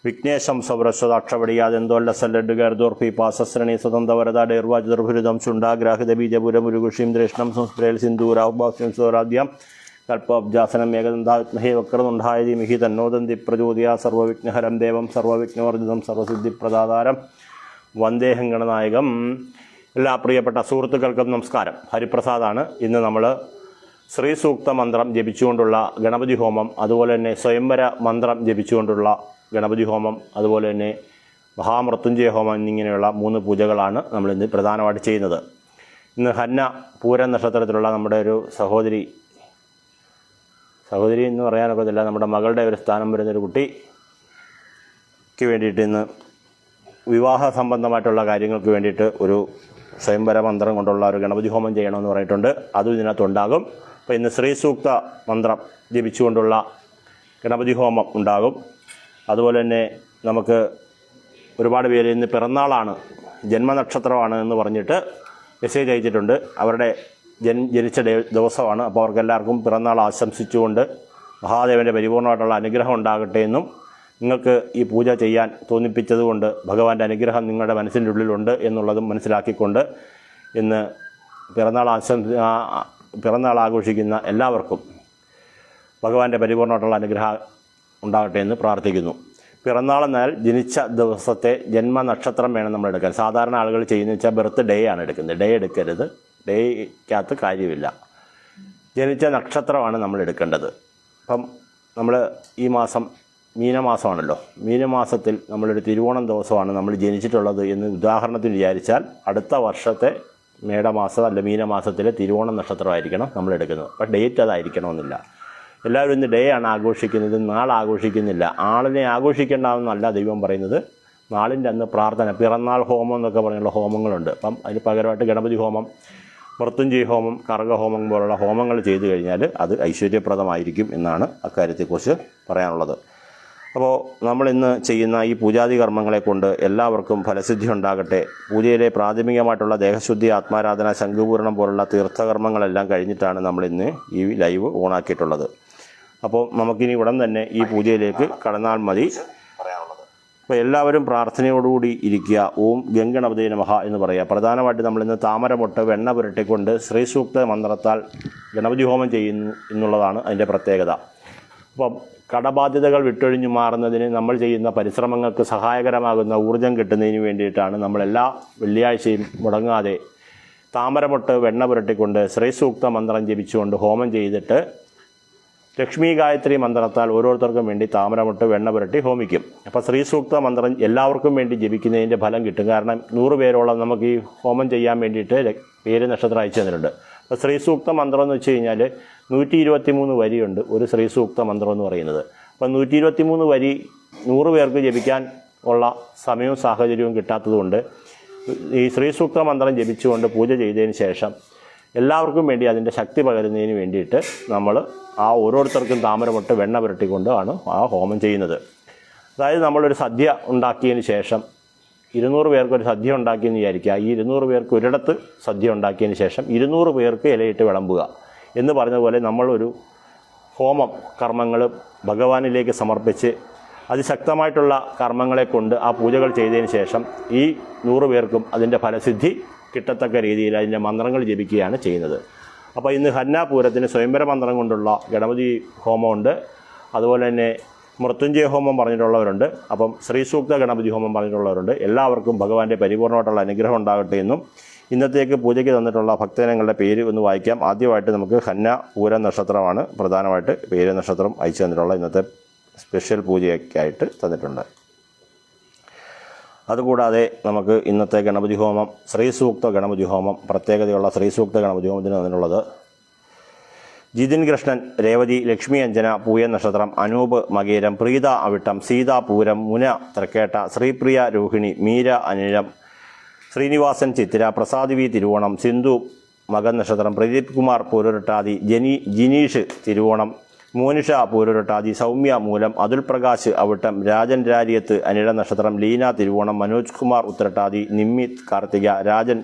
വിഘ്നേശം സൗരസ്വദാക്ഷപടിയാതെന്തോല്ലസല്ലഡുഗർദോർപ്പി പാസശ്രണി സ്വതന്ത്രവരതാടേർവാചതുർഭുരിതം ചുണ്ടാഗ്രാഹിത ബീജപുരമുരുകുഷീം ദൃഷ്ണം സംസ്പ്രേൽ സിന്ദൂരാഹ്ഭാസ്യം സ്വരാദ്യം കൽപ്പാബ്ജാസനം ഏകദന്താത്മഹേ വക്രതുണ്ടായ മിഹി തന്നോദന്തി പ്രചോദയ സർവവിഘ്നഹരം ദേവം സർവവിഘ്നവർജിതം സർവസിദ്ധിപ്രദാതാരം വന്ദേഹം ഗണനായകം. എല്ലാ പ്രിയപ്പെട്ട സുഹൃത്തുക്കൾക്കും നമസ്കാരം. ഹരിപ്രസാദാണ്. ഇന്ന് നമ്മൾ ശ്രീ സൂക്ത മന്ത്രം ജപിച്ചുകൊണ്ടുള്ള ഗണപതി ഹോമം, അതുപോലെ തന്നെ സ്വയംവര മന്ത്രം ജപിച്ചുകൊണ്ടുള്ള ഗണപതി ഹോമം, അതുപോലെ തന്നെ മഹാമൃത്യുഞ്ജയ ഹോമം എന്നിങ്ങനെയുള്ള 3 പൂജകളാണ് നമ്മളിന്ന് പ്രധാനമായിട്ട് ചെയ്യുന്നത്. ഇന്ന് ഹന്ന പൂര നക്ഷത്രത്തിലുള്ള നമ്മുടെ ഒരു സഹോദരി എന്ന് പറയാനൊക്കത്തില്ല, നമ്മുടെ മകളുടെ ഒരു സ്ഥാനം വരുന്നൊരു കുട്ടിക്ക് വേണ്ടിയിട്ട് ഇന്ന് വിവാഹ സംബന്ധമായിട്ടുള്ള കാര്യങ്ങൾക്ക് വേണ്ടിയിട്ട് ഒരു സ്വയംവര മന്ത്രം കൊണ്ടുള്ള ഒരു ഗണപതി ഹോമം ചെയ്യണമെന്ന് പറഞ്ഞിട്ടുണ്ട്. അതും ഇതിനകത്തുണ്ടാകും. അപ്പോൾ ഇന്ന് ശ്രീ സൂക്ത മന്ത്രം ജപിച്ചുകൊണ്ടുള്ള ഗണപതി ഹോമം ഉണ്ടാകും. അതുപോലെ തന്നെ നമുക്ക് ഒരുപാട് പേര് ഇന്ന് പിറന്നാളാണ്, ജന്മനക്ഷത്രമാണ് എന്ന് പറഞ്ഞിട്ട് മെസ്സേജ് അയച്ചിട്ടുണ്ട്. അവരുടെ ജനിച്ച ദിവസമാണ്. അപ്പോൾ അവർക്കെല്ലാവർക്കും പിറന്നാൾ ആശംസിച്ചുകൊണ്ട് മഹാദേവൻ്റെ പരിപൂർണമായിട്ടുള്ള അനുഗ്രഹം ഉണ്ടാകട്ടെ എന്നും, നിങ്ങൾക്ക് ഈ പൂജ ചെയ്യാൻ തോന്നിപ്പിച്ചതുകൊണ്ട് ഭഗവാന്റെ അനുഗ്രഹം നിങ്ങളുടെ മനസ്സിൻ്റെ ഉള്ളിലുണ്ട് എന്നുള്ളതും മനസ്സിലാക്കിക്കൊണ്ട് ഇന്ന് പിറന്നാൾ ആഘോഷിക്കുന്ന എല്ലാവർക്കും ഭഗവാന്റെ പരിപൂർണമായിട്ടുള്ള അനുഗ്രഹം ഉണ്ടാകട്ടെ എന്ന് പ്രാർത്ഥിക്കുന്നു. പിറന്നാളെന്നാൽ ജനിച്ച ദിവസത്തെ ജന്മനക്ഷത്രം വേണം നമ്മൾ എടുക്കാൻ. സാധാരണ ആളുകൾ ചെയ്യുന്നത് വെച്ചാൽ ബർത്ത് ഡേ ആണ് എടുക്കുന്നത്. ഡേ എടുക്കരുത്, ഡേക്കകത്ത് കാര്യമില്ല. ജനിച്ച നക്ഷത്രമാണ് നമ്മൾ എടുക്കേണ്ടത്. അപ്പം നമ്മൾ ഈ മാസം മീനമാസമാണല്ലോ, മീനമാസത്തിൽ നമ്മളൊരു തിരുവോണം ദിവസമാണ് നമ്മൾ ജനിച്ചിട്ടുള്ളത് എന്ന് ഉദാഹരണത്തിന് വിചാരിച്ചാൽ അടുത്ത വർഷത്തെ മേടമാസം അല്ല മീനമാസത്തിലെ തിരുവോണം നക്ഷത്രമായിരിക്കണം നമ്മൾ എടുക്കുന്നത്. അപ്പം ഡേറ്റ് അതായിരിക്കണമെന്നില്ല. എല്ലാവരും ഇന്ന് ഡേ ആണ് ആഘോഷിക്കുന്നത്, നാൾ ആഘോഷിക്കുന്നില്ല. ആളിനെ ആഘോഷിക്കേണ്ടാവുന്നല്ല ദൈവം പറയുന്നത്. നാളിൻ്റെ അന്ന് പ്രാർത്ഥന, പിറന്നാൾ ഹോമം എന്നൊക്കെ പറഞ്ഞുള്ള ഹോമങ്ങളുണ്ട്. അപ്പം അതിന് പകരമായിട്ട് ഗണപതി ഹോമം, മൃത്യുഞ്ജയ ഹോമം, കർഗഹോമം പോലുള്ള ഹോമങ്ങൾ ചെയ്തു കഴിഞ്ഞാൽ അത് ഐശ്വര്യപ്രദമായിരിക്കും എന്നാണ് അക്കാര്യത്തെക്കുറിച്ച് പറയാനുള്ളത്. അപ്പോൾ നമ്മളിന്ന് ചെയ്യുന്ന ഈ പൂജാതി കർമ്മങ്ങളെ കൊണ്ട് എല്ലാവർക്കും ഫലസിദ്ധി ഉണ്ടാകട്ടെ. പൂജയിലെ പ്രാഥമികമായിട്ടുള്ള ദേഹശുദ്ധി, ആത്മാരാധന, ശംഖുപൂരണം പോലുള്ള തീർത്ഥകർമ്മങ്ങളെല്ലാം കഴിഞ്ഞിട്ടാണ് നമ്മളിന്ന് ഈ ലൈവ് ഓണാക്കിയിട്ടുള്ളത്. അപ്പോൾ നമുക്കിനി ഉടൻ തന്നെ ഈ പൂജയിലേക്ക് കടന്നാൽ മതി. അപ്പോൾ എല്ലാവരും പ്രാർത്ഥനയോടുകൂടി ഇരിക്കുക. ഓം ഗംഗണപതേ നമഃ എന്ന് പറയുക. പ്രധാനമായിട്ട് നമ്മളിന്ന് താമരമൊട്ട് വെണ്ണ പുരട്ടിക്കൊണ്ട് ശ്രീ സൂക്ത മന്ത്രത്താൽ ഗണപതി ഹോമം ചെയ്യുന്നു എന്നുള്ളതാണ് അതിൻ്റെ പ്രത്യേകത. അപ്പം കടബാധ്യതകൾ വിട്ടൊഴിഞ്ഞു മാറുന്നതിന് നമ്മൾ ചെയ്യുന്ന പരിശ്രമങ്ങൾക്ക് സഹായകരമാകുന്ന ഊർജം കിട്ടുന്നതിന് വേണ്ടിയിട്ടാണ് നമ്മളെല്ലാ വെള്ളിയാഴ്ചയും മുടങ്ങാതെ താമരമൊട്ട് വെണ്ണ പുരട്ടിക്കൊണ്ട് ശ്രീ സൂക്ത മന്ത്രം ജപിച്ചുകൊണ്ട് ഹോമം ചെയ്തിട്ട് ലക്ഷ്മി ഗായത്രി മന്ത്രത്താൽ ഓരോരുത്തർക്കും വേണ്ടി താമരമൊട്ട് വെണ്ണ പുരട്ടി ഹോമിക്കും. അപ്പോൾ ശ്രീ സൂക്ത മന്ത്രം എല്ലാവർക്കും വേണ്ടി ജപിക്കുന്നതിൻ്റെ ഫലം കിട്ടും. കാരണം 100 പേരോളം നമുക്ക് ഈ ഹോമം ചെയ്യാൻ വേണ്ടിയിട്ട് പേര് നക്ഷത്രം അയച്ചു തന്നിട്ടുണ്ട്. അപ്പോൾ ശ്രീ സൂക്ത മന്ത്രം എന്ന് വെച്ച് കഴിഞ്ഞാൽ 123 വരിയുണ്ട് ഒരു ശ്രീ സൂക്ത മന്ത്രം എന്ന് പറയുന്നത്. അപ്പം 123 വരി 100 പേർക്ക് ജപിക്കാൻ ഉള്ള സമയവും സാഹചര്യവും കിട്ടാത്തതുകൊണ്ട് ഈ ശ്രീ സൂക്ത മന്ത്രം ജപിച്ചുകൊണ്ട് പൂജ ചെയ്തതിന് ശേഷം എല്ലാവർക്കും വേണ്ടി അതിൻ്റെ ശക്തി പകരുന്നതിന് വേണ്ടിയിട്ട് നമ്മൾ ആ ഓരോരുത്തർക്കും താമരമൊട്ട് വെണ്ണ പുരട്ടിക്കൊണ്ടാണ് ആ ഹോമം ചെയ്യുന്നത്. അതായത് നമ്മളൊരു സദ്യ ഉണ്ടാക്കിയതിന് ശേഷം 200 പേർക്കൊരു സദ്യ ഉണ്ടാക്കിയെന്ന് വിചാരിക്കുക. ഈ 200 പേർക്ക് ഒരിടത്ത് സദ്യ ഉണ്ടാക്കിയതിന് ശേഷം 200 പേർക്ക് ഇലയിട്ട് വിളമ്പുക എന്ന് പറഞ്ഞതുപോലെ നമ്മളൊരു ഹോമം കർമ്മങ്ങൾ ഭഗവാനിലേക്ക് സമർപ്പിച്ച് അതിശക്തമായിട്ടുള്ള കർമ്മങ്ങളെ കൊണ്ട് ആ പൂജകൾ ചെയ്തതിന് ശേഷം ഈ 100 പേർക്കും അതിൻ്റെ ഫലസിദ്ധി കിട്ടത്തക്ക രീതിയിൽ അതിൻ്റെ മന്ത്രങ്ങൾ ജപിക്കുകയാണ് ചെയ്യുന്നത്. അപ്പോൾ ഇന്ന് ഹന്നാപൂരത്തിന് സ്വയംവര മന്ത്രം കൊണ്ടുള്ള ഗണപതി ഹോമമുണ്ട്. അതുപോലെ തന്നെ മൃത്യുഞ്ജയ ഹോമം പറഞ്ഞിട്ടുള്ളവരുണ്ട്. അപ്പം ശ്രീ സൂക്ത ഗണപതി ഹോമം പറഞ്ഞിട്ടുള്ളവരുണ്ട്. എല്ലാവർക്കും ഭഗവാന്റെ പരിപൂർണമായിട്ടുള്ള അനുഗ്രഹം ഉണ്ടാകട്ടെ എന്നും, ഇന്നത്തേക്ക് പൂജയ്ക്ക് തന്നിട്ടുള്ള ഭക്തജനങ്ങളുടെ പേര് ഒന്ന് വായിക്കാം. ആദ്യമായിട്ട് നമുക്ക് ഹന്ന പൂര നക്ഷത്രമാണ് പ്രധാനമായിട്ട് പേര് നക്ഷത്രം അയച്ചു തന്നിട്ടുള്ള ഇന്നത്തെ സ്പെഷ്യൽ പൂജയൊക്കെയായിട്ട് തന്നിട്ടുണ്ട്. അതുകൂടാതെ നമുക്ക് ഇന്നത്തെ ഗണപതി ഹോമം ശ്രീ സൂക്ത ഗണപതി ഹോമം, പ്രത്യേകതയുള്ള ശ്രീ സൂക്ത ഗണപതി ഹോമത്തിന് തന്നിട്ടുള്ളത് ജിതിൻ കൃഷ്ണൻ, രേവതി, ലക്ഷ്മി അഞ്ജന പൂയ നക്ഷത്രം, അനൂപ് മകേരം, പ്രീത അവിട്ടം, സീത പൂരം, മുന തൃക്കേട്ട, ശ്രീപ്രിയ രോഹിണി, മീര അനിഴം, ശ്രീനിവാസൻ ചിത്തിര, പ്രസാദ് വി തിരുവോണം, സിന്ധു മകൻ നക്ഷത്രം, പ്രദീപ് കുമാർ പൂരുരട്ടാതി, ജിനീഷ് തിരുവോണം, മോനിഷ പൂരുരട്ടാതി, സൗമ്യ മൂലം, അതുൽ പ്രകാശ് അവിട്ടം, രാജൻ രാരിയത്ത് അനിഴ നക്ഷത്രം, ലീന തിരുവോണം, മനോജ് കുമാർ ഉത്രട്ടാതി, നിമ്മിത് കാർത്തിക,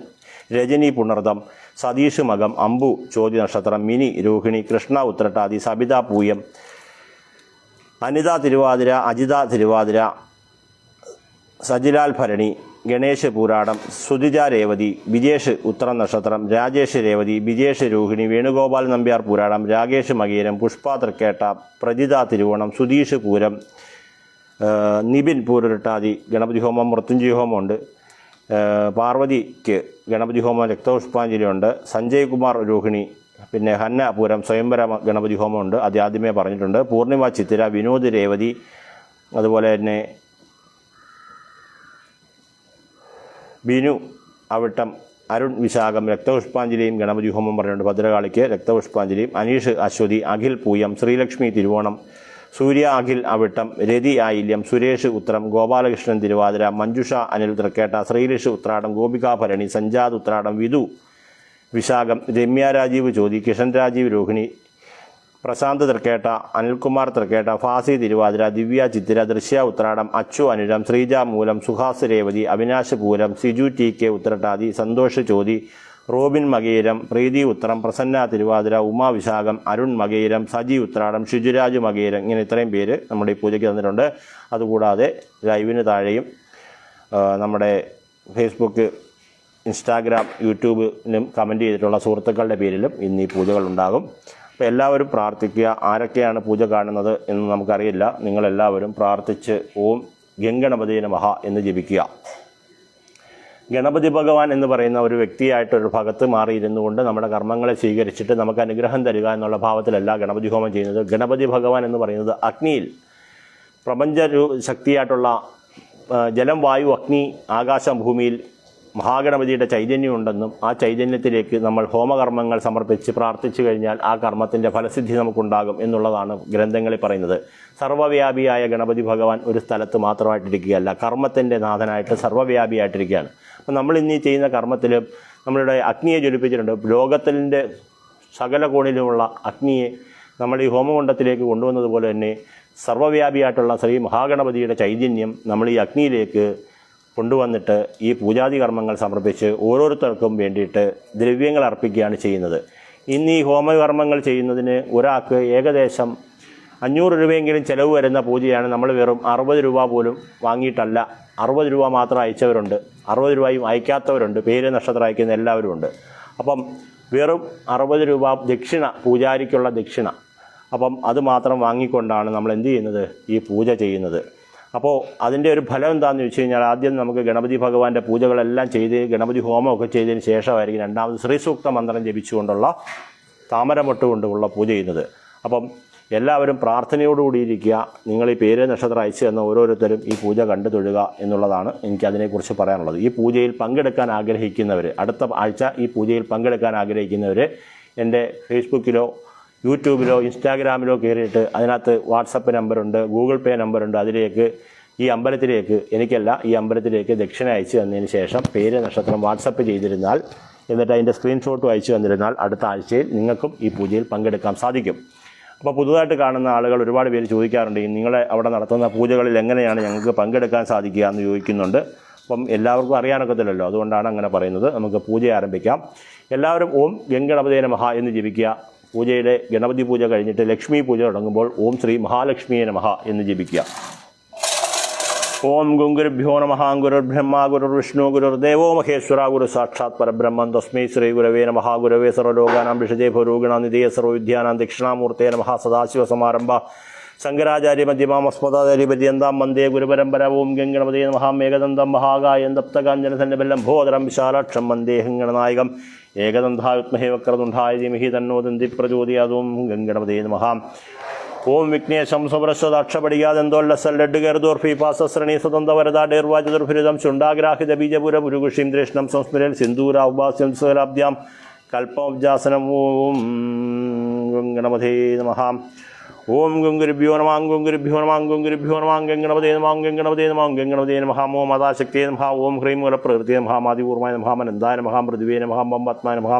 രജനി പുണർദം, സതീഷ് മകം, അമ്പു ചോദ്യ നക്ഷത്രം, മിനി രോഹിണി, കൃഷ്ണ ഉത്രട്ടാതി, സബിത പൂയം, അനിത തിരുവാതിര, അജിത തിരുവാതിര, സജിലാൽ ഭരണി, ഗണേഷ് പൂരാടം, സുധിജ രേവതി, ബിജേഷ് ഉത്തരം നക്ഷത്രം, രാജേഷ് രേവതി, ബിജേഷ് രോഹിണി, വേണുഗോപാൽ നമ്പ്യാർ പൂരാടം, രാകേഷ് മകീരം, പുഷ്പ തൃക്കേട്ട, പ്രജിത തിരുവോണം, സുധീഷ് പൂരം, നിബിൻ പൂരുരുട്ടാതി, ഗണപതി ഹോമം മൃത്യുഞ്ജയ ഹോമമുണ്ട്, പാർവതിക്ക് ഗണപതി ഹോമം രക്തപുഷ്പാഞ്ജലിയുണ്ട്, സഞ്ജയ് കുമാർ രോഹിണി, പിന്നെ ഹന്ന പൂരം സ്വയംവര ഗണപതി ഹോമമുണ്ട്, അത് ആദ്യമേ പറഞ്ഞിട്ടുണ്ട്, പൂർണിമ ചിത്തിര, വിനോദ് രേവതി, അതുപോലെ തന്നെ ബിനു അവിട്ടം, അരുൺ വിശാഖം രക്തപുഷ്പാഞ്ജലിയും ഗണപതി ഹോമം പറഞ്ഞിട്ടുണ്ട്, ഭദ്രകാളിക്ക് രക്തപുഷ്പാഞ്ജലിയും, അനീഷ് അശ്വതി, അഖിൽ പൂയം, ശ്രീലക്ഷ്മി തിരുവോണം, സൂര്യ അഖിൽ അവിട്ടം, രതി ആയില്യം, സുരേഷ് ഉത്രം, ഗോപാലകൃഷ്ണൻ തിരുവാതിര, മഞ്ജുഷ അനിൽ തൃക്കേട്ട, ശ്രീലിഷ് ഉത്രാടം, ഗോപിക ഭരണി, സഞ്ജാത് ഉത്രാടം, വിധു വിശാഖം, രമ്യ രാജീവ് ചോതി, കിഷൻ രാജീവ് രോഹിണി, പ്രശാന്ത് തൃക്കേട്ട, അനിൽകുമാർ തൃക്കേട്ട, ഫാസി തിരുവാതിര, ദിവ്യ ചിത്തിര, ദൃശ്യ ഉത്രാടം, അച്ചു അനിഴം, ശ്രീജ മൂലം, സുഹാസ് രേവതി, അവിനാശ് പൂരം, സിജു ടി കെ ഉത്രട്ടാതി, സന്തോഷ് ചോതി, റോബിൻ മകേരം, പ്രീതി ഉത്രം, പ്രസന്ന തിരുവാതിര, ഉമാ വിശാഖം, അരുൺ മകേരം, സജി ഉത്രാടം, ഷിജുരാജ് മകേരം, ഇങ്ങനെ ഇത്രയും പേര് നമ്മുടെ ഈ പൂജയ്ക്ക് തന്നിട്ടുണ്ട്. അതുകൂടാതെ ലൈവിന് താഴെയും നമ്മുടെ ഫേസ്ബുക്ക്, ഇൻസ്റ്റാഗ്രാം, യൂട്യൂബിലും കമൻറ്റ് ചെയ്തിട്ടുള്ള സുഹൃത്തുക്കളുടെ പേരിലും ഇന്ന് ഈ പൂജകളുണ്ടാകും. അപ്പോൾ എല്ലാവരും പ്രാർത്ഥിക്കുക. ആരൊക്കെയാണ് പൂജ കാണുന്നത് എന്ന് നമുക്കറിയില്ല. നിങ്ങളെല്ലാവരും പ്രാർത്ഥിച്ച് ഓം ഗംഗണപതേ നമഃ എന്ന് ജപിക്കുക. ഗണപതി ഭഗവാൻ എന്ന് പറയുന്ന ഒരു വ്യക്തിയായിട്ടൊരു ഭാഗത്ത് മാറിയിരുന്നു കൊണ്ട് നമ്മുടെ കർമ്മങ്ങളെ സ്വീകരിച്ചിട്ട് നമുക്ക് അനുഗ്രഹം തരിക എന്നുള്ള ഭാവത്തിലല്ല ഗണപതി ഹോമം ചെയ്യുന്നത്. ഗണപതി ഭഗവാൻ എന്ന് പറയുന്നത് അഗ്നിയിൽ പ്രപഞ്ച ശക്തിയായിട്ടുള്ള ജലം, വായു, അഗ്നി, ആകാശം, ഭൂമിയിൽ മഹാഗണപതിയുടെ ചൈതന്യമുണ്ടെന്നും ആ ചൈതന്യത്തിലേക്ക് നമ്മൾ ഹോമകർമ്മങ്ങൾ സമർപ്പിച്ച് പ്രാർത്ഥിച്ചു കഴിഞ്ഞാൽ ആ കർമ്മത്തിൻ്റെ ഫലസിദ്ധി നമുക്കുണ്ടാകും എന്നുള്ളതാണ് ഗ്രന്ഥങ്ങളിൽ പറയുന്നത്. സർവ്വവ്യാപിയായ ഗണപതി ഭഗവാൻ ഒരു സ്ഥലത്ത് മാത്രമായിട്ടിരിക്കുകയല്ല, കർമ്മത്തിൻ്റെ നാഥനായിട്ട് സർവ്വവ്യാപിയായിട്ടിരിക്കുകയാണ്. അപ്പം നമ്മൾ ഇന്നീ ചെയ്യുന്ന കർമ്മത്തിൽ നമ്മളുടെ അഗ്നിയെ ജ്വലിപ്പിച്ചിട്ടുണ്ട്. ലോകത്തിൻ്റെ സകല കോണിലുമുള്ള അഗ്നിയെ നമ്മൾ ഈ ഹോമകുണ്ഡത്തിലേക്ക് കൊണ്ടുവന്നതുപോലെ തന്നെ സർവ്വവ്യാപിയായിട്ടുള്ള ശ്രീ മഹാഗണപതിയുടെ ചൈതന്യം നമ്മൾ ഈ അഗ്നിയിലേക്ക് കൊണ്ടുവന്നിട്ട് ഈ പൂജാതി കർമ്മങ്ങൾ സമർപ്പിച്ച് ഓരോരുത്തർക്കും വേണ്ടിയിട്ട് ദ്രവ്യങ്ങൾ അർപ്പിക്കുകയാണ് ചെയ്യുന്നത്. ഇന്ന് ഈ ഹോമകർമ്മങ്ങൾ ചെയ്യുന്നതിന് ഒരാൾക്ക് ഏകദേശം 500 രൂപയെങ്കിലും ചിലവ് വരുന്ന പൂജയാണ്. നമ്മൾ വെറും 60 രൂപ പോലും വാങ്ങിയിട്ടല്ല, 60 രൂപ മാത്രം അയച്ചവരുണ്ട്, 60 രൂപയും അയക്കാത്തവരുണ്ട്, പേര് നക്ഷത്രം അയക്കുന്ന എല്ലാവരും ഉണ്ട്. അപ്പം വെറും 60 രൂപ ദക്ഷിണ, പൂജാരിക്കുള്ള ദക്ഷിണ. അപ്പം അത് മാത്രം വാങ്ങിക്കൊണ്ടാണ് നമ്മൾ എന്ത് ചെയ്യുന്നത്, ഈ പൂജ ചെയ്യുന്നത്. അപ്പോൾ അതിൻ്റെ ഒരു ഫലം എന്താണെന്ന് വെച്ച് കഴിഞ്ഞാൽ ആദ്യം നമുക്ക് ഗണപതി ഭഗവാന്റെ പൂജകളെല്ലാം ചെയ്ത് ഗണപതി ഹോമമൊക്കെ ചെയ്തതിന് ശേഷമായിരിക്കും രണ്ടാമത് ശ്രീസൂക്ത മന്ത്രം ജപിച്ചുകൊണ്ടുള്ള താമരമൊട്ട് കൊണ്ടുള്ള പൂജ ചെയ്യുന്നത്. അപ്പം എല്ലാവരും പ്രാർത്ഥനയോടുകൂടിയിരിക്കുക. നിങ്ങൾ ഈ പേര് നക്ഷത്രം അയച്ചു തന്ന ഓരോരുത്തരും ഈ പൂജ കണ്ടു തൊഴുക എന്നുള്ളതാണ് എനിക്കതിനെക്കുറിച്ച് പറയാനുള്ളത്. ഈ പൂജയിൽ പങ്കെടുക്കാൻ ആഗ്രഹിക്കുന്നവർ, അടുത്ത ആഴ്ച ഈ പൂജയിൽ പങ്കെടുക്കാൻ ആഗ്രഹിക്കുന്നവർ എൻ്റെ ഫേസ്ബുക്കിലോ യൂട്യൂബിലോ ഇൻസ്റ്റാഗ്രാമിലോ കയറിയിട്ട് അതിനകത്ത് വാട്സപ്പ് നമ്പറുണ്ട്, ഗൂഗിൾ പേ നമ്പറുണ്ട്, അതിലേക്ക് ഈ അമ്പലത്തിലേക്ക്, എനിക്കല്ല, ഈ അമ്പലത്തിലേക്ക് ദക്ഷിണ അയച്ചു തന്നതിന് ശേഷം പേര് നക്ഷത്രം വാട്സപ്പ് ചെയ്തിരുന്നാൽ, എന്നിട്ട് അതിൻ്റെ സ്ക്രീൻഷോട്ടും അയച്ചു തന്നിരുന്നാൽ അടുത്ത ആഴ്ചയിൽ നിങ്ങൾക്കും ഈ പൂജയിൽ പങ്കെടുക്കാൻ സാധിക്കും. അപ്പോൾ പുതുതായിട്ട് കാണുന്ന ആളുകൾ ഒരുപാട് പേര് ചോദിക്കാറുണ്ട്, നിങ്ങളെ അവിടെ നടത്തുന്ന പൂജകളിൽ എങ്ങനെയാണ് ഞങ്ങൾക്ക് പങ്കെടുക്കാൻ സാധിക്കുക എന്ന് ചോദിക്കുന്നുണ്ട്. അപ്പം എല്ലാവർക്കും അറിയാനൊക്കത്തില്ലല്ലോ, അതുകൊണ്ടാണ് അങ്ങനെ പറയുന്നത്. നമുക്ക് പൂജ ആരംഭിക്കാം. എല്ലാവരും ഓം ഗംഗണപതേ നമഃ എന്ന് ജപിക്കുക. പൂജയുടെ ഗണപതി പൂജ കഴിഞ്ഞിട്ട് ലക്ഷ്മി പൂജ തുടങ്ങുമ്പോൾ ഓം ശ്രീ മഹാലക്ഷ്മിയെ നമഃ എന്ന് ജപിക്കുക. ഓം ഗുരുഭ്യോ നമഃ. ഗുരുർബ്രഹ്മ ഗുരുർവിഷ്ണു ഗുരുർദേവോ മഹേശ്വര ഗുരു സാക്ഷാത് പരബ്രഹ്മം തസ്മൈ ശ്രീ ഗുരവേ നമഃ. ഗുരവേ സർവ്വലോകാനാം വിഷജേ ഭൂഗണാനിധേയ സർവ്വവിദ്യാനാം ദക്ഷിണാമൂർത്തേ നമഃ. സദാശിവസമാരംഭ ശങ്കരാചാര്യ മധ്യമാമസ്മദാചാര്യപര്യന്താം വന്ദേ ഗുരുപരമ്പര. ഓം ഗംഗണപതേ നമഃ. മേഘദന്തം മഹാകായം തപ്തകാഞ്ജനസന്നബലം ഭോദരം വിശാലാക്ഷം വന്ദേഹം ഗണനായകം. ഏകദന്തായുത്മഹേ വക്രതുണ്ഡായ ധീമഹി തന്നോ ദന്തി പ്രചോദയാത്. ഓം ഗംഗണപതേ നമഃ. ഓം വിഘ്നേശം സുബ്രസ്വദാക്ഷപടിയാദന്തോല്ലസൽ ലഡ്ഡുകേർദോർഫി പാസശ്രണി സ്വതന്ത്രവരദ ഡേർവാചതുർഭിരുദം ശുണ്ടാഗ്രാഹിത ബീജപുര പുരുകുഷിം ദൃഷ്ണം സംസ്മരൽ സിന്ദൂരാഭാസ്യം സ്വരാബ്ദ്യാം കൽപ്പമബ്ജാസനം. ഓം ഗംഗണപതേ നമഃ. ഓം ഗംഗുരുഭ്യോ നമഃ. ഗംഗുരുഭ്യോ നമഃ. ഗംഗുരുഭ്യോ നമഃ. ഗംഗണപതേ നമഃ. ഗംഗണപതേ നമഃ. ഗംഗണപതേ നമഃ. ഓം മദാശക്തിയേ നമഃ. ഓം ഹ്രീം മൂലപ്രകൃതിയേ നമഃ. മാതിപൂർമായ നമഃ. മനന്ദായ നമഃ. പൃഥിവേ നമഃ. പത്മായ നമഃ.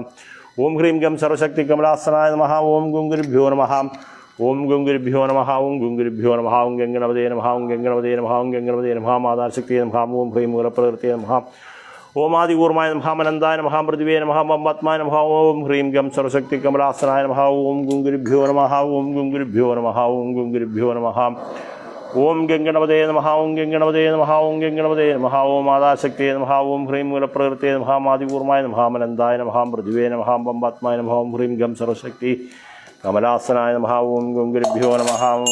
ഓം ഹ്രീം ഗം സർവശക്തി കമലാസനായ നമഃ. ഓം ഗംഗുരുഭ്യോ നമഃ. ഓം ഗംഗുരുഭ്യോ നമഃ. ഓം ഗംഗുരുഭ്യോ നമഃ. ഓം ഗംഗണപതേ നമഃ. ഓം ഗംഗണപതേ നമഃ. ഓം ഗംഗണപതേ നമഃ. മാതാശക്തിയേ നമഃ. ഓം ഹ്രീം മൂലപ്രകൃതിയേ നമഃ. ഓം ആദികൂർമായ മഹാമനന്ദായ മഹാപൃഥിവേ നമഃ പത്മായ നമഃ ഓം ഹ്രീം ഗം സർവശക്തി കമലാസനായ നമഃ ഓം ഗുരുഭ്യോ നമഃ ഓം ഗുരുഭ്യോ നമഃ ഓം ഗുരുഭ്യോ നമഃ ഓം ഗംഗണപതേ നമഃ ഓം ഗംഗണപതേ നമഃ ഓം ഗംഗണപതേ നമഃ ഓം ആദാശക്തിയേ നമഃ ഓം ഹ്രീം മൂലപ്രകൃതേ നമഃ ആദികൂർമായ മഹാമനന്ദായ മഹാപൃഥിവേ നമഃ പത്മായ നമഃ ഓം ഹ്രീം ഗം സർവശക്തി കമലാസനായ നമഃ ഓം ഗുരുഭ്യോ നമഃ ഓം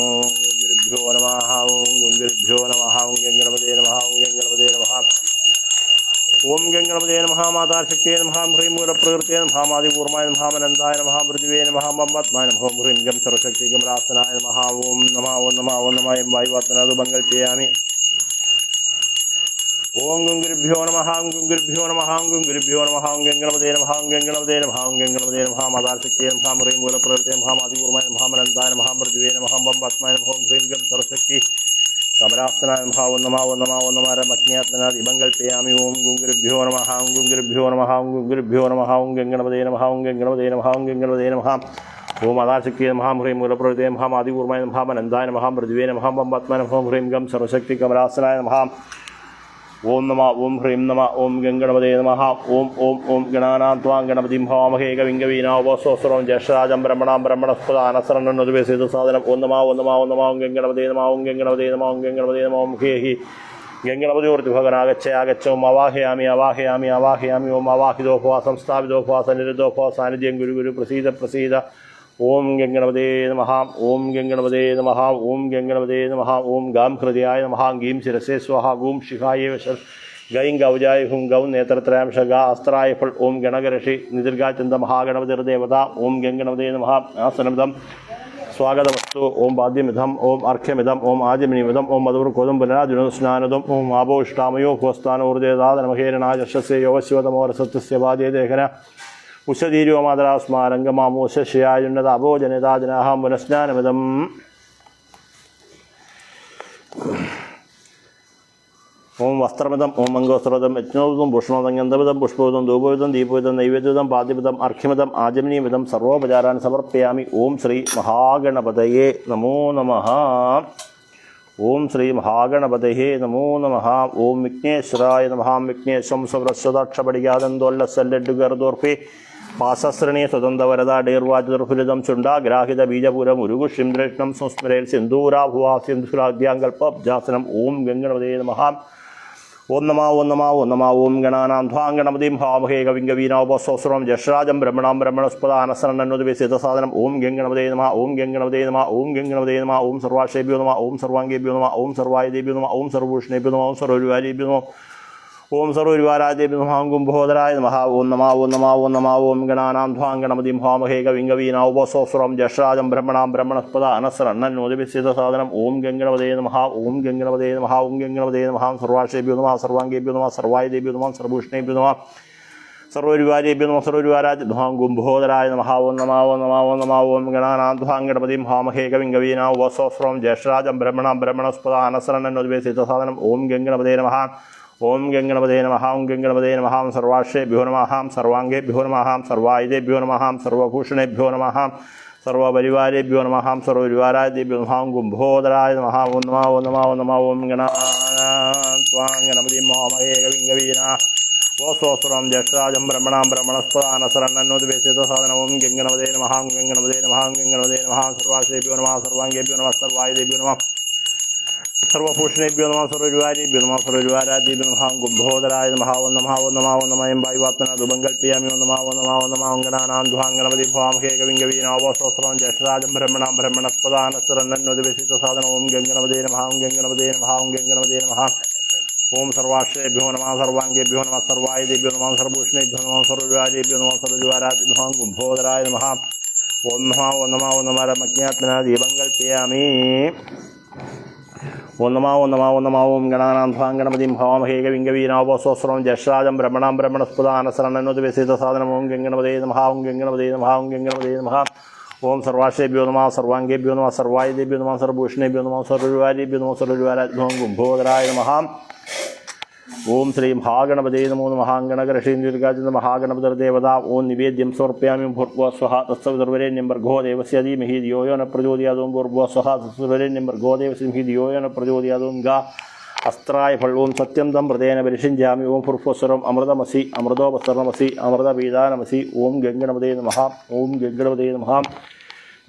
ഗുരുഭ്യോ നമഃ ഓം ഗുരുഭ്യോ നമഃ ഓം ഗംഗണപതേ നമഃ ഓം ഗംഗണപതേ നമഃ ഓം ഗംഗണപതേ നമഃ മാതാശക്തിയേ നമഃ ഹ്രീം മൂലപ്രകൃതേ നമഃ ആദികൂർമായ മഹാമനന്ദായ മഹാപൃഥിവേ നമഃ പത്മായ നമഃ ഓം ഹ്രീം ഗം സർവശക്തി കമലാസനായ നമഃ ഓം നമഃ ഓം നമഃ ഓം നമഃ എം വായുവാത്മനാഥ മംഗൾപയാമി ഓം ഗുരുഭ്യോ നമഃ ഓം ഗുരുഭ്യോ നമഃ ഓം ഗുരുഭ്യോ നമഃ ഓം ഗംഗണപതേ നമഃ ഓം ഗംഗണപതേ നമഃ ഓം ഗംഗണപതേ നമഃ മാതാശക്തിയേ നമഃ ഹ്രീം മൂലപ്രകൃതേ നമഃ ആദികൂർമായ മഹാമനന്ദായ മഹാപൃഥിവേ നമഃ പത്മായ നമഃ ഓം ഹ്രീം ഗം സർവശക്തി കമലാസനായ നമഃ ഓം നമഃ ഓം നമഃ ഓം നമഃ രമജ്ഞാത്മനാഥ മംഗൾപയാമി ഓം ഗുരുഭ്യോ നമഃ ഓം ഗുരുഭ്യോ നമഃ ഓം ഗുരുഭ്യോ നമഃ ഓം ഗംഗണപതേ നമഃ ഓം ഗംഗണപതേ നമഃ ഓം ഗംഗണപതേ നമഃ ഓം ആദാശക്തിയേ നമഃ ഹ്രീം മൂലപ്രകൃതേ നമഃ ആദികൂർമായ മഹാമനന്ദായ മഹാപൃഥിവേ നമഃ പത്മായ നമഃ ഓം ഹ്രീം ഗം സർവശക്തി കമലാസനായ നമഃ ഓം നമഃ ഓം ഹ്രീം നമഃ ഓം ഗംഗണപതേ നമഃ ഓം ഓം ഓം ഗണാനാം ത്വാം ഗണപതിം ഭവാമഹേ കവിം കവീനാവോസ്വസ്വരം ജ്യേഷ്ഠരാജം ബ്രഹ്മണാം ബ്രഹ്മണസ്പദ അനസരണനുദ്വേസിത സാധനം ഓം നമഃ ഓം നമഃ ഓം നമഃ ഓം ഗംഗണപതേ നമഃ ഓം ഗംഗണപതേ നമഃ ഓം ഗംഗണപതേ നമഃ ഓം ഹേഹി ഗംഗണപതിയോർത്തി ഭഗവനാഗച്ഛ ആഗച്ഛ ഓം അവാഹയാമി അവാഹയാമി അവാഹയാമി ഓം അവാഹിതോ ഭവ സംസ്ഥാപിതോ ഭവ സന്നിധിതോ ഭവ സാന്നിധ്യം ഗുരു ഗുരു പ്രസീദ പ്രസീദ ഓം ഗംഗണപതേ നമഃ ഓം ഗംഗണപതേ നമഃ ഓം ഗംഗണപതേ നമഃ ഓം ഗാം ഹൃദയായ നമഃ ഗീം ശിരസേ സ്വഹ ഗൂം ശിഖായേ വശ ഗൈം ഗൗജായ ഹും ഗൗ നേത്രത്രയാംശ ഗാ അസ്ത്രായ ഫൾ ഓം ഗണഗരഷി നിതിർഗാചന്ദ മഹാഗണപതിർദേവത ഓം ഗംഗണപതേ നമഃ ആസനമിതം സ്വാഗതവസ്തു ഓം പാദ്യമിതം ഓം അർഘ്യമിതം ഓം ആജമിനിമിതം ഓം മധുർക്കോദം പുനരാജുനസ്നാനദം ഓം ആപോഷ്ടാമയോ ഭുവസ്ഥാനോർദേദാതനമഹേരണാജർഷസ്യ യോഗശിവതമോരസത്യസ്യ വാജേദേഹന ഉഷധീര്യോ മാതരാസ്മാരംഗമാമോശയായുന്നത അഭോജനതാജനാഹം പുനഃസ്നാനമിതം ഓം വസ്ത്രമിതം ഓം മംഗോസ്ത്രമിതം യജ്ഞോവിതം ഭൂഷണോദം ഗന്ധവിതം പുഷ്പവിതം ധൂപവിതം ദീപവിതം നൈവേദ്യവിതം പാദ്യവിതം അർഘ്യമിതം ആജമനീയമിതം സർവോപചാരാൻ സമർപ്പയാമി ഓം ശ്രീ മഹാഗണപതയേ നമോ നമഃ ഓം ശ്രീ മഹാഗണപതയേ നമോ നമഃ ഓം വിഘ്നേശ്വരായ നമഃ വിഘ്നേശ്വം സ്വരസ്വദക്ഷപടിയാതന്തോല്ലസല്ലെഡുഗർദോർപ്പി പാസശ്രണീയ സ്വതന്ത്രവരത ഡേർവാചുർഫുലിതം ചുണ്ടാഗ്രാഹിത ബീജപുരം ഉരുകുഷിന്ദ്രഷ്ണം സംസ്മരേൽ സിന്ദൂരാഭുവാ സിന്ധുരാദ്യാങ്കൽപ്പബ്ജാസനം ഓം ഗംഗണപതേ നമഃ ഓം നമഃ ഓം നമഃ ഓം നമഃ ഓം ഗണാനാം ധ്വാം ഗണപതിം ഭാവഹേ കവിം കവീനാവസ്വസ്വരം ജ്യേഷ്ഠരാജം ബ്രഹ്മണാം ബ്രഹ്മണസ്പദ അനസരണനുദ്വേസിത സാധനം ഓം ഗംഗണപതേ നമഃ ഓം ഗംഗണപതേ നമഃ ഓം ഗംഗണപതേ നമഃ ഓം സർവാശേഭ്യോ നമഃ ഓം സർവാംഗേഭ്യോ നമഃ ഓം സർവായുധേഭ്യോ നമഃ ഓം സർവഭൂഷണേഭ്യോ നമഃ ഓം സർവരുവാരേഭ്യോ നമഃ ഓം സർവരുവാരാജേഭ്യോ നമഃ ഓം കുംഭോദരായ നമഃ ഓം നമഃ ഓം നമഃ ഓം നമഃ ഓം ഗണാനാം ധ്വാം ഗണപതിം ഭാവഹേ കവിം കവീനാവസ്വസ്വരം ജ്യേഷ്ഠരാജം ബ്രഹ്മണാം ബ്രഹ്മണസ്പദ അനസരണനുദ്വേസിത സാധനം ഓം ഗംഗണപതേ നമഃ ഓം ഗംഗണപതേ നമഃ ഓം ഗംഗണപതേ നമഃ സർവാശേഭ്യോ നമഃ സർവാംഗേഭ്യോ നമഃ സർവായുധേഭ്യോ നമഃ സർവഭൂഷണേഭ്യോ നമഃ സർവരുവാരേഭ്യോ നമഃ സർവരുവാരാജ ധ്വാം കുംഭോദരായ നമഃ ഓം നമഃ ഓം നമഃ ഓം നമഃ ഓം ഗണാനാം ധ്വാം ഗണപതിം ഭാവഹേ കവിം കവീനാവസ്വസ്വരം ജ്യേഷ്ഠരാജം ബ്രഹ്മണാം ബ്രഹ്മണസ്പദ അനസരണനുദ്വേസിത സാധനം ഓം ഗംഗണപതേ നമഃ ഓം ഗംഗണപതേ നമഃ ഓം ഗംഗണപതേ നമഃ സർവാശേഭ്യോ നമഃ സർവാംഗേഭ്യോ നമഃ സർവായുധേഭ്യോ നമഃ സർവഭൂഷണേഭ്യോ നമഃ സർവപരിവാരേഭ്യോ നമഃ സർവരുവാരാജേഭ്യോ നമഃ കുംഭോദരായ നമഃ ഓം നമഃ ഓം നമഃ ഓം നമഃ ഓം ഗണാനാം ഗണപതിം ഭാവഹേ കവിം കവീനാവസ്വസ്വരം ജ്യേഷ്ഠരാജം ബ്രഹ്മണാം ബ്രഹ്മണസ്പദ അനസരണനുദ്വേസിത സാധനം ഓം ഗംഗണപതേ നമഃ ഓം ഗംഗണപതേ നമഃ ഓം ഗംഗണപതേ നമഃ സർവാശേഭ്യോ നമഃ സർവാംഗേഭ്യോ നമഃ സർവായുധേഭ്യോ നമഃ സർവഭൂഷണേഭ്യോ നമഃ സർവരുവാരേഭ്യോ നമഃ സർവരുവാരാജേഭ്യോ നമഃ കുംഭോദരായ നമഃ ഓം നമഃ ഓം നമഃ ഓം നമഃ എം വായുവാത്മനാഥ മംഗൾപയാമി ഓം നമഃ ഓം നമഃ ഓം നമഃ ഓം ഗണാനാം ധ്വാം ഗണപതിം ഭാവഹേ കവിം കവീനാവസ്വസ്വരം ജ്യേഷ്ഠരാജം ബ്രഹ്മണാം ബ്രഹ്മണസ്പദ അനസരണനുദ്വേസിത സാധനം ഓം ഗംഗണപതേ നമഃ ഓം ഗംഗണപതേ നമഃ ഓം ഗംഗണപതേ നമഃ ഓം സർവാശേഭ്യോ നമഃ സർവാംഗേഭ്യോ നമഃ സർവായുധേഭ്യോ നമഃ സർവഭൂഷണേഭ്യോ നമഃ സർവരുവാരേഭ്യോ നമഃ സർവരുവാരാജേഭ്യോ നമഃ കുംഭോദരായ നമഃ ഓം നമഃ ഓം നമഃ ഓം നമഃ രമജ്ഞാത്മനാഥ മംഗൾപയാമി ഓം നമഃ ഓം നമഃ ഓം നമഃ ഓം ഗണാനാം ധ്വാം ഗണപതിം ഭാവഹേ കവിം കവീനാവസ്വസ്വരം ജ്യേഷ്ഠരാജം ബ്രഹ്മണാം ബ്രഹ്മണസ്പദ അനസരണനുദ്വേസിത സാധനം ഓം ഗംഗണപതേ നമഃ ഓം ഗംഗണപതേ നമഃ ഓം ഗംഗണപതേ നമഃ ഓം സർവാശേഭ്യോ നമഃ സർവാംഗേഭ്യോ നമഃ സർവായുധേഭ്യോ നമഃ സർവഭൂഷണേഭ്യോ നമഃ സർവരുവാരേഭ്യോ നമഃ സർവരുവാരാജേഭ്യോ നമഃ കുംഭോദരായ നമഃ ഓം ശ്രീ മഹാഗണപതേ നമോ നമഃ ഗണഗണേന്ദ്രകാചന്ദ മഹാഗണപതിർദേവത ഓം നിവേദ്യം സമർപ്പയാമി ഭൂർഭുവ സ്വഹ തത്സവിതുർവരേണ്യം ഭർഗോ ദേവസ്യ ധീമഹി ധിയോ യോ ന പ്രചോദയാത് ഓം ഭൂർഭുവ സ്വഹ തത്സവിതുർവരേണ്യം ഭർഗോ ദേവസ്യ ധീമഹി ധിയോ യോ ന പ്രചോദയാത് ഓം ഗാ അസ്ത്രായ ഫൾ ഓം സത്യം തം പ്രതേന പരിഷിഞ്ചാമി ഓം ഫുർഫസ്വരം അമൃതമസി അമൃതോപസ്തരണമസി അമൃതപീതാനമസി ഓം ഗംഗണപതേ നമഃ ഓം ഗംഗണപതേ നമഃ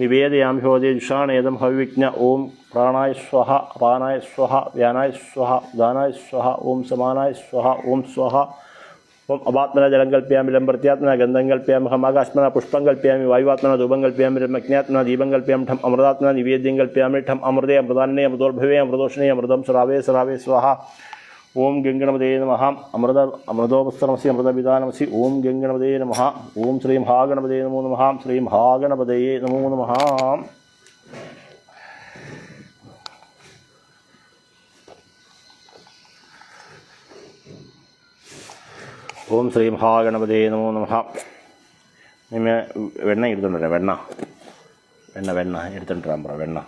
നിവേദയാമി ഹോദേ ജുഷാണേദം ഹവിജ്ഞ ഓം പ്രാണായ സ്വഹ അപാനായ സ്വഹ വ്യാനായ സ്വഹ ഉദാനായ സ്വഹ ഓം സമാനായ സ്വഹ ഓം സ്വഹ ഓം അപാത്മന ജലം കൽപ്യാമി ലം പ്രത്യാത്മന ഗന്ധം കൽപ്യാമി ഹമാകാശ്മന പുഷ്പം കൽപ്യാമി വായുവാത്മന ധൂപം കൽപ്യാമി രമജ്ഞാത്മന ദീപം കൽപ്യാമി ഠം അമൃതാത്മന നിവേദ്യം കൽപ്യാമി ഠം അമൃതേ അമൃതാന്യേ അമൃതോദ്ഭവേ അമൃതോഷ്ണേ അമൃതം സ്രാവേ സ്രാവേ സ്വഹ ഓം ഗംഗണപതേ നമഃ അമൃതോപസ്തരമസി അമൃതപിതാനമസി ഓം ഗംഗണപതേ നമഃ ഓം ശ്രീ മഹാഗണപതേ നമോ നമഃ ശ്രീ മഹാഗണപതേ നമോ നമഃ. ഓം ശ്രീ മഹാഗണപതേ നമോ നമഃ. നിമ്മ വെണ്ണ എടുത്തുകൊണ്ടുവരാം. വെണ്ണ എടുത്തുകൊണ്ടുവരാൻ പറ. വെണ്ണ.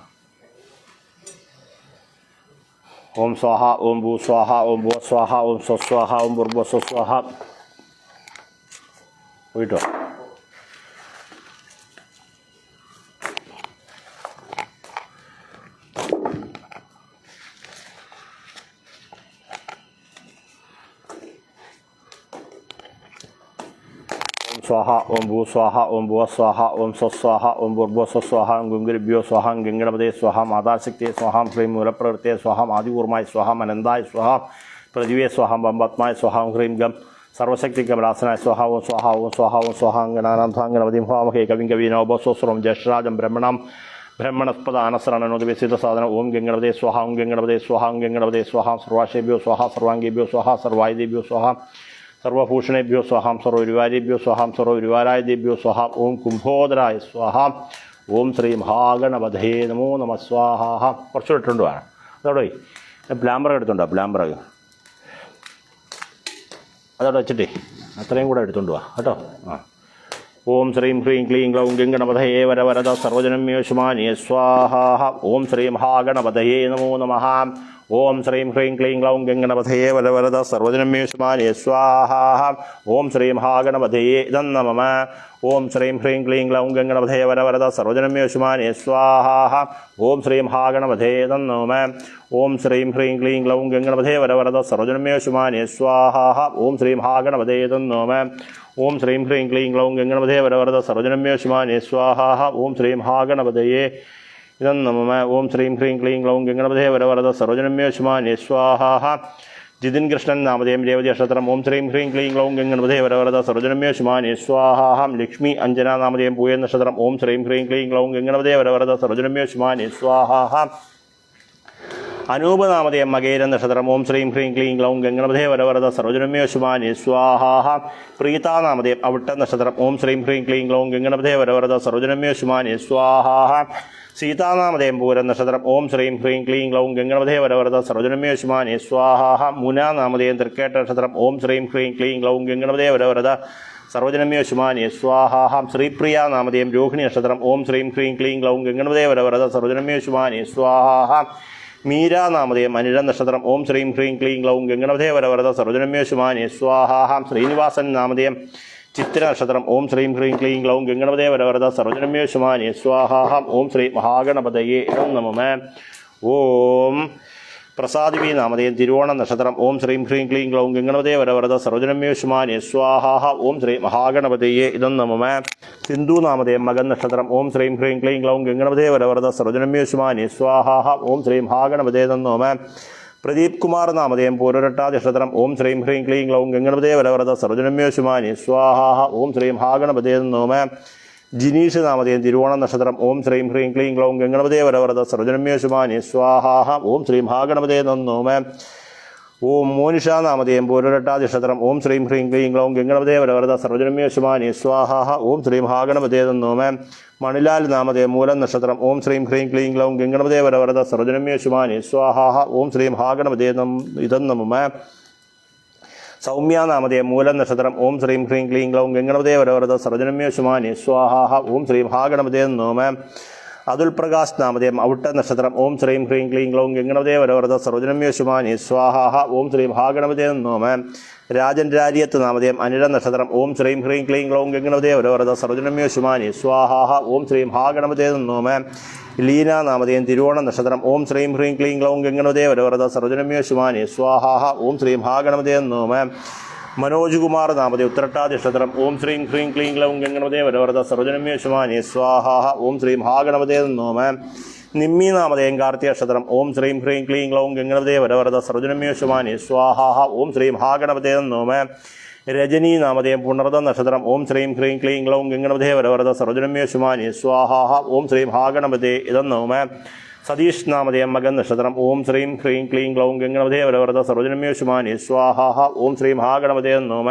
ഓം സ്വാഹ ഓം ഭൂ സ്വാഹ ഓം ഭൂ സ്വാഹ ഓം സ്വസ്വാഹ ഓം ഭൂർഭുവ സ്വസ്വാഹ. പോയിട്ടോ. സ്വാഹ ഓം ഭൂ സ്വാഹ ഓം ഭുവ സ്വാഹ ഓം സ്വസ്വാഹ ഓം ഭൂർഭുവ സ്വസ്വാഹ ഓം ഗംഗുരുഭ്യോ സ്വാഹ ഗംഗണപതേ സ്വാഹ മാതാശക്തിയെ സ്വാഹാം ശ്രീം മൂലപ്രകൃതിയെ സ്വാഹാം ആദിപൂർവമായ സ്വാഹാം അനന്തായ സ്വാഹാം പ്രതിവേ സ്വാഹാം ബംബത്മായ സ്വാഹാം ഹ്രീം ഗം സർവശക്തി കമലാസനായ സ്വാഹ ഓം സ്വാഹ ഓം സ്വാഹ ഓം സ്വാഹാംഗനാനാഥാംഗണപതിം ഭാമഹേ കവിം കവീനോപസ്വസ്വരം ജ്യേഷ്ഠരാജം ബ്രഹ്മണസ്പദ അനസ്രണനോദിവ്യസിത സാധനം ഓം ഗംഗണപതേ സ്വാഹ ഓം ഗംഗണപതേ സ്വാഹ ഓം ഗംഗണപതേ സ്വാഹ സർവാശേഭ്യോ സ്വാഹ സർവാംഗേഭ്യോ സ്വാഹ സർവായുധേഭ്യോ സ്വാഹ സർവഭൂഷണേഭ്യോ സ്വാഹാം സർവ്വരുവാരേഭ്യോ സ്വാഹാം സർവ്വരുവാരായദേഭ്യോ സ്വാഹാം ഓം കുംഭോദരായ സ്വാഹാം ഓം ശ്രീ മഹാഗണപതേ നമോ നമഃ സ്വാഹ. കുറച്ചുകൂടെ ഇട്ടുകൊണ്ട് വേണം. അതോടെ പ്ലാമ്പറ എടുത്തുണ്ടോ? പ്ലാമ്പറ അതോടെ വെച്ചിട്ടേ അത്രയും കൂടെ എടുത്തുകൊണ്ട് വാ കേട്ടോ. ആ ഓം ശ്രീം ഹ്രീം ക്ലീം ഗ്ലൗം ഗംഗണപതയേ വരവരദ സർവജനമ്യോശുമാനേ സ്വാഹ. ഓം ശ്രീ മഹാഗണപതയേ നമോ നമഃ. ഓം ശ്രീം ഹ്രീം ക്ലീം ഗ്ലൗം ഗംഗണപതയേ വരവരദ സർവജനമ്യോശുമാനേ സ്വാഹ. ഓം ശ്രീ മഹാഗണപതയേ ഇദം നമഃ. ഓം ശ്രീം ഹ്രീം ക്ലീം ഗ്ലൗം ഗംഗണപതയേ വരവരദ സർവജനമ്യോശുമാനേ സ്വാഹ. ഓം ശ്രീ മഹാഗണപതയേ ഇദം നമഃ. ഓം ശ്രീം ഹ്രീം ക്ലീം ഗ്ലൗം ഗംഗണപതയേ വരവരദ സർവജനമ്യോശുമാനേ സ്വാഹ. ഓം ശ്രീ മഹാഗണപതയേ ഇദം നമഃ. ഓം ശ്രീം ഹ്രീം ക്ലീം ഗ്ലൗം ഗംഗണപതയേ വരവരദ സർവജനമ്യോശുമാനേ സ്വാഹ. ഓം ശ്രീ മഹാഗണപതയേ ഇദം നമഃ. ഓം ശ്രീം ഹ്രീം ക്ലീം ഗ്ലൗം ഗംഗണപതയേ വരവരദ സർവജനമ്യോശുമാനേ സ്വാഹ. ജിതിൻ കൃഷ്ണൻ നാമധേയം രേവതി നക്ഷത്രം ഓം ശ്രീം ഹ്രീം ക്ലീം ഗ്ലൗം ഗംഗണപതയേ വരവരദ സർവജനമ്യോശുമാനേ സ്വാഹ. ലക്ഷ്മി അഞ്ജന നാമധേയം പൂയ നക്ഷത്രം ഓം ശ്രീം ഹ്രീം ക്ലീം ഗ്ലൗം ഗംഗണപതയേ വരവരദ സർവജനമ്യോശുമാനേ സ്വാഹ. അനൂപ നാമധേയം മകേര നക്ഷത്രം ഓം ശ്രീം ഹ്രീം ക്ലീം ഗ്ലൗം ഗംഗണപതയേ വരവരദ സർവജനമ്യോശുമാനേ സ്വാഹ. പ്രീതാ നാമധേയം അവിട്ട നക്ഷത്രം ഓം ശ്രീം ഹ്രീം ക്ലീം ഗ്ലൗം ഗംഗണപതയേ വരവരദ സർവജനമ്യോശുമാനേ സ്വാഹ. സീതാനാമധേയം പൂരം നക്ഷത്രം ഓം ശ്രീം ഹ്രീം ക്ലീം ഗ്ലൗം ഗംഗണപതയേ വരവരദ സർവജനമ്യോശുമാനേ സ്വാഹ. മുനാ നാമധേയം തൃക്കേട്ട നക്ഷത്രം ഓം ശ്രീം ഹ്രീം ക്ലീം ഗ്ലൗം ഗംഗണപതയേ വരവരദ സർവജനമ്യോശുമാനേ സ്വാഹ. ശ്രീപ്രിയ നാമധേയം രോഹിണി നക്ഷത്രം ഓം ശ്രീം ഹ്രീം ക്ലീം ഗ്ലൗം ഗംഗണപതയേ വരവരദ സർവജനമ്യോശുമാനേ സ്വാഹ. മീരാ നാമധേയം അനിഴ നക്ഷത്രം ഓം ശ്രീം ഹ്രീം ക്ലീം ഗ്ലൗം ഗംഗണപതയേ വരവരദ സർവജനമ്യോശുമാനേ സ്വാഹ. ശ്രീനിവാസൻ നാമധേയം ചിത്ര നക്ഷത്രം ഓം ശ്രീം ഹ്രീം ക്ലീം ഗ്ലൗം ഗംഗണപതയേ വരവരദ സർവജനമ്യോശുമാനേ സ്വാഹ. ഓം ശ്രീ മഹാഗണപതയേ നമഃ. ഓം പ്രസാദിവി നാമധേയം തിരുവോണ നക്ഷത്രം ഓം ശ്രീം ഹ്രീം ക്ലീം ഗ്ലൗം ഗംഗണപതയേ വരവരദ സർവജനമ്യോശുമാനേ സ്വാഹ. ഓം ശ്രീ മഹാഗണപതയേ നമഃ. സിന്ധു നാമധേയം മകൻ നക്ഷത്രം ഓം ശ്രീം ഹ്രീം ക്ലീം ഗ്ലൗം ഗംഗണപതയേ വരവരദ സർവജനമ്യോശുമാനേ സ്വാഹ. ഓം ശ്രീ മഹാഗണപതയേ നമഃ. പ്രദീപ് കുമാർ നാമധേയം പൂരരട്ടാ നക്ഷത്രം ഓം ശ്രീം ഹ്രീം ക്ലീം ഗ്ലൗം ഗംഗണപതയേ വരവരദ സർവജനമ്യോശുമാനേ സ്വാഹ. ഓം ശ്രീ മഹാഗണപതയേ നമഃ. ജിനീഷ് നാമധേയം തിരുവോണ നക്ഷത്രം ഓം ശ്രീം ഹ്രീം ക്ലീം ഗ്ലൗം ഗംഗണപതയേ വരവരദ സർവജനമ്യോശുമാനേ സ്വാഹ. ഓം ശ്രീ മഹാഗണപതയേ നമഃ. ഓം മോനിഷ നാമധേയം പൂരരട്ടാ നക്ഷത്രം ഓം ശ്രീം ഹ്രീം ക്ലീം ഗ്ലൗം ഗംഗണപതയേ വരവരദ സർവജനമ്യോശുമാനേ സ്വാഹ. ഓം ശ്രീ മഹാഗണപതയേ നമഃ. മണിലാൽ നാമധേയം മൂലം നക്ഷത്രം ഓം ശ്രീം ഹ്രീം ക്ലീം ഗ്ലൗം ഗംഗണപതയേ വരവരദ സർവജനമ്യോശുമാനേ സ്വാഹ. ഓം ശ്രീ മഹാഗണപതയേ ഇദം നമഃ. സൗമ്യ നാമധേയം മൂലം നക്ഷത്രം ഓം ശ്രീം ഹ്രീം ക്ലീം ഗ്ലൗം ഗംഗണപതയേ വരവരദ സർവജനമ്യോശുമാനേ സ്വാഹ. ഓം ശ്രീ മഹാഗണപതയേ നമഃ. അതുൽ പ്രകാശ് നാമധേയം ഔട്ട നക്ഷത്രം ഓം ശ്രീം ഹ്രീം ക്ലീം ഗ്ലൗം ഗംഗണപതയേ വരവരദ സർവജനമ്യോശുമാനേ സ്വാഹ. ഓം ശ്രീ മഹാഗണപതയേ നമഃ. രാജൻ രാരിയത്ത് നാമധേയം അനിഴ നക്ഷത്രം ഓം ശ്രീം ഹ്രീം ക്ലീം ഗ്ലൗം ഗംഗണപതയേ വരവരദ സർവജനമ്യോശുമാനേ സ്വാഹ. ഓം ശ്രീ മഹാഗണപതയേ നമഃ. ലീന നാമധേയം തിരുവോണ നക്ഷത്രം ഓം ശ്രീം ഹ്രീം ക്ലീം ക്ലൗം ഗംഗണപതേ വരവരത സർവജനമ്യോ ശുമാനി സ്വാഹാഹ ഓം ശ്രീം ഹാഗണപതേ നോമ മനോജ് കുമാർ നാമധേയം ഉത്രട്ടാതി നക്ഷത്രം ഓം ശ്രീം ഹ്രീം ക്ലീം ക്ലൗം ഗംഗണപതേ വരവരത സർവജനമ്യോ ശുമാനി സ്വാഹാഹ ഓം ശ്രീം ഹാഗണപതേ നോമ നിമ്മി നാമധേയം കാർത്തിക നക്ഷത്രം ഓം ശ്രീം ഹ്രീം ക്ലീം ക്ലൗം ഗംഗണപതേ വരവരത സർവജനമ്യോ ശുമാനി സ്വാഹാഹ ഓം ശ്രീം ഹാഗണപതേ നോമ രജനി നാമധേയം പുണർദ നക്ഷത്രം ഓം ശ്രീം ഹ്രീം ക്ലീം ക്ലൗം ഗംഗണപതേ വരവരത സർവജനമ്യോ ശുമാനി സ്വാഹാഹ ഓം ശ്രീം ഹാഗണപതേ ഇതന്നോമ സതീഷ് നാമധേയം മകൻ നക്ഷത്രം ഓം ശ്രീം ഹ്രീം ക്ലീം ക്ലൗം ഗംഗണപതേ വരവരത സർവജനമ്യോ ശുമാനി സ്വാഹാഹ ഓം ശ്രീം ഹാഗണപതേ നോമ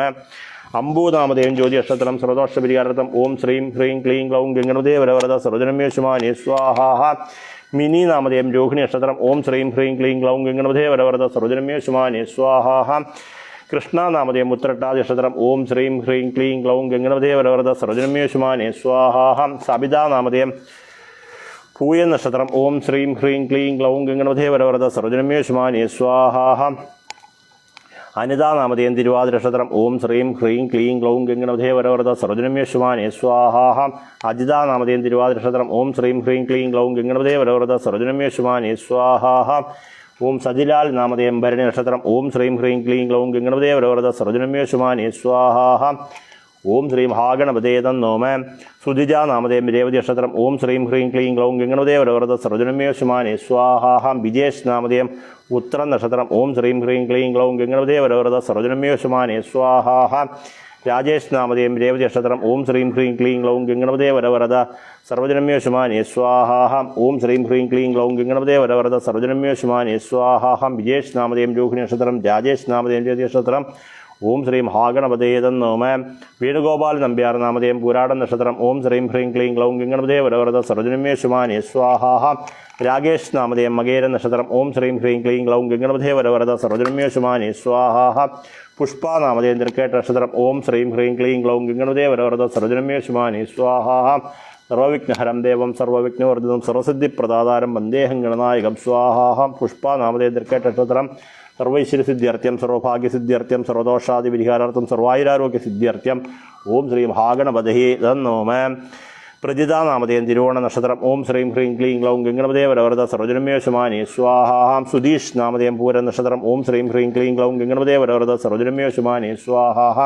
അംബു നാമധേയം ജ്യോതി നക്ഷത്രം സർവദോഷ പരിഹാരാർത്ഥം ഓം ശ്രീം ഹ്രീം ക്ലീം ക്ലൗം ഗംഗണപതേ വരവരത സർവജനമ്യോ ശുമാനി സ്വാഹാഹ മിനി നാമധേയം രോഹിണി നക്ഷത്രം ഓം ശ്രീം ഹ്രീം ക്ലീം ക്ലൗം ഗംഗണപതേ വരവരത സർവജനമ്യോ ശുമാനി സ്വാഹാഹ കൃഷ്ണ നാമധേയം ഉത്രട്ടാതി നക്ഷത്രം ഓം ശ്രീം ഹ്രീം ക്ലീം ക്ലൗം ഗംഗണപതേ വരവരത സർവജനമ്യോ ശുമാനി സ്വാഹാഹ സബിത നാമധേയം പൂയൻ നക്ഷത്രം ഓം ശ്രീം ഹ്രീം ക്ലീം ക്ലൗം ഗംഗണപതേ വരവരത സർവജനമ്യോ ശുമാനി സ്വാഹാഹ അനിതാ നാമധേയം തിരുവാതിര നക്ഷത്രം ഓം ശ്രീം ഹ്രീം ക്ലീം ക്ലൗം ഗംഗണപതേ വരവരത സർവജനമ്യോ ശുമാനി സ്വാഹാഹ അജിതാ നാമധേയം തിരുവാതിര നക്ഷത്രം ഓം ശ്രീം ഹ്രീം ക്ലീം ക്ലൗം ഗംഗണപതേ വരവരത സർവജനമ്യോ ശുമാനി സ്വാഹാഹ ഓം സജിലാൽ നാമധേയം ഭരണി നക്ഷത്രം ഓം ശ്രീം ഹ്രീം ക്ലീം ക്ലൗം ഗംഗണപതേ വരവരത സർവജനമ്യോ ശുമാനി സ്വാഹാഹ ഓം ശ്രീം ഹാഗണപതേ തന്നോമ സുധിജ നാമധേയം രേവതി നക്ഷത്രം ഓം ശ്രീം ഹ്രീം ക്ലീം ക്ലൗം ഗംഗണപതേ വരവരത സർവജനമ്യോ ശുമാനി സ്വാഹാഹ വിജേഷ് നാമധേയം ഉത്തര നക്ഷത്രം ഓം ശ്രീം ഹ്രീം ക്ലീം ക്ലൗം ഗംഗണപതേ വരവരത സർവജനമ്യോ ശുമാനി സ്വാഹാഹ രാജേഷ് നാമധേയം രേവതി നക്ഷത്രം ഓം ശ്രീം ഹ്രീം ക്ലീം ക്ലൗം ഗംഗണപതേ വരവരത സർവജനമ്യോ ശുമാനി സ്വാഹാഹ ഓം ശ്രീം ഹ്രീം ക്ലീം ക്ലൗം ഗംഗണപതേ വരവരത സർവജനമ്യോ ശുമാനി സ്വാഹാഹ വിജേഷ് നാമധേയം രോഹിണി നക്ഷത്രം രാജേഷ് നാമധേയം ജ്യോതി നക്ഷത്രം ഓം ശ്രീം ഹാഗണപതേ തന്നോമ വേണുഗോപാൽ നമ്പ്യാർ നാമധേയം പൂരാടൻ നക്ഷത്രം ഓം ശ്രീം ഹ്രീം ക്ലീം ക്ലൗം ഗംഗണപതേ വരവരത സർവജനമ്യോ ശുമാനി സ്വാഹാഹ രാകേഷ് നാമധേയം മകേര നക്ഷത്രം ഓം ശ്രീം ഹ്രീം ക്ലീം ക്ലൗം ഗംഗണപതേ വരവരത സർവജനമ്യോ ശുമാനി സ്വാഹാഹ പുഷ്പ നാമധേയം തൃക്കേട്ട നക്ഷത്രം ഓം ശ്രീം ഹ്രീം ക്ലീം ക്ലൗം ഗംഗണപതേ വരവരത സർവജനമ്യോ ശുമാനി സ്വാഹാഹ സർവവിഘ്നഹരം ദേവം സർവവിഘ്നവർദ്ധിതം സർവസിദ്ധിപ്രദാതാരം വന്ദേഹം ഗണനായകം സ്വാഹാഹ പുഷ്പ നാമധേയം തൃക്കേട്ട നക്ഷത്രം സർവൈശ്വര്യസിദ്ധ്യർത്ഥ്യം സർവഭാഗ്യസിദ്ധ്യർത്ഥ്യം സർവദോഷാദിപരിഹാരാർത്ഥം സർവായുരാരോഗ്യസിദ്ധ്യർത്ഥ്യം ഓം ശ്രീം ഹാഗണപതേ തന്നോമ പ്രജിത നാമധേയം തിരുവോണ നക്ഷത്രം ഓം ശ്രീം ഹ്രീം ക്ലീം ക്ലൗം ഗംഗണപതേ വരവരത സർവജനമ്യോ ശുമാനി സ്വാഹാഹ സുധീഷ് നാമധേയം പൂരൻ നക്ഷത്രം ഓം ശ്രീം ഹ്രീം ക്ലീം ക്ലൗം ഗംഗണപതേ വരവരത സർവജനമ്യോ ശുമാനി സ്വാഹാഹ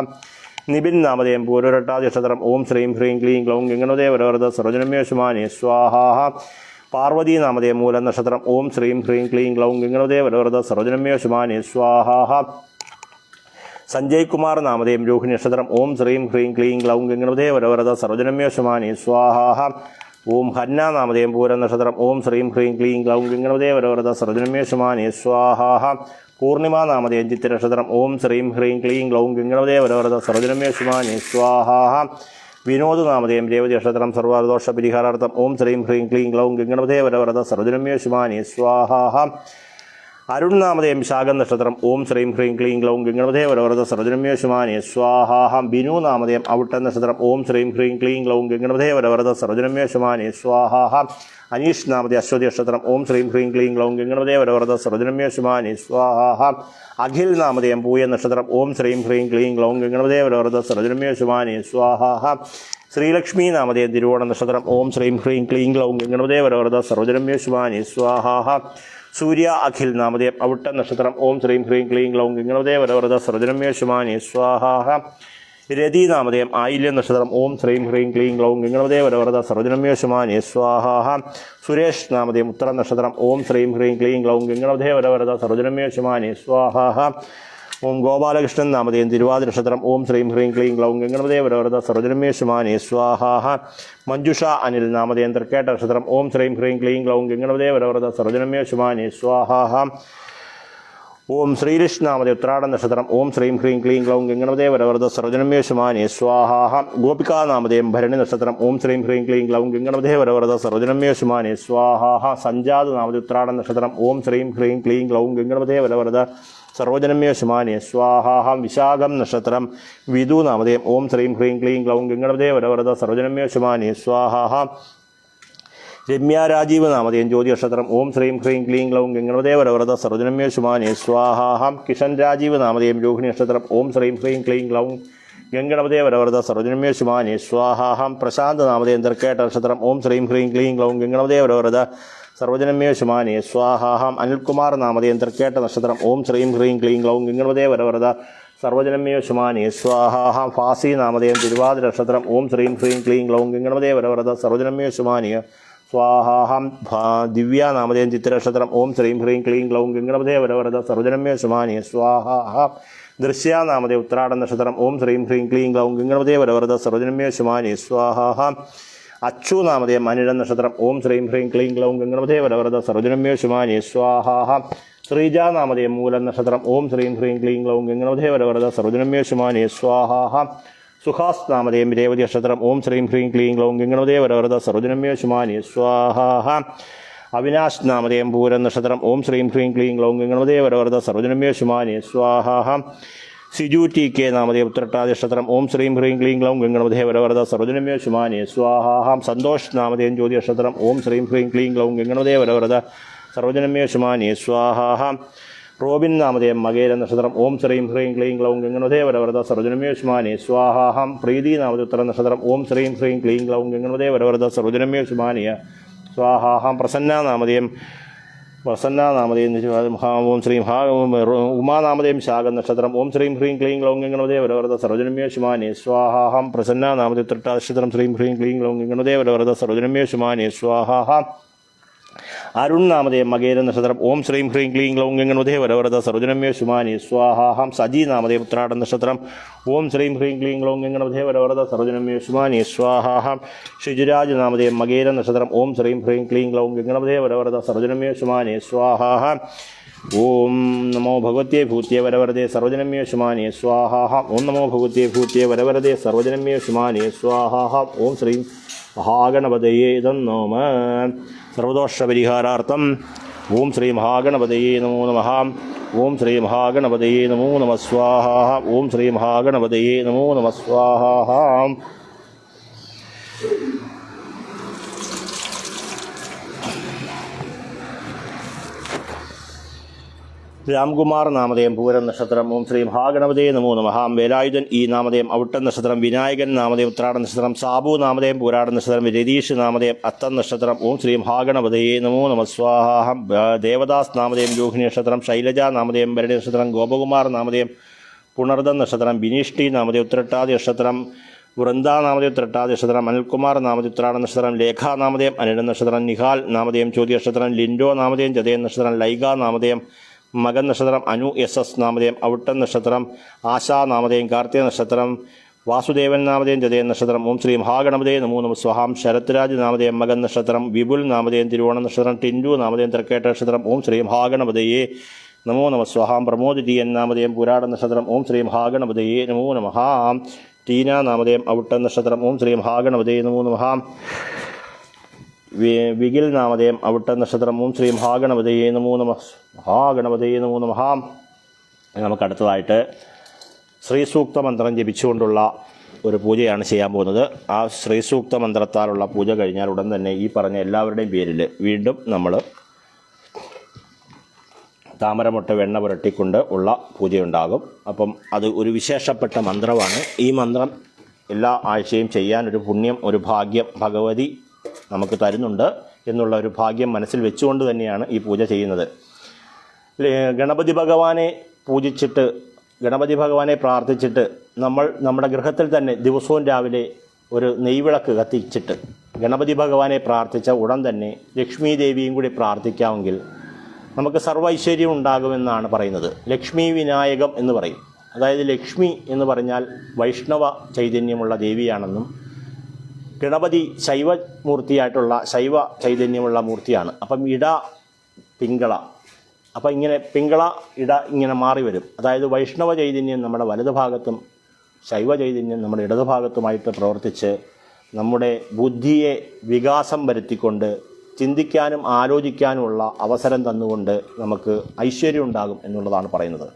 നിബിൻ നാമധേയം പൂരൊരട്ടാതി നക്ഷത്രം ഓം ശ്രീം ഹ്രീം ക്ലീം ക്ലൗം ഗംഗണപതേ വരവരത സർവജനമ്യോ ശുമാനി സ്വാഹാഹ പാർവതി നാമധേയം മൂലം നക്ഷത്രം ഓം ശ്രീം ഹ്രീം ക്ലീം ക്ലൗം ഗംഗണപതേ വരവരത സർവജനമ്യോ ശുമാനി സ്വാഹാഹ സഞ്ജയ് കുമാർ നാമധേയം രോഹിണി നക്ഷത്രം ഓം ശ്രീം ഹ്രീം ക്ലീം ക്ലൗം ഗംഗണപതേ വരവരത സർവജനമ്യോ ശുമാനി സ്വാഹാഹ ഓം ഹന്ന നാമധേയം പൂരം നക്ഷത്രം ഓം ശ്രീം ഹ്രീം ക്ലീം ക്ലൗം ഗംഗണപതേ വരവരത സർവജനമ്യോ ശുമാനി സ്വാഹാഹ പൂർണിമ നാമധേയം ചിത്തിര നക്ഷത്രം ഓം ശ്രീം ഹ്രീം ക്ലീം ക്ലൗം ഗംഗണപതേ വരവരത സർവജനമ്യോ ശുമാനി സ്വാഹാഹ വിനോദ് നാമധേയം രേവതി നക്ഷത്രം സർവദോഷ പരിഹാരാർത്ഥം ഓം ശ്രീം ഹ്രീം ക്ലീം ക്ലൗം ഗംഗണപതേ വരവരത സർവജനമ്യോ ശുമാനി സ്വാഹാഹ അരുൺ നാമധേയം ശാഖം നക്ഷത്രം ഓം ശ്രീം ഹ്രീം ക്ലീം ക്ലൗം ഗംഗണപതേ വരവരത സർവജനമ്യോ ശുമാനി സ്വാഹാഹ ബിനു നാമധേയം അവിട്ടൻ നക്ഷത്രം ഓം ശ്രീം ഹ്രീം ക്ലീം ക്ലൗം ഗംഗണപതേ വരവരത സർവജനമ്യോ ശുമാനി സ്വാഹാഹ അനീഷ് നാമധേയം അശ്വതി നക്ഷത്രം ഓം ശ്രീം ഹ്രീം ക്ലീം ക്ലൗം ഗംഗണപതേ വരവരത സർവജനമ്യോ ശുമാനി സ്വാഹാഹ അഖിൽ നാമധേയം പൂയ നക്ഷത്രം ഓം ശ്രീം ഹ്രീം ക്ലീം ക്ലൗം ഗംഗണപതേ വരവരത സർവജനമ്യോ ശുമാനി സ്വാഹാഹ ശ്രീലക്ഷ്മി നാമധേയം തിരുവോണ നക്ഷത്രം ഓം ശ്രീം ഹ്രീം ക്ലീം ക്ലൗം ഗംഗണപതേ വരവരത സർവജനമ്യോ ശുമാനി സ്വാഹാഹ സൂര്യ അഖിൽ നാമധേയം അവിട്ട നക്ഷത്രം ഓം ശ്രീം ഹ്രീം ക്ലീം ക്ലൗം ഗംഗണപതേ വരവരത സർവജനമ്യോ ശുമാനി സ്വാഹാഹ രതി നാമധേയം ആയില്യം നക്ഷത്രം ഓം ശ്രീം ഹ്രീം ക്ലീം ക്ലൗം ഗംഗണപതേ വരവരത സർവജനമ്യോ ശുമാനി സ്വാഹാഹ സുരേഷ് നാമധേയം ഉത്തര നക്ഷത്രം ഓം ശ്രീം ഹ്രീം ക്ലീം ക്ലൗം ഗംഗണപതേ വരവരത സർവജനമ്യോ ശുമാനി സ്വാഹാഹ ഓം ഗോപാലകൃഷ്ണൻ നാമധേയം തിരുവാതിര നക്ഷത്രം ഓം ശ്രീം ഹ്രീം ക്ലീം ക്ലൗം ഗംഗണപതേ വരവരത സർവജനമ്യോ ശുമാനി സ്വാഹാഹ മഞ്ജുഷ അനിൽ നാമധേയം തൃക്കേട്ട നക്ഷത്രം ഓം ശ്രീം ഹ്രീം ക്ലീം ക്ലൗം ഗംഗണപതേ വരവരത സർവജനമ്യോ ശുമാനി സ്വാഹാഹ ഓം ശ്രീകൃഷ്ണ നാമധേയം ഉത്രാടൻ നക്ഷത്രം ഓം ശ്രീം ഹ്രീം ക്ലീം ക്ലൗം ഗംഗണപതേ വരവരത സർവജനമ്യോ ശുമാനി സ്വാഹാഹ ഗോപികാ നാമധേയം ഭരണി നക്ഷത്രം ഓം ശ്രീം ഹ്രീം ക്ലീം ക്ലൗം ഗംഗണപതേ വരവരത സർവജനമ്യോ ശുമാനി സ്വാഹാഹ സഞ്ജാത് നാമധേയം ഉത്രാടൻ നക്ഷത്രം ഓം ശ്രീം ഹ്രീം ക്ലീം ക്ലൗം ഗംഗണപതേ വരവരത സർവജനമ്യോ ശുമാനി സ്വാഹാഹ വിശാഖം നക്ഷത്രം വിദു നാമധേയം ഓം ശ്രീം ഹ്രീം ക്ലീം ക്ലൗം ഗംഗണപതേ വരവരത സർവജനമ്യോ ശുമാനി സ്വാഹാഹ രമ്യ രാജീവ് നാമധേയം ജ്യോതി നക്ഷത്രം ഓം ശ്രീം ഹ്രീം ക്ലീം ക്ലൗം ഗംഗണപതേ വരവരത സർവജനമ്യോ ശുമാനി സ്വാഹാഹം കിഷൻ രാജീവ് നാമധേയം രോഹിണി നക്ഷത്രം ഓം ശ്രീം ഹ്രീം ക്ലീം ക്ലൗം ഗംഗണപതേ വരവരത സർവജനമേ ശുമാനി സ്വാഹാഹം പ്രശാന്ത നാമധേയം തൃക്കേട്ട നക്ഷത്രം ഓം ശ്രീം ഹ്രീം ക്ലീം ക്ലൗം ഗംഗണപതേ വരവരത സർവജനമേ ശുമാനി സ്വാഹാഹം അനിൽകുമാർ നാമധേയം തൃക്കേട്ട നക്ഷത്രം ഓം ശ്രീം ഹ്രീം ക്ലീം ക്ലൗം ഗംഗണപതേ വരവരത സർവജനമേ ശുമാനി സ്വാഹാഹം ഫാസി നാമധേയം തിരുവാതിര നക്ഷത്രം ഓം ശ്രീം ഹ്രീം ക്ലീം ക്ലൗം ഗംഗണപതേ വരവരത സർവജനമേ ശുമാനി സ്വാഹാഹം ദിവ്യ നാമധേയം ചിത്രനക്ഷത്രം ഓം ശ്രീം ഹ്രീം ക്ലീം ക്ലൗം ഗംഗണപതേ വരവരത സർവജനമേ ശുമാനി സ്വാഹാഹം ദൃശ്യ നാമധേയ ഉത്രാട നക്ഷത്രം ഓം ശ്രീം ഹ്രീം ക്ലീം ക്ലൗം ഗംഗണപതേ വരവരത സർവജനമേ ശുമാനി സ്വാഹാഹം അച്ചു നാമധേയം അനിഴ നക്ഷത്രം ഓം ശ്രീം ഹ്രീം ക്ലീം ക്ലൗം ഗംഗണപതേ വരവരത സർവജനമേ ശുമാനി സ്വാഹാഹം ശ്രീജ നാമധേയം മൂലം നക്ഷത്രം ഓം ശ്രീം ഹ്രീം ക്ലീം ക്ലൗം ഗംഗണപതേ വരവരത സർവജനമേ ശുമാനി സ്വാഹാഹം സുഹാസ് നാമധേയം രേവതി നക്ഷത്രം ഓം ശ്രീം ഹ്രീം ക്ലീം ക്ലൗം ഗംഗണപതേ വരവരത സർവജനമേ ശുമാനി സ്വാഹാഹം അവിനാശ് നാമധേയം പൂരം നക്ഷത്രം ഓം ശ്രീം ഹ്രീം ക്ലീം ക്ലൗം ഗംഗണപതേ വരവരത സർവജനമേ ശുമാനി സ്വാഹാഹം സിജു ടി കെ നാമധേയം ഉത്രട്ടാതി നക്ഷത്രം ഓം ശ്രീം ഹ്രീം ക്ലീം ക്ലൗം ഗംഗണപതേ വരവരത സർവജനമേ ശുമാനി സ്വാഹാഹം സന്തോഷ് നാമധേയം ജ്യോതി നക്ഷത്രം ഓം ശ്രീം ഹ്രീം ക്ലീം ക്ലൗം ഗംഗണപതേ വരവരത സർവജനമേ ശുമാനി സ്വാഹാഹം റോബിൻ നാമധേയം മകേര നക്ഷത്രം ഓം ശ്രീം ഹ്രീം ക്ലീം ക്ലൗം ഗംഗണപതേ വരവരത സർവജനമേ ശുമാനി സ്വാഹാഹം പ്രീതി നാമധേയ ഉത്തര നക്ഷത്രം ഓം ശ്രീം ഹ്രീം ക്ലീം ക്ലൗം ഗംഗണപതേ വരവരത സർവജനമേ ശുമാനിയ സ്വാഹാഹം പ്രസന്ന നാമധേയം ഓം ശ്രീം ഉമാനാമധേയം ശാഖ നക്ഷത്രം ഓം ശ്രീം ഹ്രീം ക്ലീം ക്ലൗം ഗംഗണപതേ വരവരത സർവജനമേ ശുമാനി സ്വാഹാഹം പ്രസന്ന നാമധേയ ഉത്രട്ടാ നക്ഷത്രം ശ്രീം ഹ്രീം ക്ലീം ക്ലൗം ഗംഗണപതേ വരവരത സർവജനമേ ശുമാനി സ്വാഹാഹം അരുൺ നാമധേയം മകേര നക്ഷത്രം ഓം ശ്രീം ഹ്രീം ക്ലീം ക്ലൗം ഗംഗണപതേ വരവരത സർവജനമേ ശുമാനി സ്വാഹാഹം സജി നാമധേയം ഉത്രാട നക്ഷത്രം ഓം ശ്രീം ഹ്രീം ക്ലീം ക്ലൗം ഗംഗണപതേ വരവരത സർവജനമേ ശുമാനി സ്വാഹാഹം ഷിജുരാജ് നാമധേയം മകേര നക്ഷത്രം ഓം ശ്രീം ഹ്രീം ക്ലീം ക്ലൗം ഗംഗണപതേ വരവരത സർവജനമേ ശുമാനി സ്വാഹാഹം ഓം നമോ ഭഗവത്യേ ഭൂത്യേ വരവരതേ സർവജനമേ ശുമാനി സ്വാഹാഹം ഓം നമോ ഭഗവത്യേ ഭൂത്യേ വരവരതേ സർവജനമേ ശുമാനി സ്വാഹാഹം ഓം ശ്രീം മഹാഗണപതയേ നമ സർവദോഷപരിഹാരാർത്ഥം ഓം ശ്രീ മഹാഗണപതയേ നമോ നമഃ ഓം ശ്രീ മഹാഗണപതയേ നമോ നമഃ സ്വാഹ ഓം ശ്രീ മഹാഗണപതയേ നമോ നമഃ സ്വാഹ രാംകുമാർ നാമധേയം പൂരം നക്ഷത്രം ഓം ശ്രീ മഹാഗണപതേ നമോ നമഃ വേലായുധൻ ഈ നാമധേയം അവിട്ടൻ നക്ഷത്രം വിനായകൻ നാമധേയം ഉത്രാട നക്ഷത്രം സാബു നാമധേയം പൂരാട നക്ഷത്രം രതീഷ് നാമധേയം അത്തൻ നക്ഷത്രം ഓം ശ്രീ മഹാഗണപതയേ നമോ നമഃ സ്വാഹാഹം ദേവദാസ് നാമധേയം രോഹിണി നക്ഷത്രം ശൈലജ നാമധേയം ഭരണി നക്ഷത്രം ഗോപകുമാർ നാമധേയം പുണർദം നക്ഷത്രം ബിനീഷ്ടി നാമധേയം ഉത്രട്ടാതി നക്ഷത്രം വൃന്ദ നാമധേയം ഉത്രട്ടാതി നക്ഷത്രം അനിൽകുമാർ നാമധേയം ഉത്രാട നക്ഷത്രം ലേഖ നാമധേയം അനിഴ നക്ഷത്രം നിഹാൽ നാമധേയം ചോദ്യ നക്ഷത്രം ലിൻഡോ നാമധേയം ജതയൻ നക്ഷത്രം ലൈഗ നാമധേയം മകൻ നക്ഷത്രം അനു എസ് എസ് നാമധേയം അവിട്ടൻ നക്ഷത്രം ആശാ നാമധേയം കാർത്തിക നക്ഷത്രം വാസുദേവൻ നാമധേയം ജതയൻ നക്ഷത്രം ഓം ശ്രീ മഹാഗണപതേ നമോ നമഃ സ്വാഹാം ശരത്രാജ് നാമധേയം മകൻ നക്ഷത്രം വിപുൽ നാമധേയം തിരുവോണ നക്ഷത്രം ടിൻഡു നാമധേയം തൃക്കേട്ട നക്ഷത്രം ഓം ശ്രീ മഹാഗണപതയേ നമോ നമഃ സ്വാഹാം പ്രമോദ് ടി എൻ നാമധേയം പുരാട നക്ഷത്രം ഓം ശ്രീ മഹാഗണപതയേ നമോ നമഃ ടീന നാമധേയം അവിട്ടൻ നക്ഷത്രം ഓം ശ്രീ മഹാഗണപതയേ നമോ നമഃ വികിൽ നാമധേയം അവിട്ടൻ നക്ഷത്രം ഓം ശ്രീ മഹാഗണപതയേ നമോ നമഃ മഹാഗണപതയേ നമോ നമഃ. നമുക്ക് അടുത്തതായിട്ട് ശ്രീസൂക്ത മന്ത്രം ജപിച്ചുകൊണ്ടുള്ള ഒരു പൂജയാണ് ചെയ്യാൻ പോകുന്നത്. ആ ശ്രീസൂക്ത മന്ത്രത്താലുള്ള പൂജ കഴിഞ്ഞാൽ ഉടൻ തന്നെ ഈ പറഞ്ഞ എല്ലാവരുടെയും പേരിൽ വീണ്ടും നമ്മൾ താമരമുട്ട വെണ്ണ പുരട്ടിക്കൊണ്ട് ഉള്ള പൂജയുണ്ടാകും. അപ്പം അത് ഒരു വിശേഷപ്പെട്ട മന്ത്രമാണ്. ഈ മന്ത്രം എല്ലാ ആഴ്ചയും ചെയ്യാൻ ഒരു പുണ്യം, ഒരു ഭാഗ്യം ഭഗവതി നമുക്ക് തരുന്നുണ്ട് എന്നുള്ള ഒരു ഭാഗ്യം മനസ്സിൽ വെച്ചുകൊണ്ട് തന്നെയാണ് ഈ പൂജ ചെയ്യുന്നത്. ഗണപതി ഭഗവാനെ പൂജിച്ചിട്ട്, ഗണപതി ഭഗവാനെ പ്രാർത്ഥിച്ചിട്ട് നമ്മൾ നമ്മുടെ ഗൃഹത്തിൽ തന്നെ ദിവസവും രാവിലെ ഒരു നെയ്വിളക്ക് കത്തിച്ചിട്ട് ഗണപതി ഭഗവാനെ പ്രാർത്ഥിച്ച ഉടൻ തന്നെ ലക്ഷ്മി ദേവിയും കൂടി പ്രാർത്ഥിക്കാമെങ്കിൽ നമുക്ക് സർവൈശ്വര്യം ഉണ്ടാകുമെന്നാണ് പറയുന്നത്. ലക്ഷ്മി വിനായകം എന്ന് പറയും. അതായത് ലക്ഷ്മി എന്ന് പറഞ്ഞാൽ വൈഷ്ണവ ചൈതന്യമുള്ള ദേവിയാണെന്നും ഗണപതി ശൈവമൂർത്തിയായിട്ടുള്ള ശൈവ ചൈതന്യമുള്ള മൂർത്തിയാണ്. അപ്പം ഇട പിങ്കള, അപ്പം ഇങ്ങനെ പിങ്കള ഇട ഇങ്ങനെ മാറി വരും. അതായത് വൈഷ്ണവ ചൈതന്യം നമ്മുടെ വലതുഭാഗത്തും ശൈവ ചൈതന്യം നമ്മുടെ ഇടതുഭാഗത്തുമായിട്ട് പ്രവർത്തിച്ച് നമ്മുടെ ബുദ്ധിയെ വികാസം വരുത്തിക്കൊണ്ട് ചിന്തിക്കാനും ആലോചിക്കാനുമുള്ള അവസരം തന്നുകൊണ്ട് നമുക്ക് ഐശ്വര്യം ഉണ്ടാകും എന്നുള്ളതാണ് പറയുന്നത്.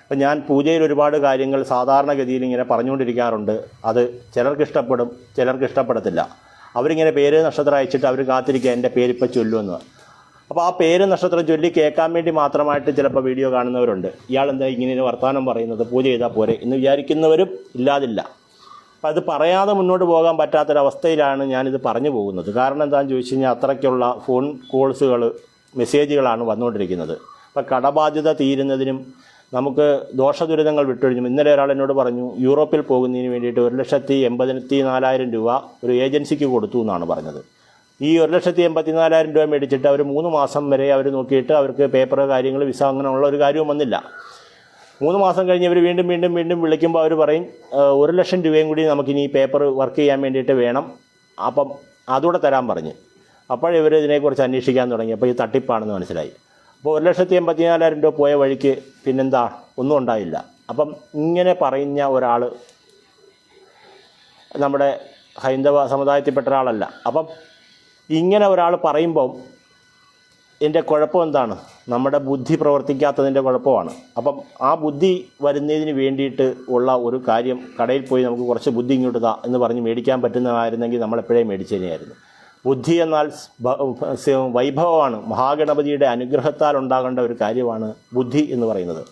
അപ്പം ഞാൻ പൂജയിൽ ഒരുപാട് കാര്യങ്ങൾ സാധാരണഗതിയിൽ ഇങ്ങനെ പറഞ്ഞുകൊണ്ടിരിക്കാറുണ്ട്. അത് ചിലർക്ക് ഇഷ്ടപ്പെടും, ചിലർക്ക് ഇഷ്ടപ്പെടത്തില്ല. അവരിങ്ങനെ പേര് നക്ഷത്രം അയച്ചിട്ട് അവർ കാത്തിരിക്കുക എൻ്റെ പേരിപ്പോൾ ചൊല്ലുമെന്ന്. അപ്പോൾ ആ പേര് നക്ഷത്രം ചൊല്ലി കേൾക്കാൻ വേണ്ടി മാത്രമായിട്ട് ചിലപ്പോൾ വീഡിയോ കാണുന്നവരുണ്ട്. ഇയാളെന്താ ഇങ്ങനെ വർത്തമാനം പറയുന്നത്, പൂജ ചെയ്താൽ പോരെ എന്ന് വിചാരിക്കുന്നവരും ഇല്ലാതില്ല. അപ്പം അത് പറയാതെ മുന്നോട്ട് പോകാൻ പറ്റാത്തൊരവസ്ഥയിലാണ് ഞാനിത് പറഞ്ഞു പോകുന്നത്. കാരണം എന്താണെന്ന് ചോദിച്ചു കഴിഞ്ഞാൽ അത്രയ്ക്കുള്ള ഫോൺ കോൾസുകൾ, മെസ്സേജുകളാണ് വന്നുകൊണ്ടിരിക്കുന്നത്. അപ്പം കടബാധ്യത തീരുന്നതിനും നമുക്ക് ദോഷദുരിതങ്ങൾ വിട്ടൊഴിഞ്ഞു. ഇന്നലെ ഒരാൾ എന്നോട് പറഞ്ഞു, യൂറോപ്പിൽ പോകുന്നതിന് വേണ്ടിയിട്ട് 1,84,000 രൂപ ഒരു ഏജൻസിക്ക് കൊടുത്തു എന്നാണ് പറഞ്ഞത്. ഈ 1,84,000 രൂപ മേടിച്ചിട്ട് അവർ 3 മാസം വരെ അവർ നോക്കിയിട്ട് അവർക്ക് പേപ്പർ കാര്യങ്ങൾ, വിസ അങ്ങനെയുള്ള ഒരു കാര്യവും വന്നില്ല. 3 മാസം കഴിഞ്ഞ് അവർ വീണ്ടും വിളിക്കുമ്പോൾ അവർ പറയും 1,00,000 രൂപയും കൂടി നമുക്കിനി ഈ പേപ്പർ വർക്ക് ചെയ്യാൻ വേണ്ടിയിട്ട് വേണം, അപ്പം അതുകൂടെ തരാൻ പറഞ്ഞ്. അപ്പോഴിവർ ഇതിനെക്കുറിച്ച് അന്വേഷിക്കാൻ തുടങ്ങി. അപ്പോൾ ഈ തട്ടിപ്പാണെന്ന് മനസ്സിലായി. അപ്പോൾ 1,84,000 രൂപ പോയ വഴിക്ക് പിന്നെന്താ, ഒന്നും ഉണ്ടായില്ല. അപ്പം ഇങ്ങനെ പറയുന്ന ഒരാൾ നമ്മുടെ ഹൈന്ദവ സമുദായത്തിൽപ്പെട്ട ഒരാളല്ല. അപ്പം ഇങ്ങനെ ഒരാൾ പറയുമ്പം എൻ്റെ കുഴപ്പം എന്താണ്? നമ്മുടെ ബുദ്ധി പ്രവർത്തിക്കാത്തതിൻ്റെ കുഴപ്പമാണ്. അപ്പം ആ ബുദ്ധി വരുന്നതിന് വേണ്ടിയിട്ട് ഉള്ള ഒരു കാര്യം, കടയിൽ പോയി നമുക്ക് കുറച്ച് ബുദ്ധി ഇങ്ങോട്ട് താ എന്ന് പറഞ്ഞ് മേടിക്കാൻ പറ്റുന്നതായിരുന്നെങ്കിൽ നമ്മളെപ്പോഴേ മേടിച്ചതിനെയായിരുന്നു. ബുദ്ധി എന്നാൽ വൈഭവമാണ്. മഹാഗണപതിയുടെ അനുഗ്രഹത്താൽ ഉണ്ടാകേണ്ട ഒരു കാര്യമാണ് ബുദ്ധി എന്ന് പറയുന്നത്.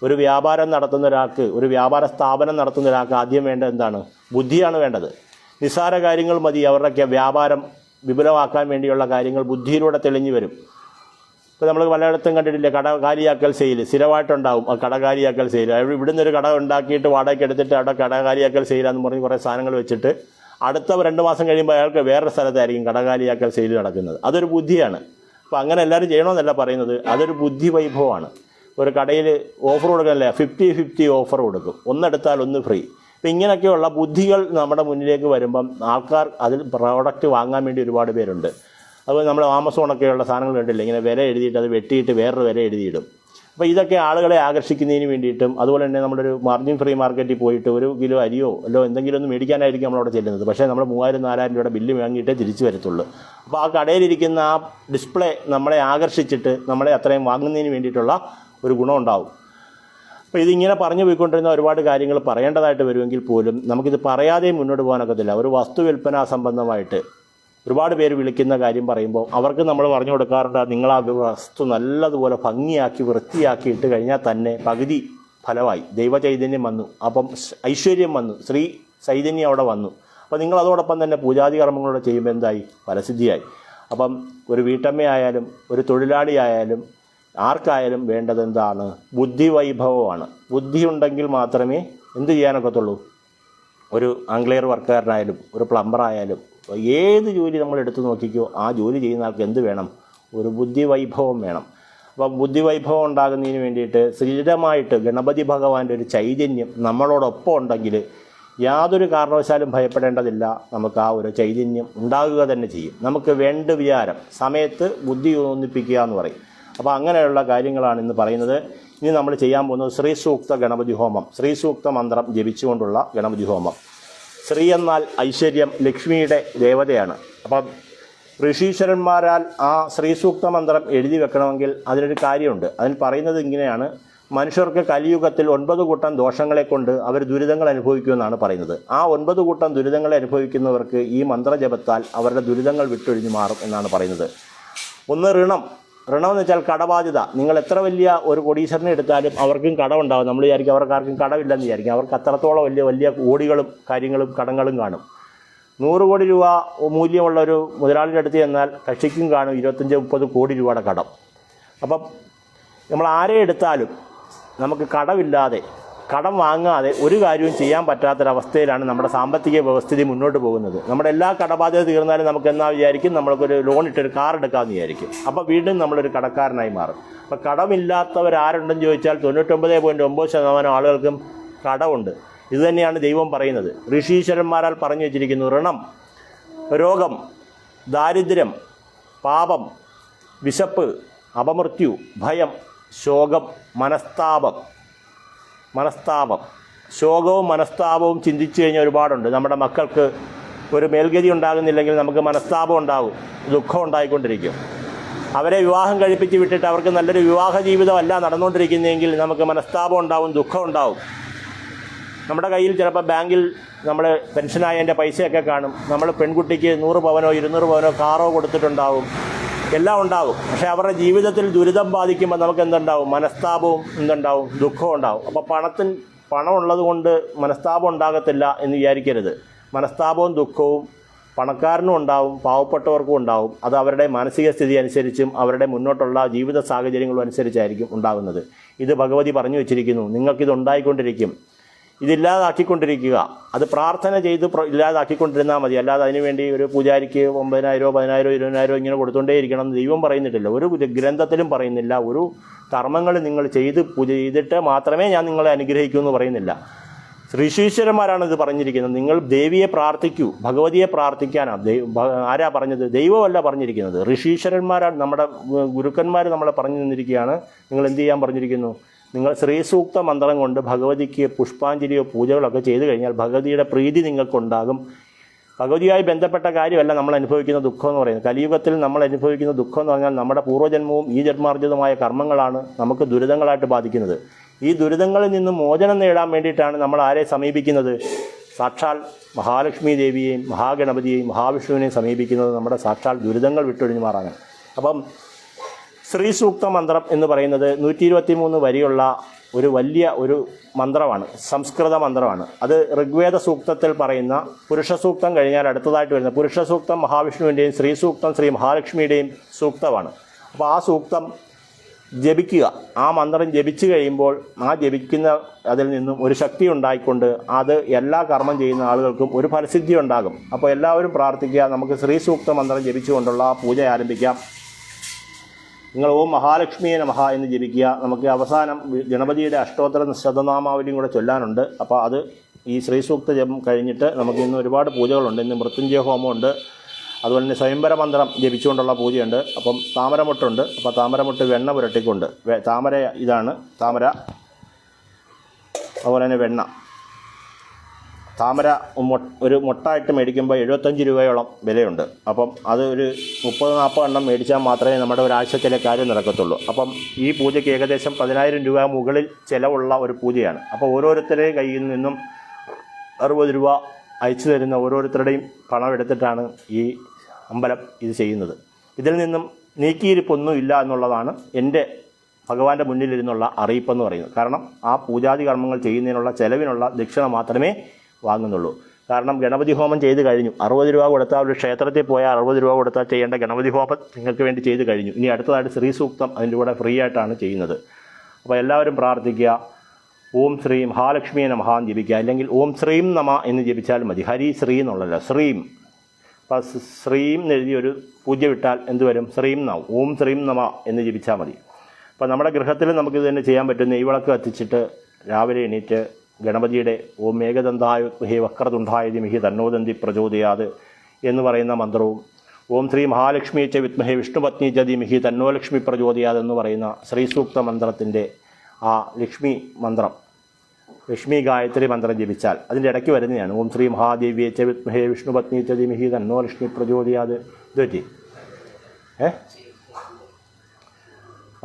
ഒരു വ്യാപാരം നടത്തുന്ന ഒരാൾക്ക്, ഒരു വ്യാപാര സ്ഥാപനം നടത്തുന്ന ഒരാൾക്ക് ആദ്യം വേണ്ടത് എന്താണ്? ബുദ്ധിയാണ് വേണ്ടത്. നിസ്സാര കാര്യങ്ങൾ മതി അവരുടെയൊക്കെ വ്യാപാരം വിപുലമാക്കാൻ വേണ്ടിയുള്ള കാര്യങ്ങൾ ബുദ്ധിയിലൂടെ തെളിഞ്ഞു വരും. ഇപ്പോൾ നമ്മൾ പലയിടത്തും കണ്ടിട്ടില്ലേ, കട കാലിയാക്കൽ സെയിൽ സ്ഥിരമായിട്ടുണ്ടാവും. ആ കട കാലിയാക്കൽ സെയിൽ, ഇവിടുന്ന് ഒരു കട ഉണ്ടാക്കിയിട്ട് വാടകയ്ക്ക് എടുത്തിട്ട് അവിടെ കട കാലിയാക്കൽ സെയിലാന്ന് പറഞ്ഞ് കുറേ സാധനങ്ങൾ വെച്ചിട്ട് അടുത്ത 2 മാസം കഴിയുമ്പോൾ അയാൾക്ക് വേറെ സ്ഥലത്തായിരിക്കും കട കാലിയാക്കൽ സെയിൽ നടക്കുന്നത്. അതൊരു ബുദ്ധിയാണ്. അപ്പോൾ അങ്ങനെ എല്ലാവരും ചെയ്യണമെന്നല്ല പറയുന്നത്, അതൊരു ബുദ്ധി വൈഭവമാണ്. ഒരു കടയിൽ ഓഫർ കൊടുക്കണല്ലേ, 50-50 ഓഫർ കൊടുക്കും, ഒന്നെടുത്താൽ ഒന്ന് ഫ്രീ. അപ്പം ഇങ്ങനെയൊക്കെയുള്ള ബുദ്ധികൾ നമ്മുടെ മുന്നിലേക്ക് വരുമ്പം ആൾക്കാർ അതിൽ പ്രോഡക്റ്റ് വാങ്ങാൻ വേണ്ടി ഒരുപാട് പേരുണ്ട്. അതുപോലെ നമ്മൾ ആമസോണൊക്കെയുള്ള സാധനങ്ങൾ കണ്ടില്ല, ഇങ്ങനെ വില എഴുതിയിട്ട് അത് വെട്ടിയിട്ട് വേറൊരു വില എഴുതിയിടും. അപ്പോൾ ഇതൊക്കെ ആളുകളെ ആകർഷിക്കുന്നതിന് വേണ്ടിയിട്ടും, അതുപോലെ തന്നെ നമ്മളൊരു മാർജിൻ ഫ്രീ മാർക്കറ്റിൽ പോയിട്ട് 1 കിലോ അരിയോ അല്ലോ എന്തെങ്കിലും ഒന്ന് മേടിക്കാനായിരിക്കും നമ്മളവിടെ ചെല്ലുന്നത്. പക്ഷേ നമ്മൾ 3,000-4,000 രൂപയുടെ ബില്ല് വാങ്ങിയിട്ടേ തിരിച്ചു വരത്തുള്ളൂ. അപ്പോൾ ആ കടയിലിരിക്കുന്ന ആ ഡിസ്പ്ലേ നമ്മളെ ആകർഷിച്ചിട്ട് നമ്മളെ അത്രയും വാങ്ങുന്നതിന് വേണ്ടിയിട്ടുള്ള ഒരു ഗുണം ഉണ്ടാവും. അപ്പോൾ ഇതിങ്ങനെ പറഞ്ഞു പോയിക്കൊണ്ടിരുന്ന ഒരുപാട് കാര്യങ്ങൾ പറയേണ്ടതായിട്ട് വരുമെങ്കിൽ പോലും നമുക്കിത് പറയാതെ മുന്നോട്ട് പോകാനൊക്കത്തില്ല. ഒരു വസ്തു വിൽപ്പന സംബന്ധമായിട്ട് ഒരുപാട് പേര് വിളിക്കുന്ന കാര്യം പറയുമ്പോൾ അവർക്ക് നമ്മൾ പറഞ്ഞു കൊടുക്കാറുണ്ട്, നിങ്ങൾ ആ വസ്തു നല്ലതുപോലെ ഭംഗിയാക്കി വൃത്തിയാക്കി ഇട്ട് കഴിഞ്ഞാൽ തന്നെ പകുതി ഫലമായി. ദൈവചൈതന്യം വന്നു, അപ്പം ഐശ്വര്യം വന്നു, ശ്രീ ചൈതന്യം അവിടെ വന്നു. അപ്പോൾ നിങ്ങൾ അതോടൊപ്പം തന്നെ പൂജാതി കർമ്മങ്ങളോടെ ചെയ്യുമ്പോൾ എന്തായി? ഫലസിദ്ധിയായി. അപ്പം ഒരു വീട്ടമ്മയായാലും ഒരു തൊഴിലാളിയായാലും ആർക്കായാലും വേണ്ടത് എന്താണ്? ബുദ്ധി വൈഭവമാണ്. ബുദ്ധി ഉണ്ടെങ്കിൽ മാത്രമേ എന്ത് ചെയ്യാനൊക്കത്തുള്ളൂ. ഒരു ആംഗ്ലെയർ വർക്കുകാരനായാലും ഒരു പ്ലംബറായാലും ഏത് ജോലി നമ്മൾ എടുത്തു നോക്കിക്കോ, ആ ജോലി ചെയ്യുന്ന ആൾക്ക് എന്ത് വേണം? ഒരു ബുദ്ധി വൈഭവം വേണം. അപ്പം ബുദ്ധി വൈഭവം ഉണ്ടാകുന്നതിന് വേണ്ടിയിട്ട് സ്ഥിരമായിട്ട് ഗണപതി ഭഗവാന്റെ ഒരു ചൈതന്യം നമ്മളോടൊപ്പം ഉണ്ടെങ്കിൽ യാതൊരു കാരണവശാലും ഭയപ്പെടേണ്ടതില്ല. നമുക്ക് ആ ഒരു ചൈതന്യം ഉണ്ടാകുക തന്നെ ചെയ്യും. നമുക്ക് വേണ്ട വിചാരം സമയത്ത് ബുദ്ധി ഒന്നിപ്പിക്കുക എന്ന് പറയും. അപ്പോൾ അങ്ങനെയുള്ള കാര്യങ്ങളാണ് ഇന്ന് പറയുന്നത്. ഇനി നമ്മൾ ചെയ്യാൻ പോകുന്നത് ശ്രീ സൂക്ത ഗണപതി ഹോമം, ശ്രീ സൂക്ത മന്ത്രം ജപിച്ചുകൊണ്ടുള്ള ഗണപതി ഹോമം. ശ്രീ എന്നാൽ ഐശ്വര്യം, ലക്ഷ്മിയുടെ ദേവതയാണ്. അപ്പം ഋഷീശ്വരന്മാരാൽ ആ ശ്രീ സൂക്ത മന്ത്രം എഴുതി വെക്കണമെങ്കിൽ അതിനൊരു കാര്യമുണ്ട്. അതിൽ പറയുന്നത് ഇങ്ങനെയാണ്: മനുഷ്യർക്ക് കലിയുഗത്തിൽ 9 കൂട്ടം ദോഷങ്ങളെ കൊണ്ട് അവർ ദുരിതങ്ങൾ അനുഭവിക്കുമെന്നാണ് പറയുന്നത്. ആ 9 കൂട്ടം ദുരിതങ്ങളെ അനുഭവിക്കുന്നവർക്ക് ഈ മന്ത്രജപത്താൽ അവരുടെ ദുരിതങ്ങൾ വിട്ടൊഴിഞ്ഞു മാറും എന്നാണ് പറയുന്നത്. ഒന്ന് ഋണം. ഋണം എന്ന് വെച്ചാൽ കടബാധ്യത. നിങ്ങൾ എത്ര വലിയ ഒരു കോടീശ്വരനെ എടുത്താലും അവർക്കും കടമുണ്ടാകും. നമ്മൾ വിചാരിക്കും അവർക്കാർക്കും കടമില്ലെന്ന് വിചാരിക്കും. അവർക്ക് അത്രത്തോളം വലിയ കോടികളും കാര്യങ്ങളും കടങ്ങളും കാണും. 100 കോടി രൂപ മൂല്യമുള്ള ഒരു മുതലാളിയുടെ അടുത്ത് ചെന്നാൽ കക്ഷിക്കും കാണും 25-30 കോടി രൂപയുടെ കടം. അപ്പം നമ്മൾ ആരെ എടുത്താലും നമുക്ക് കടമില്ലാതെ, കടം വാങ്ങാതെ ഒരു കാര്യവും ചെയ്യാൻ പറ്റാത്തൊരവസ്ഥയിലാണ് നമ്മുടെ സാമ്പത്തിക വ്യവസ്ഥിതി മുന്നോട്ട് പോകുന്നത്. നമ്മുടെ എല്ലാ കടബാധ്യത തീർന്നാലും നമുക്ക് എന്നാ വിചാരിക്കും, നമ്മൾക്കൊരു ലോൺ ഇട്ടൊരു കാർ എടുക്കാമെന്ന് വിചാരിക്കും. അപ്പോൾ വീണ്ടും നമ്മളൊരു കടക്കാരനായി മാറും. അപ്പോൾ കടമില്ലാത്തവരാരുണ്ടെന്ന് ചോദിച്ചാൽ 99.9% ആളുകൾക്കും കടമുണ്ട്. ഇതുതന്നെയാണ് ദൈവം പറയുന്നത്. ഋഷീശ്വരന്മാരാൽ പറഞ്ഞു വച്ചിരിക്കുന്നു: ഋണം, രോഗം, ദാരിദ്ര്യം, പാപം, വിശപ്പ്, അപമൃത്യു, ഭയം, ശോകം, മനസ്താപം. ശോകവും മനസ്താപവും ചിന്തിച്ചു കഴിഞ്ഞാൽ ഒരുപാടുണ്ട്. നമ്മുടെ മക്കൾക്ക് ഒരു മേൽഗതി ഉണ്ടാകുന്നില്ലെങ്കിൽ നമുക്ക് മനസ്താപം ഉണ്ടാകും, ദുഃഖം ഉണ്ടായിക്കൊണ്ടിരിക്കും. അവരെ വിവാഹം കഴിപ്പിച്ച് വിട്ടിട്ട് അവർക്ക് നല്ലൊരു വിവാഹ ജീവിതമല്ല നടന്നുകൊണ്ടിരിക്കുന്നതെങ്കിൽ നമുക്ക് മനസ്താപം ഉണ്ടാവും, ദുഃഖം ഉണ്ടാവും. നമ്മുടെ കയ്യിൽ ചിലപ്പോൾ ബാങ്കിൽ നമ്മൾ പെൻഷനായതിൻ്റെ പൈസയൊക്കെ കാണും. നമ്മൾ പെൺകുട്ടിക്ക് 100 പവനോ 200 പവനോ കാറോ കൊടുത്തിട്ടുണ്ടാവും. എല്ലാം ഉണ്ടാവും. പക്ഷേ അവരുടെ ജീവിതത്തിൽ ദുരിതം ബാധിക്കുമ്പോൾ നമുക്ക് എന്തുണ്ടാവും? മനസ്താപവും എന്തുണ്ടാവും? ദുഃഖവും ഉണ്ടാവും. അപ്പോൾ പണമുള്ളത് കൊണ്ട് മനസ്താപം ഉണ്ടാകത്തില്ല എന്ന് വിചാരിക്കരുത്. മനസ്താപവും ദുഃഖവും പണക്കാരനും ഉണ്ടാവും, പാവപ്പെട്ടവർക്കും ഉണ്ടാവും. അത് അവരുടെ മാനസിക സ്ഥിതി അനുസരിച്ചും അവരുടെ മുന്നോട്ടുള്ള ജീവിത സാഹചര്യങ്ങളും അനുസരിച്ചായിരിക്കും ഉണ്ടാകുന്നത്. ഇത് ഭഗവതി പറഞ്ഞു വച്ചിരിക്കുന്നു. നിങ്ങൾക്കിത് ഉണ്ടായിക്കൊണ്ടിരിക്കും, ഇതില്ലാതാക്കിക്കൊണ്ടിരിക്കുക. അത് പ്രാർത്ഥന ചെയ്ത് ഇല്ലാതാക്കിക്കൊണ്ടിരുന്നാൽ മതി. അല്ലാതെ അതിനുവേണ്ടി ഒരു പൂജാരിക്ക് 9,000, 10,000, 20,000 ഇങ്ങനെ കൊടുത്തുകൊണ്ടേ ഇരിക്കണം എന്ന് ദൈവം പറയുന്നിട്ടില്ല. ഒരു ഗ്രന്ഥത്തിലും പറയുന്നില്ല. ഒരു കർമ്മങ്ങൾ നിങ്ങൾ ചെയ്തിട്ട് മാത്രമേ ഞാൻ നിങ്ങളെ അനുഗ്രഹിക്കൂ എന്ന് പറയുന്നില്ല. ഋഷീശ്വരന്മാരാണ് ഇത് പറഞ്ഞിരിക്കുന്നത്. നിങ്ങൾ ദേവിയെ പ്രാർത്ഥിക്കൂ, ഭഗവതിയെ പ്രാർത്ഥിക്കാനാണ്. ആരാ പറഞ്ഞത്? ദൈവമല്ല പറഞ്ഞിരിക്കുന്നത്, ഋഷീശ്വരന്മാരാണ്. നമ്മുടെ ഗുരുക്കന്മാർ നമ്മളെ പറഞ്ഞു തന്നിരിക്കുകയാണ്. നിങ്ങൾ എന്ത് ചെയ്യാൻ പറഞ്ഞിരിക്കുന്നു? നിങ്ങൾ ശ്രീസൂക്ത മന്ത്രം കൊണ്ട് ഭഗവതിക്ക് പുഷ്പാഞ്ജലിയോ പൂജകളൊക്കെ ചെയ്തു കഴിഞ്ഞാൽ ഭഗവതിയുടെ പ്രീതി നിങ്ങൾക്കുണ്ടാകും. ഭഗവതിയുമായി ബന്ധപ്പെട്ട കാര്യമല്ല നമ്മൾ അനുഭവിക്കുന്ന ദുഃഖം എന്ന് പറയുന്നത്. കലിയുഗത്തിൽ നമ്മൾ അനുഭവിക്കുന്ന ദുഃഖം എന്ന് പറഞ്ഞാൽ നമ്മുടെ പൂർവ്വജന്മവും ഈ ജന്മാർജിതമായ കർമ്മങ്ങളാണ് നമുക്ക് ദുരിതങ്ങളായിട്ട് ബാധിക്കുന്നത്. ഈ ദുരിതങ്ങളിൽ നിന്ന് മോചനം നേടാൻ വേണ്ടിയിട്ടാണ് നമ്മൾ ആരെ സമീപിക്കുന്നത്? സാക്ഷാൽ മഹാലക്ഷ്മി ദേവിയെയും മഹാഗണപതിയെയും മഹാവിഷ്ണുവിനെയും സമീപിക്കുന്നത് നമ്മുടെ സാക്ഷാൽ ദുരിതങ്ങൾ വിട്ടൊഴിഞ്ഞു മാറാനാണ്. അപ്പം ശ്രീസൂക്ത മന്ത്രം എന്ന് പറയുന്നത് 123 വരിയുള്ള ഒരു വലിയ ഒരു മന്ത്രമാണ്, സംസ്കൃത മന്ത്രമാണ്. അത് ഋഗ്വേദ സൂക്തത്തിൽ പറയുന്ന പുരുഷ സൂക്തം കഴിഞ്ഞാൽ അടുത്തതായിട്ട് വരുന്ന പുരുഷ സൂക്തം മഹാവിഷ്ണുവിൻ്റെയും ശ്രീ സൂക്തം ശ്രീ മഹാലക്ഷ്മിയുടെയും സൂക്തമാണ്. അപ്പോൾ ആ സൂക്തം ജപിക്കുക. ആ മന്ത്രം ജപിച്ചു കഴിയുമ്പോൾ ആ ജപിക്കുന്ന അതിൽ നിന്നും ഒരു ശക്തി ഉണ്ടായിക്കൊണ്ട് അത് എല്ലാ കർമ്മം ചെയ്യുന്ന ആളുകൾക്കും ഒരു ഫലസിദ്ധി ഉണ്ടാകും. അപ്പോൾ എല്ലാവരും പ്രാർത്ഥിക്കുക. നമുക്ക് ശ്രീ സൂക്ത മന്ത്രം ജപിച്ചുകൊണ്ടുള്ള ആ പൂജ ആരംഭിക്കാം. നിങ്ങൾ ഓം മഹാലക്ഷ്മിയെ നമഃ എന്ന് ജപിക്കുക. നമുക്ക് അവസാനം ഗണപതിയുടെ അഷ്ടോത്തര ശതനാമാവലിയും കൂടെ ചൊല്ലാനുണ്ട്. അപ്പോൾ അത് ഈ ശ്രീസൂക്ത ജപം കഴിഞ്ഞിട്ട് നമുക്ക് ഇന്ന് ഒരുപാട് പൂജകളുണ്ട്. ഇന്ന് മൃത്യുഞ്ജയ ഹോമമുണ്ട്, അതുപോലെ തന്നെ സ്വയംവര മന്ത്രം ജപിച്ചുകൊണ്ടുള്ള പൂജയുണ്ട്. അപ്പം താമരമുട്ടുണ്ട്. അപ്പോൾ താമരമുട്ട് വെണ്ണ പുരട്ടിക്കൊണ്ട്, താമര ഇതാണ് താമര, അതുപോലെ തന്നെ വെണ്ണ. താമര ഒരു മൊട്ടായിട്ട് മേടിക്കുമ്പോൾ 75 രൂപയോളം വിലയുണ്ട്. അപ്പം അത് ഒരു 30-40 എണ്ണം മേടിച്ചാൽ മാത്രമേ നമ്മുടെ ഒരാഴ്ചത്തിലെ കാര്യം നടക്കത്തുള്ളൂ. അപ്പം ഈ പൂജയ്ക്ക് ഏകദേശം 10,000 രൂപ മുകളിൽ ചിലവുള്ള ഒരു പൂജയാണ്. അപ്പോൾ ഓരോരുത്തരുടെയും കയ്യിൽ നിന്നും 60 രൂപ അയച്ചു തരുന്ന ഓരോരുത്തരുടെയും പണം എടുത്തിട്ടാണ് ഈ അമ്പലം ഇത് ചെയ്യുന്നത്. ഇതിൽ നിന്നും നീക്കിയിരിപ്പൊന്നും ഇല്ല എന്നുള്ളതാണ് എൻ്റെ ഭഗവാന്റെ മുന്നിലിരുന്നുള്ള അറിയിപ്പെന്ന് പറയുന്നത്. കാരണം ആ പൂജാതി കർമ്മങ്ങൾ ചെയ്യുന്നതിനുള്ള ചെലവിനുള്ള ദക്ഷിണ മാത്രമേ വാങ്ങുന്നുള്ളൂ. കാരണം ഗണപതി ഹോമം ചെയ്ത് കഴിഞ്ഞു. 60 രൂപ കൊടുത്താൽ ഒരു ക്ഷേത്രത്തിൽ പോയാൽ 60 രൂപ കൊടുത്താൽ ചെയ്യേണ്ട ഗണപതി ഹോമം നിങ്ങൾക്ക് വേണ്ടി ചെയ്ത് കഴിഞ്ഞു. ഇനി അടുത്തതായിട്ട് ശ്രീസൂക്തം അതിൻ്റെ കൂടെ ഫ്രീ ആയിട്ടാണ് ചെയ്യുന്നത്. അപ്പോൾ എല്ലാവരും പ്രാർത്ഥിക്കുക. ഓം ശ്രീ മഹാലക്ഷ്മിയെ നമഃ എന്ന് ജപിക്കുക. അല്ലെങ്കിൽ ഓം ശ്രീം നമ എന്ന് ജപിച്ചാലും മതി. ഹരി ശ്രീ എന്നുള്ളതല്ല, ശ്രീം. അപ്പോൾ ശ്രീം എന്നെഴുതി ഒരു പൂജ വിട്ടാൽ എന്ത് വരും? ശ്രീം നാവും. ഓം ശ്രീം നമ എന്ന് ജപിച്ചാൽ മതി. അപ്പോൾ നമ്മുടെ ഗൃഹത്തിൽ നമുക്കിത് തന്നെ ചെയ്യാൻ പറ്റും. നെയ്വിളക്ക് കത്തിച്ചിട്ട് രാവിലെ എണീറ്റ് ഗണപതിയുടെ ഓം മേഘദന്തായ വിദ്മഹേ വക്രതുണ്ഡായ ധീമഹി തന്നോദന്തി പ്രചോദയാത് എന്ന് പറയുന്ന മന്ത്രവും ഓം ശ്രീ മഹാലക്ഷ്മി ച വിദ്മഹേ വിഷ്ണുപത്നി ച ധീമഹി തന്നോ ലക്ഷ്മി പ്രചോദയാത് എന്ന് പറയുന്ന ശ്രീസൂക്ത മന്ത്രത്തിൻ്റെ ആ ലക്ഷ്മി മന്ത്രം, ലക്ഷ്മി ഗായത്രി മന്ത്രം ജപിച്ചാൽ അതിൻ്റെ ഇടയ്ക്ക് വരുന്നതാണ് ഓം ശ്രീ മഹാദേവിയെ ച വിദ്മഹേ വിഷ്ണുപത്നി ച ധീമഹി തന്നോ ലക്ഷ്മി പ്രചോദയാത്. ഇത് പറ്റി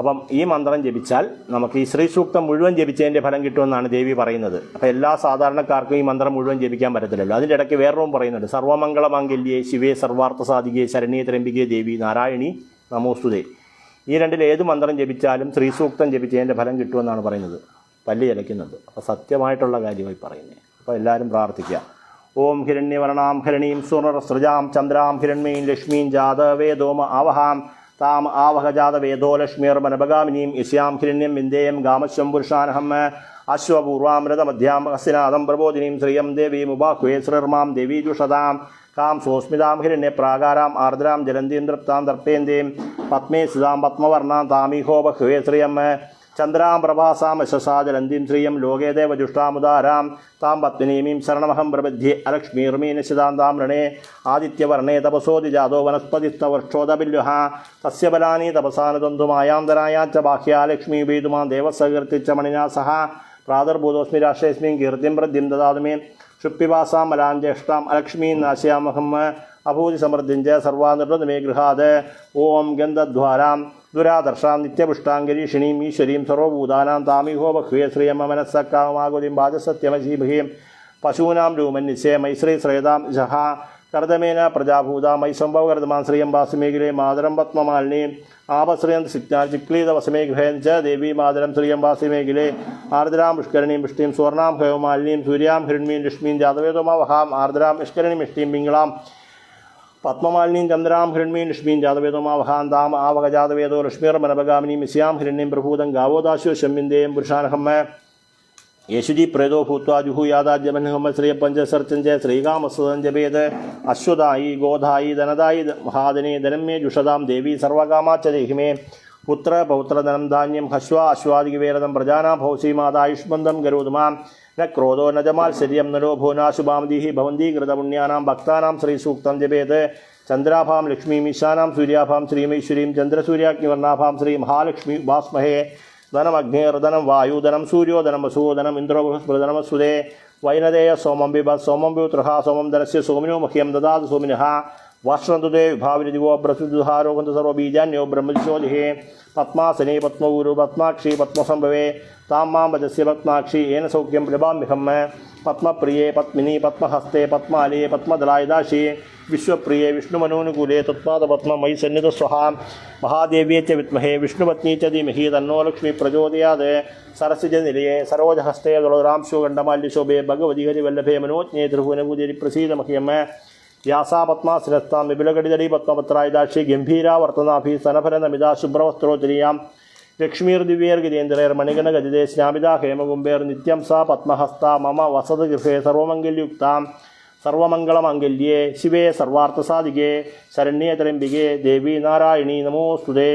അപ്പം ഈ മന്ത്രം ജപിച്ചാൽ നമുക്ക് ഈ ശ്രീസൂക്തം മുഴുവൻ ജപിച്ചതിൻ്റെ ഫലം കിട്ടുമെന്നാണ് ദേവി പറയുന്നത്. അപ്പോൾ എല്ലാ സാധാരണക്കാർക്കും ഈ മന്ത്രം മുഴുവൻ ജപിക്കാൻ പറ്റത്തില്ലല്ലോ. അതിൻ്റെ ഇടയ്ക്ക് വേറൊന്നും പറയുന്നുണ്ട്. സർവമംഗളമാംഗല്യേ ശിവേ സർവാർത്ഥ സാധികേ ശരണ്യേ ത്രയംബികേ ദേവി നാരായണി നമോസ്തുതേ. ഈ രണ്ടിൽ ഏത് മന്ത്രം ജപിച്ചാലും ശ്രീസൂക്തം ജപിച്ചതിൻ്റെ ഫലം കിട്ടുമെന്നാണ് പറയുന്നത്. പല്ല് ചലയ്ക്കുന്നുണ്ട്. അപ്പോൾ സത്യമായിട്ടുള്ള കാര്യമായി പറയുന്നത്. അപ്പോൾ എല്ലാവരും പ്രാർത്ഥിക്കുക. ഓം ഹിരണ്യവർണാം ഹിരണീം സുവർണസ്രജാം ചന്ദ്രാം ഹിരണ്മീം ലക്ഷ്മീം ജാതവേദോമ ആവഹാം താം ആവഹജാത വേദോ ലക്ഷ്മീർമനഭഗാമിനീം യസ്യാം ഹിരണ്യം വിന്ദേയം ഗാമശ്വം പുരുഷാനഹം അശ്വപൂർവാമൃതമധ്യാം ഹസിനാദം പ്രബോധിനീം ശ്രിയം ദേവീമുപാഹ്വേ ശ്രീർമാം ദേവീജുഷതാം കാം സോസ്മിതാം ഹിരണ്യപ്രാകാരാം ആർദ്രാം ജലന്തീം തൃപ്താം തർപ്പേന്തീം പത്മേ സുതാം പത്മവർണാം താമീഹോപഹ്വേ ശ്രിയം ചന്ദ്രാം പ്രഭാസാം യശസാജലന്തീം ശ്രിയം ലോകേ ദേവജുഷ്ടാമുദാരാം താം പത്മിനീമീം ശരണമഹം പ്രബധ്യേ അലക്ഷ്മീർമീനശിതാന്താം രണേ ആദിത്യവർണേ തപസോതി ജാതോ വനസ്പതിസ്തവർക്ഷോദബില്യുഹ തസ്യ ബലാനി തപസാനുതന്തുമായാന്തരായാച്ച ബാഹ്യാ ലക്ഷ്മീ വേദുമാം ദേവസകീർത്തിച്ച മണിനാ സഹ പ്രാദർഭൂതോസ്മി രാഷ്ട്രേസ്മിൻ കീർത്തിം പ്രദ്യം ദദാതുമേ ക്ഷുപ്പിവാസാം മലാഞ്ജേഷ്ടാം അലക്ഷ്മീ നാശയാമഹം അഭൂതി സമൃദ്ധിഞ്ച സർവാനിർവൃതമേ ഗൃഹാത്. ഓം ഗന്ധദ്വാരാം ദുരാദർശാം നിത്യപുഷ്ടാംഗരീഷിണീം ഈശ്വരീം സർവഭൂതാനാം താമിഹോ ബഹ്വേ ശ്രിയം മനസ്സക്കാമാകുതിം ബാജസത്യമജീഭീം പശൂനാം രൂമൻ നിശ്ചയ മൈശ്രീ ശ്രേതാം ജഹ കർദമേന പ്രജാഭൂത മൈ സംഭവകർദ്ദമാൻ ശ്രീയം വാസിമേഖലേ മാതരം പത്മമാലിനീം ആപശ്രയം ചിക്ലീത വസമേ ഗൃഹേൻ ച ദേവീ മാതരം ശ്രീയം വാസിമേഖലേ ആർദ്രാം പുഷ്കരണീം പുഷ്ടീം സുവർണാം ഹേവമാലിനീം സൂര്യാം ഹിരണ്മീം ലക്ഷ്മീം ജാതവേദോമാവഹാം ആർദ്രാം പുഷ്കരണീം ഇഷ്ടീം പിംഗളാം പത്മമാലിനീം ചന്ദ്രാം ഹിരണ്മീം ലക്ഷ്മീം ജാതവേദോമാവഹാം താം ആവഹജാതവേദോ ലക്ഷ്മീർമനഭഗാമിനീം വിസ്യാം ഹിരണ്യം പ്രഭൂതം ഗാവോദാശോ ശമ്യന്തേയം പുരുഷാനഹമ്മ യേശുജി പ്രേതോ ഭൂത്വാ ജുഹുയാദാജ്യമൻഹമ്മ ശ്രീയ പഞ്ചസർച്ചഞ്ച ശ്രീകാമസ്വതഞ്ജപേത് അശ്വതായി ഗോധായി ധനദായി മഹാദനെ ധനമേ ജുഷതാം ദേവി സർവകാമാച്ച ദേഹിമേ പുത്ര പൗത്രധനം ധാന്യം ഹശ്വ അശ്വാദികവേരതം പ്രജാനാ ഭൗസീമാതായുഷ്മന്തം ഗരുതുമാം ന ക്രോധോ ന ജമാത്സര്യം നരോഭോ നാശുഭാമദീഹി ഭവന്തീകൃതപുണ്യാനാം ഭക്താനാം ശ്രീസൂക്തം ജപേത് ചന്ദ്രാഭാം ലക്ഷ്മീം ഈശാനാം സൂര്യാഭാം ശ്രീമൈശ്വരീം ചന്ദ്രസൂര്യാഗ്നിവർണാഭാം ശ്രീ മഹാലക്ഷ്മി ഉപാസ്മഹേ ധനമഗ്നിർധനം വായുധനം സൂര്യോധനം വസൂധനം ഇന്ദ്രോ ബൃഹസ്പൃധനമസ്സുതേ വൈനദേയ സോമം ബിഭ സോമം ബ്യൂത്രഹ സോമം ധനസ്യ സോമിനോ മഹ്യം ദദാത് സോമിനഃ വാഷ്ണന്തുതേ വിഭാവിരിദിവോ ബ്രസുദുഹാരോഗന്ത സർവബീജാന്യോ ബ്രഹ്മദിശോധിഹേ പത്മാസനേ പത്മഗുരു പത്മാക്ഷി പത്മസംഭവേ താം മാം വജസ്യ പത്മാക്ഷി ഏന സൗഖ്യം പ്രഭാമ്യഹമ്മ പത്മപ്രിയേ പത്മിനി പത്മഹസ്തേ പത്മാലേ പത്മദലായുധാശി വിശ്വപ്രിയേ വിഷ്ണുമനോനുകൂലേ തത്പാദപത്മ മയി സന്നിധസ്വഹാം മഹാദേവ്യേ ച വിദ്മഹേ വിഷ്ണുപത്നീ ച ധീമഹി തന്നോ ലക്ഷ്മി പ്രചോദയാത് സരസിജ നിലയേ സരോജഹസ്തേ തുളരാംശോ ഗണ്ഡമാല്യശോഭേ ഭഗവതി ഹരിവല്ലഭേ മനോജ്ഞേ ത്രിഭുവനപൂജരി പ്രസീദമഹ്യമ്മ വ്യാസാ പത്മാസിരസ്താം വിപുലകടിതടി പത്മപത്രായുധാക്ഷി ഗംഭീരാവർത്തനാഭി സനഭരനമിതാ ശുഭ്രവസ്ത്രോചരിയാം ലക്ഷ്മീർദിവ്യേർഗിരീന്ദ്രേർ മണിഗണഗതിദേ സ്നാമിതാ ഹേമകുംബേർ നിത്യം സാ പത്മഹസ്ത മമ വസത് ഗൃഹേ സർവമംഗല്യുക്താം സർവമംഗളമംഗല്യേ ശിവേ സർവാർത്ഥസാധികേ ശരണ്യേ ത്രയംബികേ ദേവി നാരായണീ നമോസ്തുതേ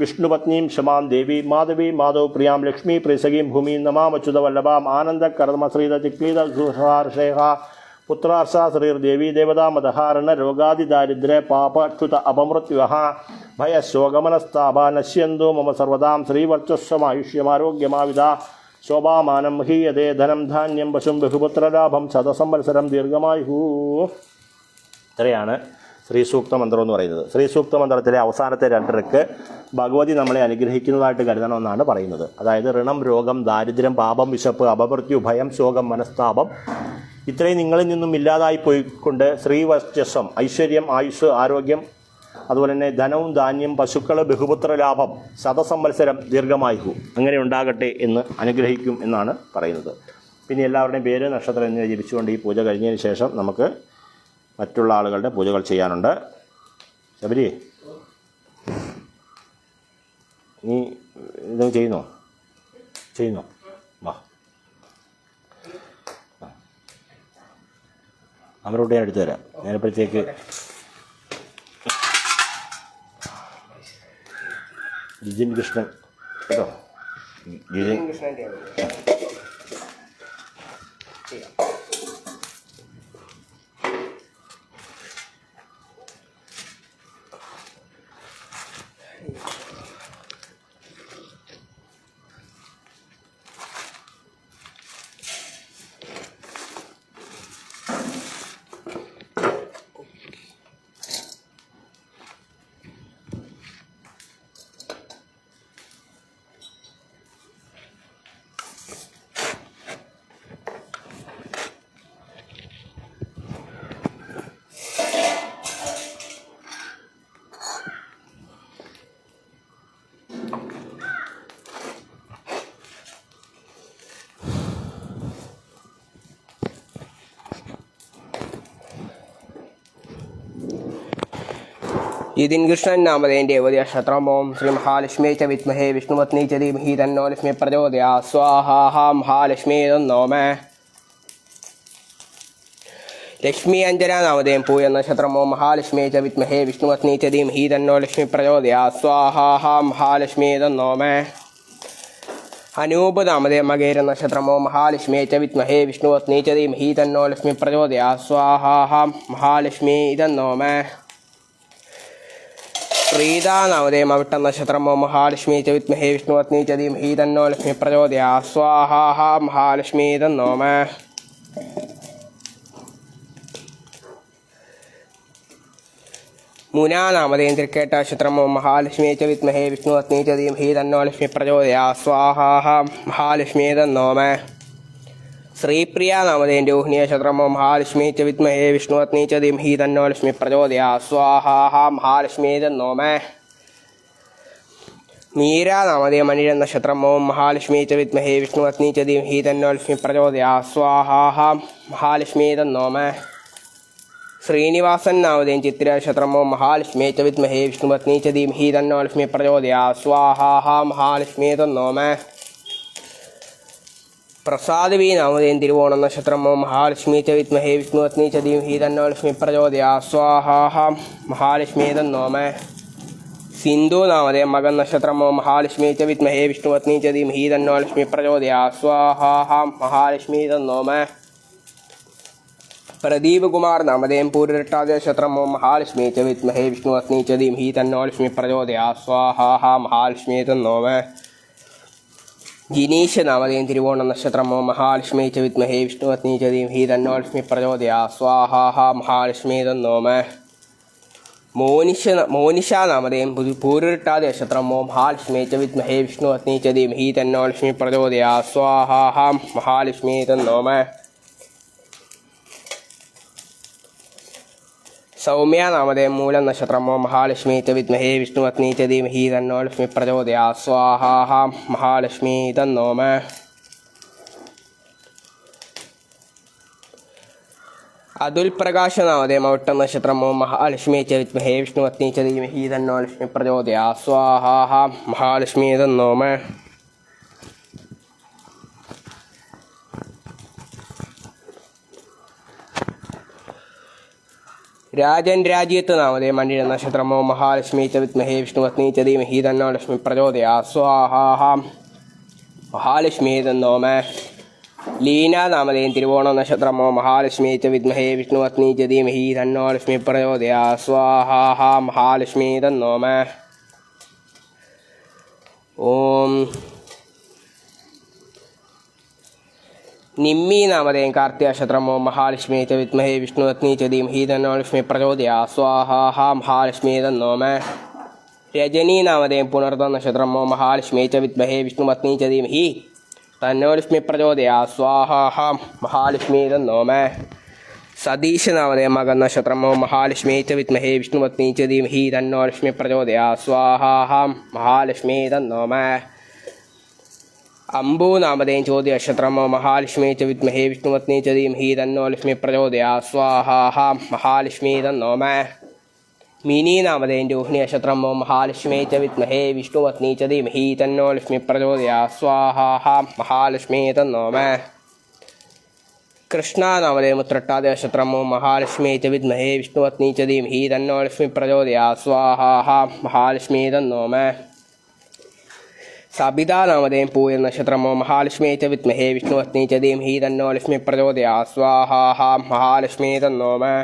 വിഷ്ണുപത്നീം ക്ഷമാം ദേവി മാധവി മാധവ് പ്രിയാം ലക്ഷ്മീ പ്രിയസഖീം ഭൂമീം നമാമച്യുതവല്ലഭാം ആനന്ദകർമ്മശ്രീതചിക്ലീതസുഹാർഷേഹ പുത്രാർഷാ ശ്രീർദേവി ദേവതാമദഹാരണ രോഗാദിദാരിദ്ര്യ പാപക്ഷുത അപമൃത്യുവഃ ഭയശോകമനസ്താപ നശ്യന്തോ മമ സർവദാം ശ്രീവർച്ചസ്വമായുഷ്യമാരോഗ്യമാവിധ ശോഭാമാനം മഹീയതേ ധനം ധാന്യം പശും ബഹുപുത്രലാഭം ശതസംവത്സരം ദീർഘമായു. ഇത്രയാണ് ശ്രീസൂക്ത മന്ത്രം എന്ന് പറയുന്നത്. ശ്രീസൂക്ത മന്ത്രത്തിലെ അവസാനത്തെ രണ്ടരക്ക് ഭഗവതി നമ്മളെ അനുഗ്രഹിക്കുന്നതായിട്ട് കരുതണമെന്നാണ് പറയുന്നത്. അതായത് ഋണം, രോഗം, ദാരിദ്ര്യം, പാപം, വിശപ്പ്, അപമൃത്യു, ഭയം, ശോകം, മനസ്താപം ഇത്രയും നിങ്ങളിൽ നിന്നും ഇല്ലാതായി പോയിക്കൊണ്ട് ശ്രീവർച്ചസ്വം, ഐശ്വര്യം, ആയുസ്, ആരോഗ്യം, അതുപോലെ തന്നെ ധനവും ധാന്യം, പശുക്കൾ, ബഹുപുത്ര ലാഭം, ശതസംവത്സരം ദീർഘമായു അങ്ങനെ ഉണ്ടാകട്ടെ എന്ന് അനുഗ്രഹിക്കും എന്നാണ് പറയുന്നത്. പിന്നെ എല്ലാവരുടെയും പേര്, നക്ഷത്രം എന്നിവ ജപിച്ചുകൊണ്ട് ഈ പൂജ കഴിഞ്ഞതിന് ശേഷം നമുക്ക് മറ്റുള്ള ആളുകളുടെ പൂജകൾ ചെയ്യാനുണ്ട്. ശബരി, നീ ഇത് ചെയ്യുന്നോ? വാ, അവരോട് ഞാൻ എടുത്തു തരാം. ഞാനിപ്പോഴത്തേക്ക് ജിജിൻ കൃഷ്ണൻ കേട്ടോ, ജിജിൻ കൃഷ്ണൻ്റെ ജിതിൻ കൃഷ്ണൻ നാമധേയൻ്റെ നക്ഷത്രം. ഓം ശ്രീ മഹാലക്ഷ്മി ച വിദ്മഹേ വിഷ്ണുപത്നി ച ധീമഹി തന്നോ ലക്ഷ്മി പ്രചോദയാത്. സ്വാഹാ മഹാലക്ഷ്മി തന്നോമേ. ലക്ഷ്മി അഞ്ജന നാമധേയം പൂയ നക്ഷത്രം. ഓം മഹാലക്ഷ്മി ച വിദ്മഹേ വിഷ്ണുപത്നി ച ധീമഹി തന്നോ ലക്ഷ്മി പ്രചോദയാത്. സ്വാഹാ മഹാലക്ഷ്മി തന്നോമേ. അനൂപ് നാമധേയം മകേര നക്ഷത്രം. ഓം മഹാലക്ഷ്മി ച വിദ്മഹേ വിഷ്ണുപത്നി ച ധീമഹി തന്നോ ലക്ഷ്മി പ്രചോദയാത്. സ്വാഹാ മഹാലക്ഷ്മി തന്നോമേ. പ്രീതാ നാമധേയം അവിട്ട നക്ഷത്രം. ഓം മഹാലക്ഷ്മി ച വിദ്മഹേ വിഷ്ണുപത്നി ച ധീമഹി തന്നോ ലക്ഷ്മി പ്രചോദയാത്. സ്വാഹാ മഹാലക്ഷ്മി തന്നോമേ. മുനാ നാമധേയം തൃക്കേട്ട നക്ഷത്രം. ഓം മഹാലക്ഷ്മി ച വിദ്മഹേ വിഷ്ണുപത്നി ച ധീമഹി തന്നോ ലക്ഷ്മി പ്രചോദയാത്. സ്വാഹാ മഹാലക്ഷ്മി തന്നോമേ. ശ്രീപ്രിയ നാമധേയം രോഹിണി നക്ഷത്രം ഓം മഹാലക്ഷ്മി ച വിദ്മഹേ വിഷ്ണുപത്നി ച ധീമഹി തന്നോ ലക്ഷ്മി പ്രചോദയാത് സ്വാഹാ മഹാലക്ഷ്മി തന്നോമേ. മീര നാമധേയം മണിരൻ നക്ഷത്രം ഓം മഹാലക്ഷ്മി ച വിദ്മഹേ വിഷ്ണുപത്നി ച ധീമഹി തന്നോ ലക്ഷ്മി പ്രചോദയാത് സ്വാഹാ മഹാലക്ഷ്മി തന്നോമേ. ശ്രീനിവാസൻ നാമധേയം ചിത്തിര നക്ഷത്രം ഓം മഹാലക്ഷ്മി ച വിദ്മഹേ വിഷ്ണുപത്നി ച ധീമഹി തന്നോ ലക്ഷ്മി പ്രചോദയാത് സ്വാഹാ മഹാലക്ഷ്മി തന്നോമേ. പ്രസാദ് വി നാമധേയം തിരുവോണം നക്ഷത്രം ഓം മഹാലക്ഷ്മി ച വിദ്മഹേ വിഷ്ണുപത്നി ച ധീമഹി തന്നോ ലക്ഷ്മി പ്രചോദയാത് സ്വാഹാ മഹാലക്ഷ്മി തന്നോമേ. സിന്ധു നാമധേയം മകൻ നക്ഷത്രം ഓം മഹാലക്ഷ്മി ച വിദ്മഹേ വിഷ്ണുപത്നി ച ധീമഹി തന്നോ ലക്ഷ്മി പ്രചോദയാത് സ്വാഹാ മഹാലക്ഷ്മി തന്നോമേ. പ്രദീപ് കുമാർ നാമധേയം പൂരട്ടാതി നക്ഷത്രം ഓം മഹാലക്ഷ്മി ച വിദ്മഹേ വിഷ്ണുപത്നി ച ധീമഹി തന്നോ ലക്ഷ്മി പ്രചോദയാത് സ്വാഹാ മഹാലക്ഷ്മി തന്നോമേ. ജിനീഷ് നാമധേയം തിരുവോണം നക്ഷത്രം ഓം മഹാലക്ഷ്മി ച വിദ്മഹേ വിഷ്ണുപത്നി ച ധീമഹി തന്നോ ലക്ഷ്മി പ്രചോദയാത് സ്വാഹാ മഹാലക്ഷ്മി തന്നോമേ. മോനിഷ നാമധേയം പൂരട്ടാതി നക്ഷത്രം ഓം മഹാലക്ഷ്മി ച വിദ്മഹേ വിഷ്ണുപത്നി ച ധീമഹി തന്നോ ലക്ഷ്മി പ്രചോദയാത് സ്വാഹാ മഹാലക്ഷ്മി തന്നോമേ. സൗമ്യ നാമധേയം മൂലം നക്ഷത്രം ഓം മഹാലക്ഷ്മി ച വിദ്മഹേ വിഷ്ണുപത്നി ച ധീമഹി തന്നോ ലക്ഷ്മി പ്രചോദയാത് സ്വാഹാ മഹാലക്ഷ്മി തന്നോമേ. അതുൽ പ്രകാശ് നാമധേയം ഔട്ടം നക്ഷത്രം ഓം മഹാലക്ഷ്മി ച വിദ്മഹേ വിഷ്ണുപത്നി ച ധീമഹി തന്നോ ലക്ഷ്മി പ്രചോദയാത് സ്വാഹാ മഹാലക്ഷ്മി തന്നോമേ. രാജൻ രാജ്യത്ത് നാമധേയം മണ്ണിര നക്ഷത്രം ഓം മഹാലക്ഷ്മി ച വിദ്മഹേ വിഷ്ണുപത്നി ച ധീമഹി തന്നോ ലക്ഷ്മി പ്രചോദയാത് സ്വാഹാ മഹാലക്ഷ്മി തന്നോമേ. ലീന നാമധേയം തിരുവോണം നക്ഷത്രം ഓം മഹാലക്ഷ്മി ച വിദ്മഹേ വിഷ്ണുപത്നി ച ധീമഹി തന്നോ ലക്ഷ്മി പ്രചോദയാത് സ്വാഹാ മഹാലക്ഷ്മി തന്നോമേ. ഓം നിമ്മി നാമധേയം കാർത്തിക നക്ഷത്രം ഓം മഹാലക്ഷ്മി ച വിദ്മഹേ വിഷ്ണുപത്നി ച ധീമഹി തന്നോ ലക്ഷ്മി പ്രചോദയാത് സ്വാഹാ മഹാലക്ഷ്മി തന്നോമേ. രജനി നാമധേയം പുണർദ നക്ഷത്രം ഓം മഹാലക്ഷ്മി ച വിദ്മഹേ വിഷ്ണുപത്നി ച ധീമഹി തന്നോ ലക്ഷ്മി പ്രചോദയാത് സ്വാഹാ മഹാലക്ഷ്മി തന്നോമേ. സതീഷ് നാമധേയം മകൻ നക്ഷത്രം ഓം മഹാലക്ഷ്മി ച വിദ്മഹേ വിഷ്ണുപത്നി ച ധീമഹി തന്നോ ലക്ഷ്മി പ്രചോദയാത് സ്വാഹാ മഹാലക്ഷ്മി തന്നോമേ. അംബു നാമധേയം ചോദ്യ നക്ഷത്രം ഓം മഹാലക്ഷ്മി ച വിദ്മഹേ വിഷ്ണുപത്നി ച ധീമഹി തന്നോ ലക്ഷ്മി പ്രചോദയാത് സ്വാഹാ മഹാലക്ഷ്മി തന്നോമേ. മിനി നാമധേയം രോഹിണി നക്ഷത്രം ഓം മഹാലക്ഷ്മി ച വിദ്മഹേ വിഷ്ണുപത്നി ച ധീമഹി തന്നോ ലക്ഷ്മി പ്രചോദയാത് സ്വാഹാ മഹാലക്ഷ്മി തന്നോമേ. കൃഷ്ണ നാമധേയം ഉത്രട്ടാതി നക്ഷത്രം ഓം മഹാലക്ഷ്മി ച വിദ്മഹേ വിഷ്ണുപത്നി ച ധീമഹി തന്നോ ലക്ഷ്മി പ്രചോദയാത് സ്വാഹാ മഹാലക്ഷ്മി തന്നോമേ. സബിത നാമധേയം പൂയ നക്ഷത്രം ഓം മഹാലക്ഷ്മി ച വിദ്മഹേ വിഷ്ണുപത്നി ച ധീമഹി തന്നോ ലക്ഷ്മി പ്രചോദയാത് സ്വാഹാ മഹാലക്ഷ്മി തന്നോമേ.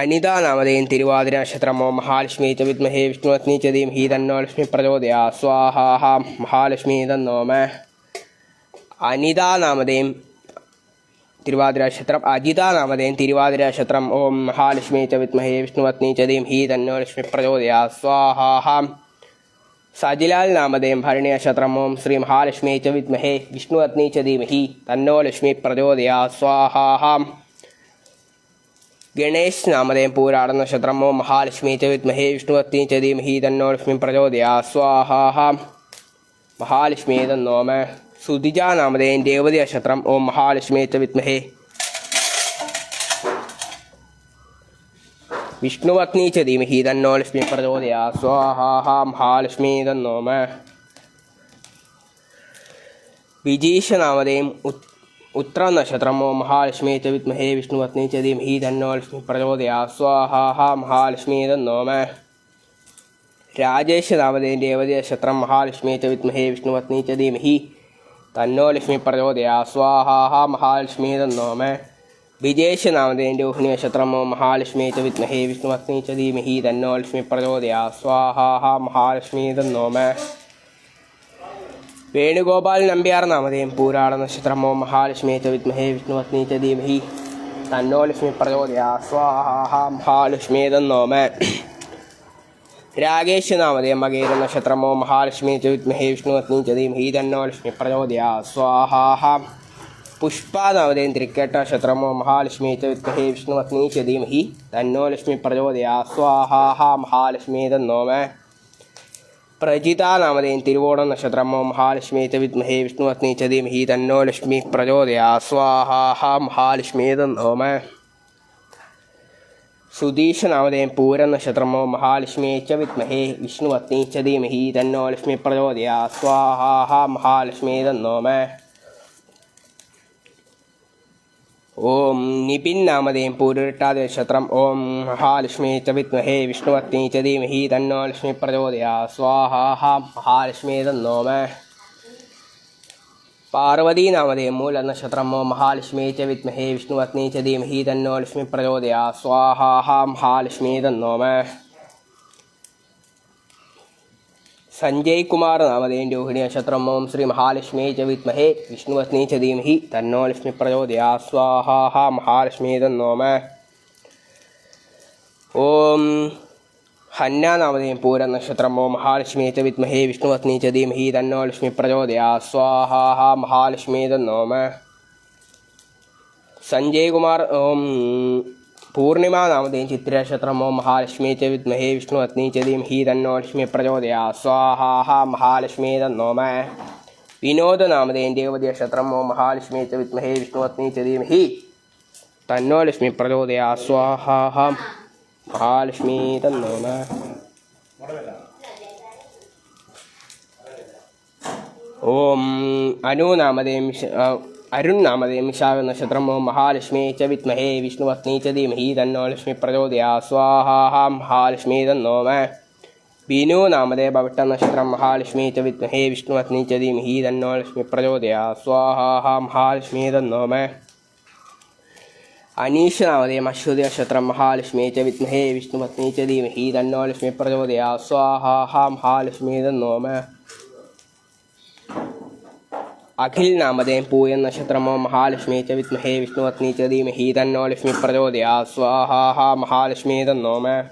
അനിത നാമധേയം തിരുവാതിര നക്ഷത്രം ഓം മഹാലക്ഷ്മി ച വിദ്മഹേ വിഷ്ണുപത്നി ച ധീമഹി തന്നോ ലക്ഷ്മി പ്രചോദയാത് സ്വാഹാ മഹാലക്ഷ്മി തന്നോമേ. അനിത നാമധേയം തിരുവാതിര നക്ഷത്രം. അജിത നാമധേയം തിരുവാതിര നക്ഷത്രം ഓം മഹാലക്ഷ്മി ച വിദ്മഹേ വിഷ്ണുപത്നി ച ധീമഹി തന്നോ ലക്ഷ്മി പ്രചോദയാത് സ്വാഹാ. സജിലാൽ നാമധേയം ഭരണി നക്ഷത്രം ഓം ശ്രീ മഹാലക്ഷ്മി ച വിദ്മഹേ വിഷ്ണുപത്നി ച ധീമഹി തന്നോ ലക്ഷ്മി പ്രചോദയാത് സ്വാഹാ. ഗണേശ് നാമധേയം പൂരാട നക്ഷത്രം ഓം മഹാലക്ഷ്മി ച വിദ്മഹേ വിഷ്ണുപത്നി ച ധീമഹി തന്നോ ലക്ഷ്മി പ്രചോദയാത് സ്വാഹാ മഹാലക്ഷ്മി തന്നോമേ. സുധിജ നാമധേയം രേവതി നക്ഷത്രം ഓം മഹാലക്ഷ്മി ച വിദ്മഹേ വിഷ്ണുപത്നി ച ധീമഹി തന്നോ ലക്ഷ്മി പ്രചോദയാത് സ്വാഹാ മഹാലക്ഷ്മി തന്നോമേ. വിജീഷ് നാമധേയം ഉത്ര നക്ഷത്രം ഓം മഹാലക്ഷ്മി ച വിദ്മഹേ വിഷ്ണുപത്നി ച ധീമഹി തന്നോ ലക്ഷ്മി പ്രചോദയാത് സ്വാഹാ മഹാലക്ഷ്മി തന്നോമേ. രാജേഷ് നാമധേയം രേവതി നക്ഷത്രം മഹാലക്ഷ്മി ച വിദ്മഹേ വിഷ്ണുപത്നി ച ധീമഹി തന്നോ ലക്ഷ്മി പ്രചോദയാത് സ്വാഹാ മഹാലക്ഷ്മി തന്നോമേ. വിജേഷ് നാമധേയം രോഹിണി നക്ഷത്രം ഓം മഹാലക്ഷ്മി ച വിദ്മഹേ വിഷ്ണുപത്നി ച ധീമഹി തന്നോ ലക്ഷ്മി പ്രചോദയാത് സ്വാഹാ മഹാലക്ഷ്മി തന്നോമേ. വേണുഗോപാൽ നമ്പ്യാർ നാമധേയം പൂരാട നക്ഷത്രം ഓം മഹാലക്ഷ്മി ച വിദ്മഹേ വിഷ്ണുപത്നി ച ധീമഹി തന്നോ ലക്ഷ്മി പ്രചോദയാത് സ്വാഹാ മഹാലക്ഷ്മി തന്നോമേ. രാഗേഷ് നാമധേയം മകേര നക്ഷത്രം ഓം മഹാലക്ഷ്മി ച വിദ്മഹേ വിഷ്ണുപത്നി ച ധീമഹി തന്നോ ലക്ഷ്മി പ്രചോദയാത് സ്വാഹാ. പുഷ്പ നാമധേയം തൃക്കേട്ട നക്ഷത്രം ഓം മഹാലക്ഷ്മി ച വിദ്മഹേ വിഷ്ണുപത്നി ച ധീമഹി തന്നോ ലക്ഷ്മി പ്രചോദയാത് സ്വാഹാ. മഹാലക്ഷ്മി തന്നോമേ. പ്രജിത നാമധേയം തിരുവോണം നക്ഷത്രം ഓം മഹാലക്ഷ്മി ച വിദ്മഹേ വിഷ്ണുപത്നി ച ധീമഹി തന്നോ ലക്ഷ്മി പ്രചോദയാത് സ്വാഹാ. മഹാലക്ഷ്മി തന്നോമേ. സുധീഷ നാമധേയം പൂരം നക്ഷത്രം ഓം മഹാലക്ഷ്മി ച വിദ്മഹേ വിഷ്ണുപത്നി ച ധീമഹി തന്നോ ലക്ഷ്മി പ്രചോദയാത് സ്വാഹാ. മഹാലക്ഷ്മി തന്നോമേ. ഓം നിപിൻ നാമധേയം പൂരുരുട്ടാതി നക്ഷത്രം ഓം മഹാലക്ഷ്മി ച വിദ്മഹേ വിഷ്ണുപത്നി ച ധീമഹി തന്നോ ലക്ഷ്മി പ്രചോദയാത് സ്വാഹാ. മഹാലക്ഷ്മി തന്നോമേ. പാർവതി നാമധേയം മൂല നക്ഷത്രം ഓം മഹാലക്ഷ്മി ച വിദ്മഹേ വിഷ്ണുപത്നി ച ധീമഹി തന്നോ ലക്ഷ്മി പ്രചോദയാത് സ്വാഹാ. മഹാലക്ഷ്മി തന്നോമേ. സഞ്ജയ് കുമാർ നാമധേയം രോഹിണി നക്ഷത്രം ഓം ശ്രീ മഹാലക്ഷ്മി ച വിദ്മഹേ വിഷ്ണുപത്നി ച ധീമഹി തന്നോ ലക്ഷ്മി പ്രചോദയാത് സ്വാഹാ. മഹാലക്ഷ്മി തന്നോമേ. ഓം ഹന്ന നാമധേയം പൂരം നക്ഷത്രം ഓം മഹാലക്ഷ്മി ച വിദ്മഹേ വിഷ്ണുപത്നി ച ധീമഹി തന്നോ ലക്ഷ്മി പ്രചോദയാത് സ്വാഹാ. മഹാലക്ഷ്മി തന്നോമേ. സഞ്ജയ് കുമാർ ഓം പൂർണിമ നാമധേയം ചിത്ര നക്ഷത്രം ഓം മഹാലക്ഷ്മി ച വിദ്മഹേ വിഷ്ണുപത്നി ച ധീമഹി തന്നോ ലക്ഷ്മി പ്രചോദയാത് സ്വാഹാ. മഹാലക്ഷ്മി തന്നോമേ. വിനോദ നാമധേയം രേവതി നക്ഷത്രം ഓം മഹാലക്ഷ്മി ച വിദ്മഹേ വിഷ്ണുപത്നി ച ധീമഹി തന്നോ ലക്ഷ്മി പ്രചോദയാത് സ്വാഹാ. മഹാലക്ഷ്മി തന്നോമേ. ഓം അരുൺ നാമധേയം വിശാഖ നക്ഷത്രം ഓം മഹാലക്ഷ്മി ച വിദ്മഹേ വിഷ്ണുപത്നി ച ധീമഹി തന്നോ ലക്ഷ്മി പ്രചോദയാത് സ്വാഹാ. മഹാലക്ഷ്മി തന്നോമേ. ബിനു നാമധേയ ഭവിട്ട നക്ഷത്രം മഹാലക്ഷ്മി ച വിദ്മഹേ വിഷ്ണുപത്നി ച ധീമഹി തന്നോ ലക്ഷ്മി പ്രചോദയാത് സ്വാഹാ. മഹാലക്ഷ്മി തന്നോമേ. അനീഷ നാമധേയം അശ്വതി നക്ഷത്രം മഹാലക്ഷ്മി ച വിദ്മഹേ വിഷ്ണുപത്നി ച ധീമഹി തന്നോ ലക്ഷ്മി പ്രചോദയാത് സ്വാഹാ. മഹാലക്ഷ്മി തന്നോമേ. അഖിൽ നാമധേയം പൂയം നക്ഷത്രം ഓം മഹാലക്ഷ്മി ച വിദ്മഹേ വിഷ്ണുപത്നി ച ധീമഹി തന്നോ ലക്ഷ്മി പ്രചോദയാത് സ്വാഹാ. മഹാലക്ഷ്മി തന്നോമേ.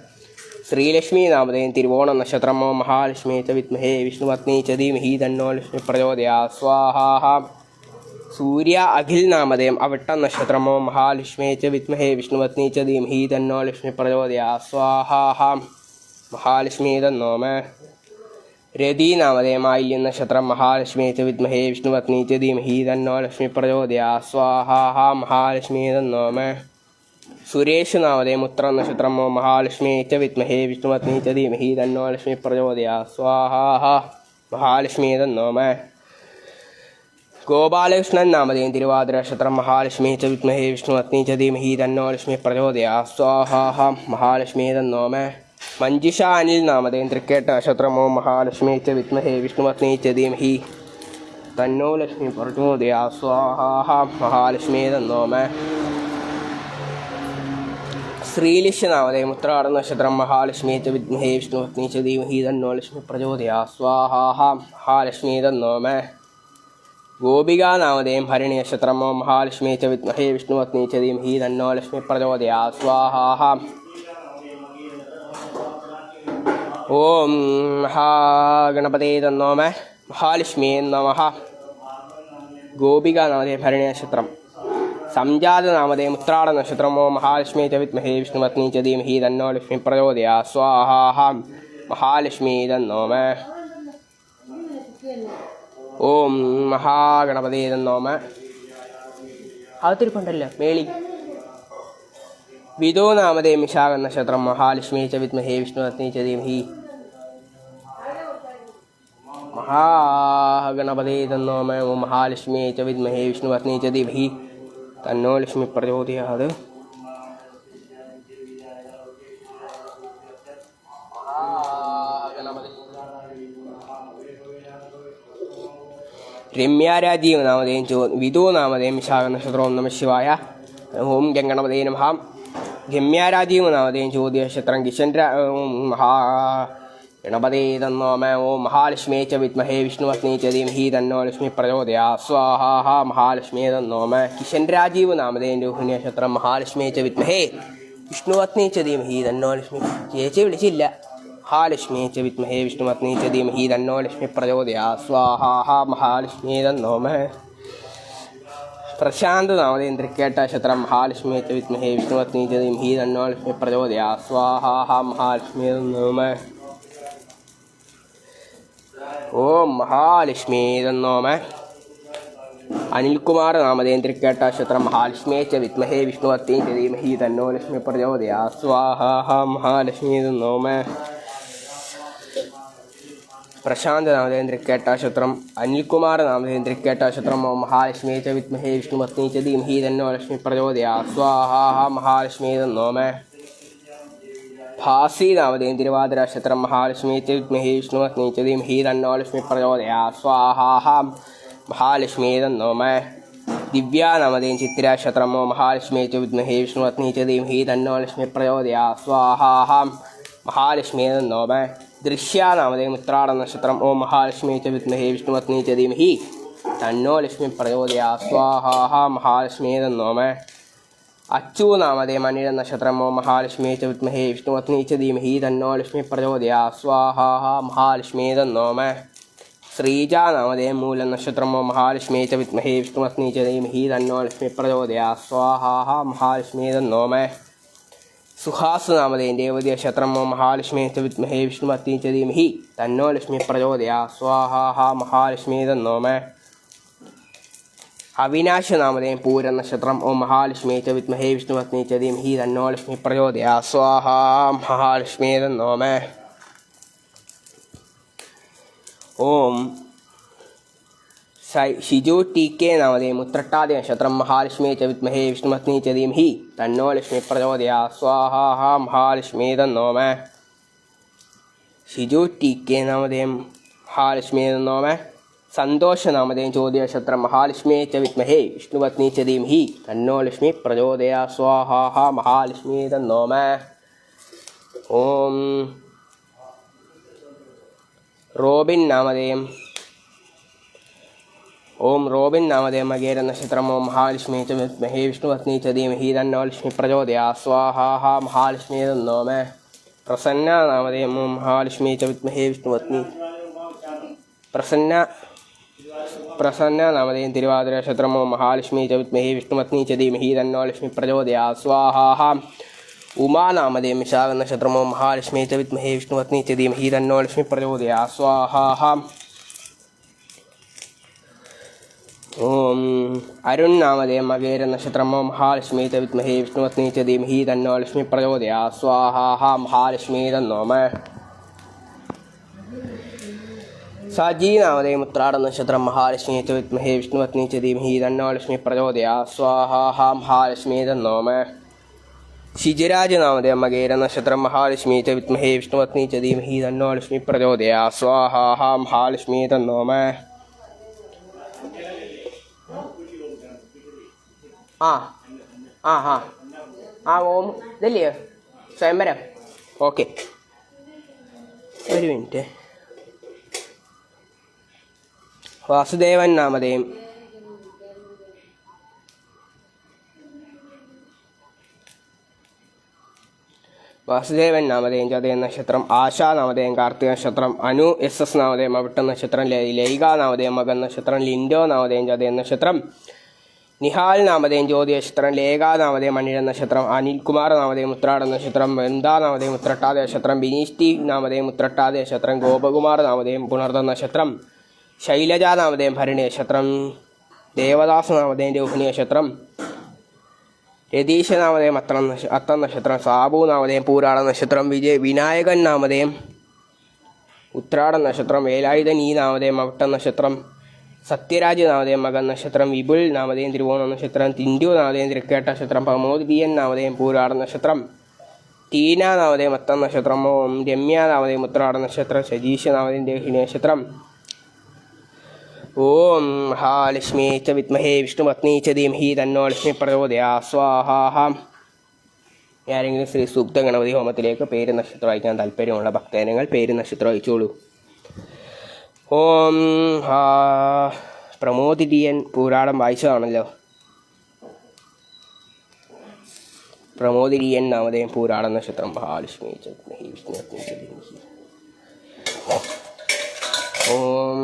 ശ്രീലക്ഷ്മി നാമധേയം തിരുവോണം നക്ഷത്രം ഓം മഹാലക്ഷ്മി ച വിദ്മഹേ വിഷ്ണുപത്നി ച ധീമഹി തന്നോ ലക്ഷ്മി പ്രചോദയാത് സ്വാഹാ. സൂര്യ അഖിൽ നാമധേയം അവിട്ടം നക്ഷത്രം ഓം മഹാലക്ഷ്മി ച വിദ്മഹേ വിഷ്ണുപത്നി ച ധീമഹി തന്നോ ലക്ഷ്മി പ്രചോദയാത് സ്വാഹാ. മഹാലക്ഷ്മി തന്നോമേ. രതി നാമധേയം ആയില്യം നക്ഷത്രം മഹാലക്ഷ്മി ച വിദ്മഹേ വിഷ്ണുപത്നി ച ധീമഹി തന്നോ ലക്ഷ്മി പ്രചോദയാത് സ്വാഹാ. മഹാലക്ഷ്മി തന്നോമേ. സുരേഷ് നാമധേയം ഉത്രം നക്ഷത്രം ഓം മഹാലക്ഷ്മി ച വിദ്മഹേ വിഷ്ണുപത്നി ച ധീമഹി തന്നോ ലക്ഷ്മി പ്രചോദയാത് സ്വാഹാ. മഹാലക്ഷ്മി തന്നോമേ. ഗോപാലകൃഷ്ണൻ നാമധേയം തിരുവാതിര നക്ഷത്രം മഹാലക്ഷ്മി ച വിദ്മഹേ വിഷ്ണുപത്നി ച ധീമഹി തന്നോ ലക്ഷ്മി പ്രചോദയാത് സ്വാഹാ. മഹാലക്ഷ്മി തന്നോമേ. മഞ്ജുഷ അനിൽ നാമധേയം തൃക്കേട്ട നക്ഷത്രം ഓം മഹാലക്ഷ്മി ച വിദ്മഹേ വിഷ്ണുപത്നി ച ധീമഹി തന്നോ ലക്ഷ്മി പ്രചോദയാത് സ്വാഹാ. മഹാലക്ഷ്മി തന്നോമേ. ശ്രീലിഷ നാമധേയം ഉത്രാടം നക്ഷത്രം മഹാലക്ഷ്മി ച വിദ്മഹേ വിഷ്ണുപത്നി ച ധീമഹി തന്നോ ലക്ഷ്മി പ്രചോദയാത് സ്വാഹാ. മഹാലക്ഷ്മി തന്നോമേ. ഗോപിക നാമധേയം ഭരണി നക്ഷത്രം ഓം മഹാലക്ഷ്മി ച വിദ്മഹേ വിഷ്ണുപത്നി ച ധീമഹി തന്നോ ലക്ഷ്മി പ്രചോദയാത് സ്വാഹാ. ഓം മഹാഗണപതേ തന്നോമേ. മഹാലക്ഷ്മി നമഃ. ഗോപിക നാമധേയം ഭരണി നക്ഷത്രം. സംജാത നാമധേയം ഉത്രാട നക്ഷത്രം ഓം മഹാലക്ഷ്മി ച വിദ്മഹേ വിഷ്ണുപത്നി ച ധീമഹി തന്നോ ലക്ഷ്മി പ്രചോദയാത് സ്വാഹാ. മഹാലക്ഷ്മി തന്നോമേ. ഓം മഹാഗണപതേ തന്നോമേ. അകത്തിരിപ്പുണ്ടല്ലോ മേളി. വിദോ നാമധേയം വിശാഖ നക്ഷത്രം മഹാലക്ഷ്മി ച വിദ്മഹേ വിഷ്ണുപത്നി ച ധീമഹി മഹാഗണപതേ തന്നോമേ. ഓം മഹാലക്ഷ്മി ച വിദ്മഹേ വിഷ്ണുപത്നി ച ധീമഹി തന്നോ ലക്ഷ്മി പ്രചോദയാത്. രമ്യാരാജീവ് നാമധേയം വിദോ നാമധേയം വിശാഖ നക്ഷത്രം ഓം നമ ശിവായ. ഓം ഗംഗണപതേ നമഃ. രമ്യാരാജീവ് നാമധേയം ചോദ്യ നക്ഷത്രം കിഷൻ ഗണപതേ തന്നോമേ. ഓം മഹാലക്ഷ്മി ച വിദ്മഹേ വിഷ്ണുപത്നി ച ധീമഹി തന്നോ ലക്ഷ്മി പ്രചോദയാത് സ്വാഹാ. മഹാലക്ഷ്മി തന്നോമേ. കിഷൻ രാജീവ് നാമധേയം രോഹിണി നക്ഷത്രം മഹാലക്ഷ്മി ച വിദ്മഹേ വിഷ്ണുപത്നി ച ധീമഹി തന്നോ ലക്ഷ്മി. ചേച്ചി വിളിച്ചില്ല. महालक्ष्मी च विद्महे विष्णुपत्नी च धीमहि तन्नो लक्ष्मी प्रचोदयात् स्वाहा महालक्ष्मी तन्नो मे प्रशांत नामधेयं तृकेटनक्षत्रं महालक्ष्मी च विद्महे विष्णुपत्नी च धीमहि तन्नो लक्ष्मी प्रचोदयात् स्वाहा महालक्ष्मी तन्नो मे ओम महालक्ष्मी तन्नो मे अनिल कुमार नामधेयं तृकेटनक्षत्रं महालक्ष्मी च विद्महे विष्णुपत्नी च धीमहि तन्नो लक्ष्मी प्रचोदयात् स्वाहा महालक्ष्मी तन्नो मे प्रशांत नामधेयं तृकेटनक्षत्रं अनिल कुमार नामधेयं तृकेटनक्षत्रं महालक्ष्मी च विद्महे विष्णुपत्नी च धीमहि तन्नो लक्ष्मी प्रचोदयात् स्वाहा महालक्ष्मी तन्नो मे भासी नामधेयं तिरुवादिरा महालक्ष्मी च विद्महे विष्णुपत्नी च धीमहि तन्नो लक्ष्मी प्रचोदयात् स्वाहा महालक्ष्मी तन्नो मे दिव्या नामधेयं चित्रा महालक्ष्मी च विद्महे विष्णुपत्नी च धीमहि तन्नो लक्ष्मी प्रचोदयात् स्वाहा महालक्ष्मी तन्नो मे दृश्या नामधेयं उत्तरायणनक्षत्रम् ओम महालक्ष्मी च विद्महे विष्णुपत्नी च धीमहि तन्नो लक्ष्मी प्रचोदयात् स्वाहा महालक्ष्मी तन्नो मे अच्चू नामधेयं अनिळनक्षत्रम् ओम महालक्ष्मी च विद्महे विष्णुपत्नी च धीमहि तन्नो लक्ष्मी प्रचोदयात् स्वाहा महालक्ष्मी तन्नो मे श्रीजा नामधेयं मूलनक्षत्रम् ओम महालक्ष्मी च विद्महे विष्णुपत्नी च धीमहि तन्नो लक्ष्मी प्रचोदयात् स्वाहा महालक्ष्मी तन्नो मे सुहास नामधेयं देवदीनक्षत्रम् ओम महालक्ष्मी च विद्महे विष्णुपत्नी च धीमहि तन्नो लक्ष्मी प्रचोदयात् स्वाहा महालक्ष्मी तन्नो मे अविनाश नामधेयं पूरनक्षत्रम् ओम महालक्ष्मी च विद्महे विष्णुपत्नी च धीमहि तन्नो लक्ष्मी प्रचोदयात् स्वाहा महालक्ष्मी तन्नो मे ओम शिजु टीके नामधेयं उत्तरटादिनक्षत्रं महालक्ष्मी च विद्महे विष्णुपत्नी च धीमहि तन्नो लक्ष्मी प्रचोदयात् स्वाहा महालक्ष्मी तन्नो मे शिजु टीके नामधेयं महालक्ष्मी तन्नो मे संतोष नामधेयं ज्योतिनक्षत्रं महालक्ष्मी च विद्महे विष्णुपत्नी च धीमहि तन्नो लक्ष्मी प्रचोदयात् स्वाहा महालक्ष्मी तन्नो मे ओम रोबिन नामधेयं ओम रोबिन नामधेयं मगेरनक्षत्रम् ओम महालक्ष्मी च विद्महे विष्णुपत्नी च धीमहि तन्नो लक्ष्मी प्रचोदयात् स्वाहा महालक्ष्मी तन्नो मे प्रसन्ना नामधेयं ओम महालक्ष्मी च विद्महे विष्णुपत्नी प्रसन्ना नामधेयं तिरुवादिरानक्षत्रम् ओम महालक्ष्मी च विद्महे विष्णुपत्नी च धीमहि तन्नो लक्ष्मी प्रचोदयात् स्वाहा उमा नामधेयं विशाखनक्षत्रम् ओम महालक्ष्मी च विद्महे विष्णुपत्नी च धीमहि तन्नो लक्ष्मी प्रचोदयात् स्वाहा ओम अरुण नामधेयं मगेरनक्षत्रम् ओम महालक्ष्मी च विद्महे विष्णुपत्नी च धीमहि तन्नो लक्ष्मी प्रचोदयात् स्वाहा महालक्ष्मी तन्नो मे साजी नामधेयं उत्तरायणनक्षत्रं महालक्ष्मी च विद्महे विष्णुपत्नी च धीमहि तन्नो लक्ष्मी प्रचोदयात् स्वाहा महालक्ष्मी तन्नो मे शिजिराज नामधेयं मगेरनक्षत्रं महालक्ष्मी च विद्महे विष्णुपत्नी च धीमहि तन्नो लक्ष्मी प्रचोदयात् स्वाहा महालक्ष्मी तन्नो मे ओम ഇതല്ലേ സ്വയംവരം ഓക്കെ ഒരു മിനിറ്റ് വാസുദേവൻ നാമധേയം വാസുദേവൻ നാമധേയം ചതയ നക്ഷത്രം ആശാ നാമധേയം കാർത്തിക നക്ഷത്രം അനു എസ് എസ് നാമധേയം അവിട്ട നക്ഷത്രം ലൈക നാമധേയം മകൻ നക്ഷത്രം ലിൻഡോ നാമധേയം ചതയ നക്ഷത്രം നിഹാൽ നാമധേയം ജ്യോതി നക്ഷത്രം ലേഖ നാമധേയം മണിര നക്ഷത്രം അനിൽകുമാർ നാമധേയം ഉത്രാട നക്ഷത്രം വൃന്ദ നാമധേയം ഉത്രട്ടാതി നക്ഷത്രം ബിനീഷ്ടി നാമധേയം ഉത്രട്ടാതി നക്ഷത്രം ഗോപകുമാർ നാമധേയം പുണർദ നക്ഷത്രം ശൈലജ നാമധേയം ഭരണി നക്ഷത്രം ദേവദാസ് നാമധേയം രോഹിണി നക്ഷത്രം രതീശ നാമധേയം അത്തം നക്ഷത്രം സാബു നാമധേയം പൂരാട നക്ഷത്രം വിനായകൻ നാമധേയം ഉത്രാട നക്ഷത്രം വേലായുധൻ ഈ നാമധേയം അവിട്ട നക്ഷത്രം സത്യരാജ് നാമധേയം മകൻ നക്ഷത്രം വിപുൽ നാമധേയം തിരുവോണ നക്ഷത്രം തിന്റു നാമധേയം തൃക്കേട്ട നക്ഷത്രം പ്രമോദ് ബി എൻ നാമധേയം പൂരാട നക്ഷത്രം ടീന നാമധേയം അത്തം നക്ഷത്രം ഓം രമ്യ നാമധേയം ഉത്രാട നക്ഷത്രം സജീഷ നാമധേയം ദേഹിണി നക്ഷത്രം ഓം മഹാലക്ഷ്മി ച വിദ്മഹേ വിഷ്ണുപത്നി ച ധീമഹി തന്നോ ലക്ഷ്മി പ്രചോദയാത് സ്വാഹാ. ആരെങ്കിലും ശ്രീ സൂക്ത ഗണപതി ഹോമത്തിലേക്ക് പേര് നക്ഷത്രം അയക്കാൻ താല്പര്യമുള്ള ഭക്തജനങ്ങൾ പേര് നക്ഷത്രം അയച്ചോളൂ. ഓം പ്രമോദിരിയൻ പൂരാടം വായിച്ചതാണല്ലോ. പ്രമോദിരിയൻ നാമധേയം പൂരാട നക്ഷത്രം മഹാലക്ഷ്മി ച വിദ്മഹേ വിഷ്ണുപത്നി ച ധീമഹി ഓം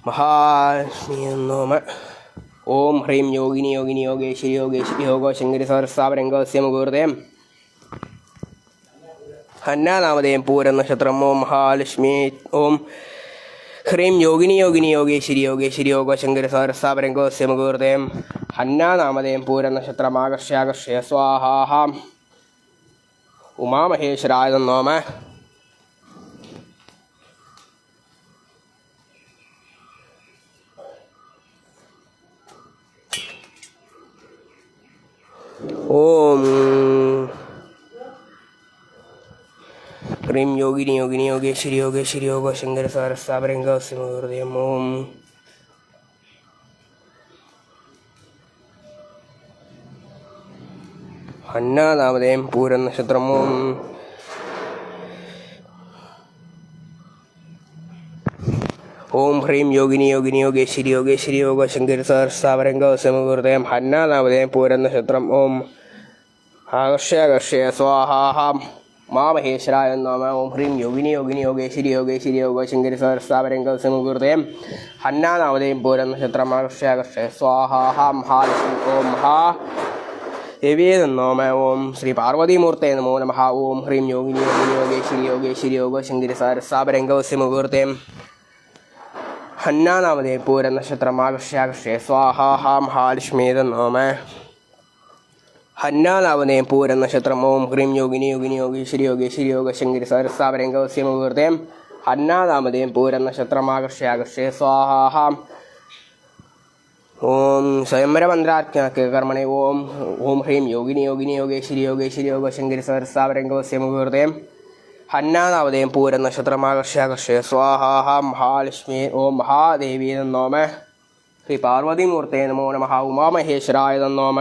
മഹാലക്ഷ്മി നോമ. ഓം ഹ്രീം യോഗിനി യോഗിനി യോഗേശ്വരി യോഗേശ്വരി യോഗോ ശങ്കരി സഹസ്രാവരംഗസ്യ മുഹൂർത്തം. ഹന്നാനാമധേയം പൂരം നക്ഷത്രം. ഓം മഹാലക്ഷ്മി. ഓം ഹ്രീം യോഗിനി യോഗിനി യോഗേശ്വരി യോഗേശ്വരി യോഗോ ശങ്കരി സഹസ്രാവരംഗസ്യ മുഹൂർത്തം. ഹന്നാനാമധേയം പൂരം നക്ഷത്രം. ആകർഷയാകർഷയ സ്വാഹാ. ഉമാമഹേശ്വരായ നോമ. ഓം ഹ്രീം യോഗിനി യോഗിനി യോഗേശ്വരി യോഗേശ്വരി യോഗോ ശങ്കര സഹസ്രാവരംഗസ്യ മുഹൂർത്തം. ഓം ഹന്നാനാമധേയം പൂരം നക്ഷത്രം. ഓം ഹ്രീം യോഗിനി യോഗിനി യോഗേശ്വരി യോഗേശ്വരി യോഗോ ശങ്കര സഹസ്രാവരംഗസ്യ മുഹൂർത്തം. ഹന്നാനാമധേയം പൂരം നക്ഷത്രം. ഓം ആകർഷയാകർഷയ സ്വാഹാ. മാമഹേശ്വരായ നമ. ഓം ഹ്രീം യോഗിനി യോഗിനി യോഗേശ്വരി യോഗേശ്വരി യോഗോ ശങ്കരി സഹസ്രാവരംഗസ്യ മുഹൂർത്തം. ഹന്നാനാമധേയം പൂരം നക്ഷത്രം. ആകർഷയാകർഷയ സ്വാഹാ. മഹാലക്ഷ്മി. ഓം ദേവിയേ നമ. ഓം ശ്രീ പാർവതീമൂർത്തേ നമോ നമഃ. ഓം ഹ്രീം യോഗിനി യോഗിനി യോഗേശ്വരി യോഗേശ്വരി യോഗോ ശങ്കരി സഹസ്രാവരംഗസ്യ മുഹൂർത്തം. ഹന്നാനാമധേയം പൂരം നക്ഷത്രം. ആകർഷയാകർഷയ സ്വാഹാ. മഹാലക്ഷ്മി നമ. ഹന്നാനാമധേയം പൂരം നക്ഷത്രം. ഓം ഹ്രീം യോഗിനി യോഗിനി യോഗേശ്വരി യോഗേശ്വരി യോഗോ ശങ്കരി സഹസ്രാവരംഗസ്യ മുഹൂർത്തം. ഹന്നാനാമധേയം പൂരം നക്ഷത്രം. ആകർഷയാകർഷയ സ്വാഹാ. ഓം സ്വയംവര മന്ത്രാജ്ഞാക്ക് കർമ്മണേ. ഓം ഹ്രീം യോഗിനി യോഗിനി യോഗേശ്വരി യോഗേശ്വരി യോഗോ ശങ്കരി സഹസ്രാവരംഗസ്യ മുഹൂർത്തം. ഹന്നാനാമധേയം പൂരം നക്ഷത്രം. ആകർഷയാകർഷയ സ്വാഹാ. മഹാലക്ഷ്മി. ഓം മഹാദേവി നമ. ശ്രീ പാർവതീമൂർത്തേ നമോ നമഃ. ഉമാമഹേശ്വരായ നമ.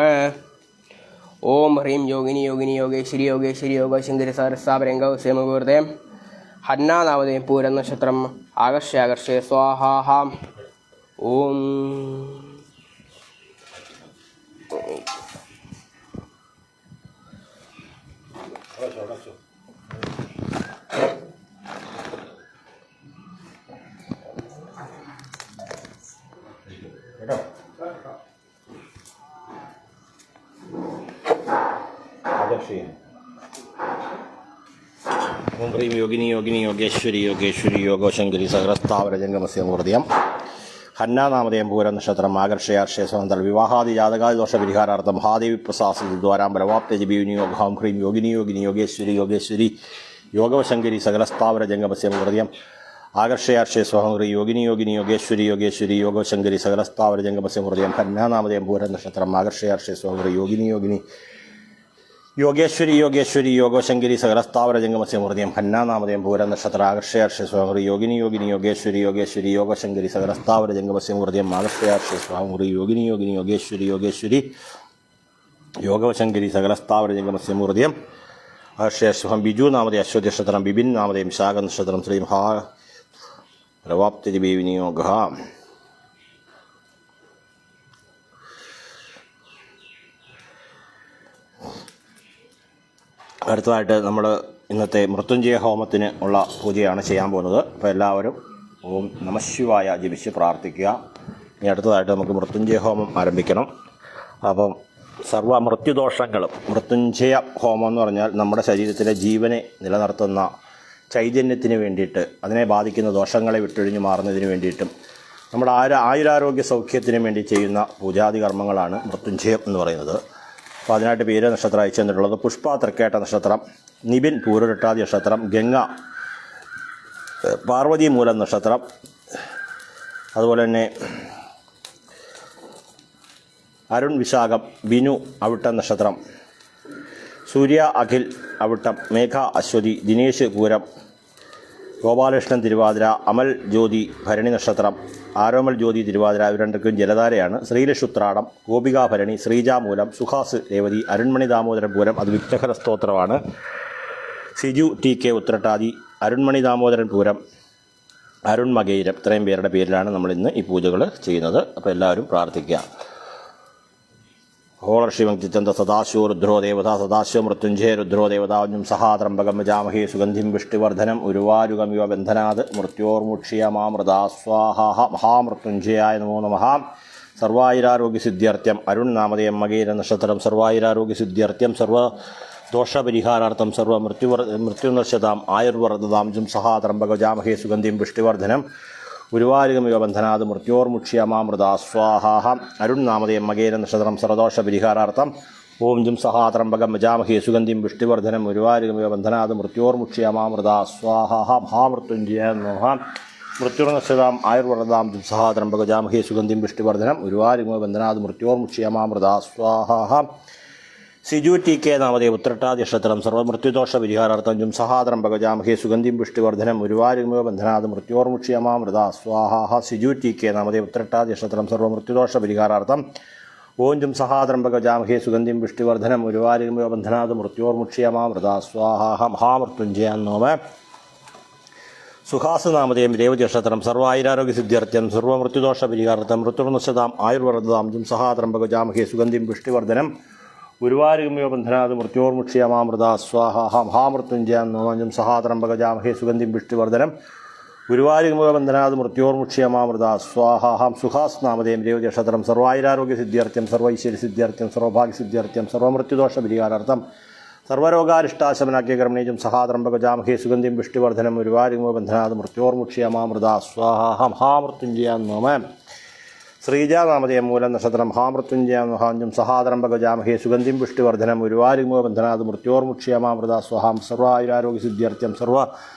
ഓം ഹ്രീം യോഗിനി യോഗിനി യോഗേശ്വരി യോഗേശ്വരി യോഗോ ശങ്കരി സഹസ്രാവരംഗസ്യ മുഹൂർത്തം. ഹന്നാനാമധേയം പൂരം നക്ഷത്രം. ആകർഷയാകർഷയ സ്വാഹാ. ഓം ഓം ഹ്രീം യോഗിനി യോഗിനി യോഗേശ്വരി യോഗേശ്വരി യോഗോ ശങ്കരി സഹസ്രാവരംഗസ്യ മുഹൂർത്തം. ഹന്നാനാമധേയം പൂരം നക്ഷത്രം. ആകർഷയാർഷയ സ്വതന്ത്ര വിവാഹാദി ജാതകാദി ദോഷ പരിഹാരാർത്ഥം മഹാദേവി പ്രസാദി ദ്വാരാം ബലവാപ്തജി വിനിയോഗ. ഓം ഹ്രീം യോഗിനി യോഗിനി യോഗേശ്വരി യോഗേശ്വരി യോഗോ ശങ്കരി സഹസ്രാവരംഗസ്യ മുഹൂർത്തം. ആകർഷയാർഷയ സ്വഹം ഹ്രീം യോഗിനി യോഗിനി യോഗേശ്വരി യോഗേശ്വരി യോഗോ ശങ്കരി സഹസ്രാവരംഗസ്യ മുഹൂർത്തം. ഹന്നാനാമധേയം പൂരം നക്ഷത്രം. ആകർഷയാർഷയ സ്വഹം ഹ്രീം യോഗിനി യോഗിനി യോഗേശ്വരി യോഗേശ്വരി യോഗോ ശങ്കരി സഹസ്രാവരംഗസ്യ മുഹൂർത്തം. ഹന്നാനാമധേയം പൂരം നക്ഷത്ര. ആകർഷയാർഷയ സ്വഹം യോഗിനി യോഗിനി യോഗേശ്വരി യോഗേശ്വരി യോഗോ ശങ്കരി സഹസ്രാവരംഗസ്യ മുഹൂർത്തം. ആകർഷയാർഷയ സ്വഹം യോഗിനി യോഗിനി യോഗേശ്വരി യോഗേശ്വരി യോഗോ ശങ്കരി സഹസ്രാവരംഗസ്യ മുഹൂർത്തം. ആകർഷയാർഷയം ബിജു നാമതേ അശ്വതി നക്ഷത്രം. ബിപിൻ നാമതേ വിശാഖ നക്ഷത്രം. ശ്രീ മഹാപ്തജി വിനിയോഗ. അടുത്തതായിട്ട് നമ്മൾ ഇന്നത്തെ മൃത്യുഞ്ജയ ഹോമത്തിന് ഉള്ള പൂജയാണ് ചെയ്യാൻ പോകുന്നത്. അപ്പോൾ എല്ലാവരും ഓം നമഃശിവായ ജപിച്ച് പ്രാർത്ഥിക്കുക. ഇനി അടുത്തതായിട്ട് നമുക്ക് മൃത്യുഞ്ജയ ഹോമം ആരംഭിക്കണം. അപ്പം സർവ്വ മൃത്യുദോഷങ്ങളും, മൃത്യുഞ്ജയ ഹോമം എന്ന് പറഞ്ഞാൽ നമ്മുടെ ശരീരത്തിലെ ജീവനെ നിലനിർത്തുന്ന ചൈതന്യത്തിന് വേണ്ടിയിട്ട്, അതിനെ ബാധിക്കുന്ന ദോഷങ്ങളെ വിട്ടൊഴിഞ്ഞു മാറുന്നതിന് വേണ്ടിയിട്ടും നമ്മുടെ ആയുരാരോഗ്യ സൗഖ്യത്തിന് വേണ്ടി ചെയ്യുന്ന പൂജാതി കർമ്മങ്ങളാണ് മൃത്യുഞ്ജയം എന്ന് പറയുന്നത്. അപ്പോൾ അതിനായിട്ട് പേര് നക്ഷത്രം അയച്ചു തന്നിട്ടുള്ളത് പുഷ്പ തൃക്കേട്ട നക്ഷത്രം, നിബിൻ പൂരുരട്ടാതി നക്ഷത്രം, ഗംഗ പാർവതി മൂലം നക്ഷത്രം, അതുപോലെ തന്നെ അരുൺ വിശാഖം, ബിനു അവിട്ടം നക്ഷത്രം, സൂര്യ അഖിൽ അവിട്ടം, മേഘ അശ്വതി, ദിനേശ് പൂരം, ഗോപാലകൃഷ്ണൻ തിരുവാതിര, അമൽ ജ്യോതി ഭരണി നക്ഷത്രം, ആരോമൽ ജ്യോതി തിരുവാതിര, ഇവർ രണ്ടർക്കും ജലധാരയാണ്. ശ്രീലക്ഷ് ഉത്രാടം, ഗോപിക ഭരണി, ശ്രീജാമൂലം, സുഹാസ് രേവതി, അരുൺമണി ദാമോദരൻ പൂരം, അത് വിഘ്നഹര സ്തോത്രമാണ്. സിജു ടി കെ ഉത്രട്ടാതി, അരുൺമണി ദാമോദരൻ പൂരം, അരുൺ മകൈരം, ഇത്രയും പേരുടെ പേരിലാണ് നമ്മൾ ഇന്ന് ഈ പൂജകൾ ചെയ്യുന്നത്. അപ്പോൾ എല്ലാവരും പ്രാർത്ഥിക്കുക. ഹോളർഷിവങ്ചന്ത സദാശിവോ രുദ്രോ ദേവത സദാശിവ മൃത്യുഞ്ജയ രുദ്രോ ദേവതാജ്ഞം സഹാത്രംബകം യജാമഹേ സുഗന്ധിം പുഷ്ടിവർദ്ധനം ഉരുവാരുഗമിവ ബന്ധനാത് മൃത്യോർമുക്ഷ്യമാമൃതാ സ്വാഹാ മഹാമൃത്യുഞ്ജയായ നമോ നമഃ. സർവായുരാരോഗ്യസിദ്ധ്യർത്ഥ്യം അരുൺ നാമധേയം മകേര നക്ഷത്രം സർവായുരാരോഗ്യസിദ്ധ്യർത്ഥ്യം സർവദോഷപരിഹാരാർത്ഥം മൃത്യുനശ്യതാം ആയുർവർദ്ധതാം ജും സഹാത്രംബകജാമഹേ സുഗന്ധിം പുഷ്ടിവർദ്ധനം ഗുരുവാരികമിവ ബന്ധനാത് മൃത്യോർമുക്ഷ്യമാമൃതാ സ്വാഹാ. അരുൺ നാമധേയം മകേര നക്ഷത്രം സർവദോഷപരിഹാരാർത്ഥം ഓം ജും സഹാത്രംബകം യജാമഹേ സുഗന്ധിം പുഷ്ടിവർദ്ധനം ഗുരുവാരികമിവ ബന്ധനാത് മൃത്യോർമുക്ഷ്യമാമൃതാ സ്വാഹാ മഹാമൃത്യുഞ്ജയ നമഃ. മൃത്യുർനശ്യതാം ആയുർവർദ്ധതാം ജും സഹാത്രംബകജാമഹേ സുഗന്ധിം പുഷ്ടിവർദ്ധനം ഗുരുവാരികമിവ ബന്ധനാത് മൃത്യോർമുക്ഷ്യമാമൃതാ സ്വാഹാ. സിജു ടി കെ നാമധേയ ഉത്രട്ടാദ്യക്ഷത്രം സർവമൃത്യുദോഷപരിഹാരാർത്ഥം ജും സഹാത്രംബകജാമഹേ സുഗന്ധിം പുഷ്ടിവർദ്ധനം ഗുരുവാരികമിവ ബന്ധനാത് മൃത്യോർമുക്ഷ്യമാമൃതാ സ്വാഹാ. സിജു ടി കെ നാമധേയ ഉത്രട്ടാദ്യക്ഷത്രം സർവമൃത്യുദോഷപരിഹാരാർത്ഥം ഓം ജും സഹാത്രംബകജാമഹേ സുഗന്ധിം പുഷ്ടിവർദ്ധനം ഗുരുവാരികമിവ ബന്ധനാത് മൃത്യോർമുക്ഷ്യമാമൃതാ സ്വാഹാ മഹാമൃത്യുഞ്ജയ നമഃ. സുഹാസ് നാമധേയം രേവതി നക്ഷത്രം സർവായുരാരോഗ്യസിദ്ധ്യർത്ഥ്യം സർവമൃത്യുദോഷപരിഹാരാർത്ഥം മൃത്യുർനശ്യതാം ആയുർവർദ്ധതാം ജും സഹാത്രംബകജാമഹേ സുഗന്ധിം പുഷ്ടിവർദ്ധനം ഗുരുവാരികമിവ ബന്ധനാത് മൃത്യോർമുക്ഷ്യമാമൃതാ സ്വാഹാ മഹാമൃത്യുഞ്ജയ നമഃ. ജും സഹാത്രംബകജാമഹേ സുഗന്ധിം പുഷ്ടിവർദ്ധനം ഗുരുവാരികമിവ ബന്ധനാത് മൃത്യോർമുക്ഷ്യമാമൃതാ സ്വാഹാ. സുഹാസ് നാമധേയം രേവതി നക്ഷത്രം സർവായുരാരോഗ്യസിദ്ധ്യർത്ഥ്യം സർവൈശ്വര്യസിദ്ധ്യർത്ഥ്യം സർവഭാഗ്യസിദ്ധ്യർത്ഥ്യം സർവമൃത്യുദോഷപരിഹാരാർത്ഥം സർവരോഗാരിഷ്ടാശമനാക്കിയ കർമ്മേജും സഹാത്രംബകജാമഹേ സുഗന്ധിം പുഷ്ടിവർദ്ധനം ഗുരുവാരികമിവ ബന്ധനാത് മൃത്യോർമുക്ഷ്യമാമൃതാ സ്വാഹാ മഹാമൃത്യുഞ്ജയ നമഃ. ശ്രീജ നാമധേയം മൂലം നക്ഷത്രം മഹാമൃത്യുഞ്ജയ നമഃ. സഹാത്രംബകജാമഹേ സുഗന്ധിം പുഷ്ടിവർദ്ധനം ഗുരുവാരികമിവ ബന്ധനാത് മൃത്യോർമുക്ഷ്യമാമൃതാ സ്വാഹാം സർവായുരാരോഗ്യസിദ്ധ്യർത്ഥ്യം സർവ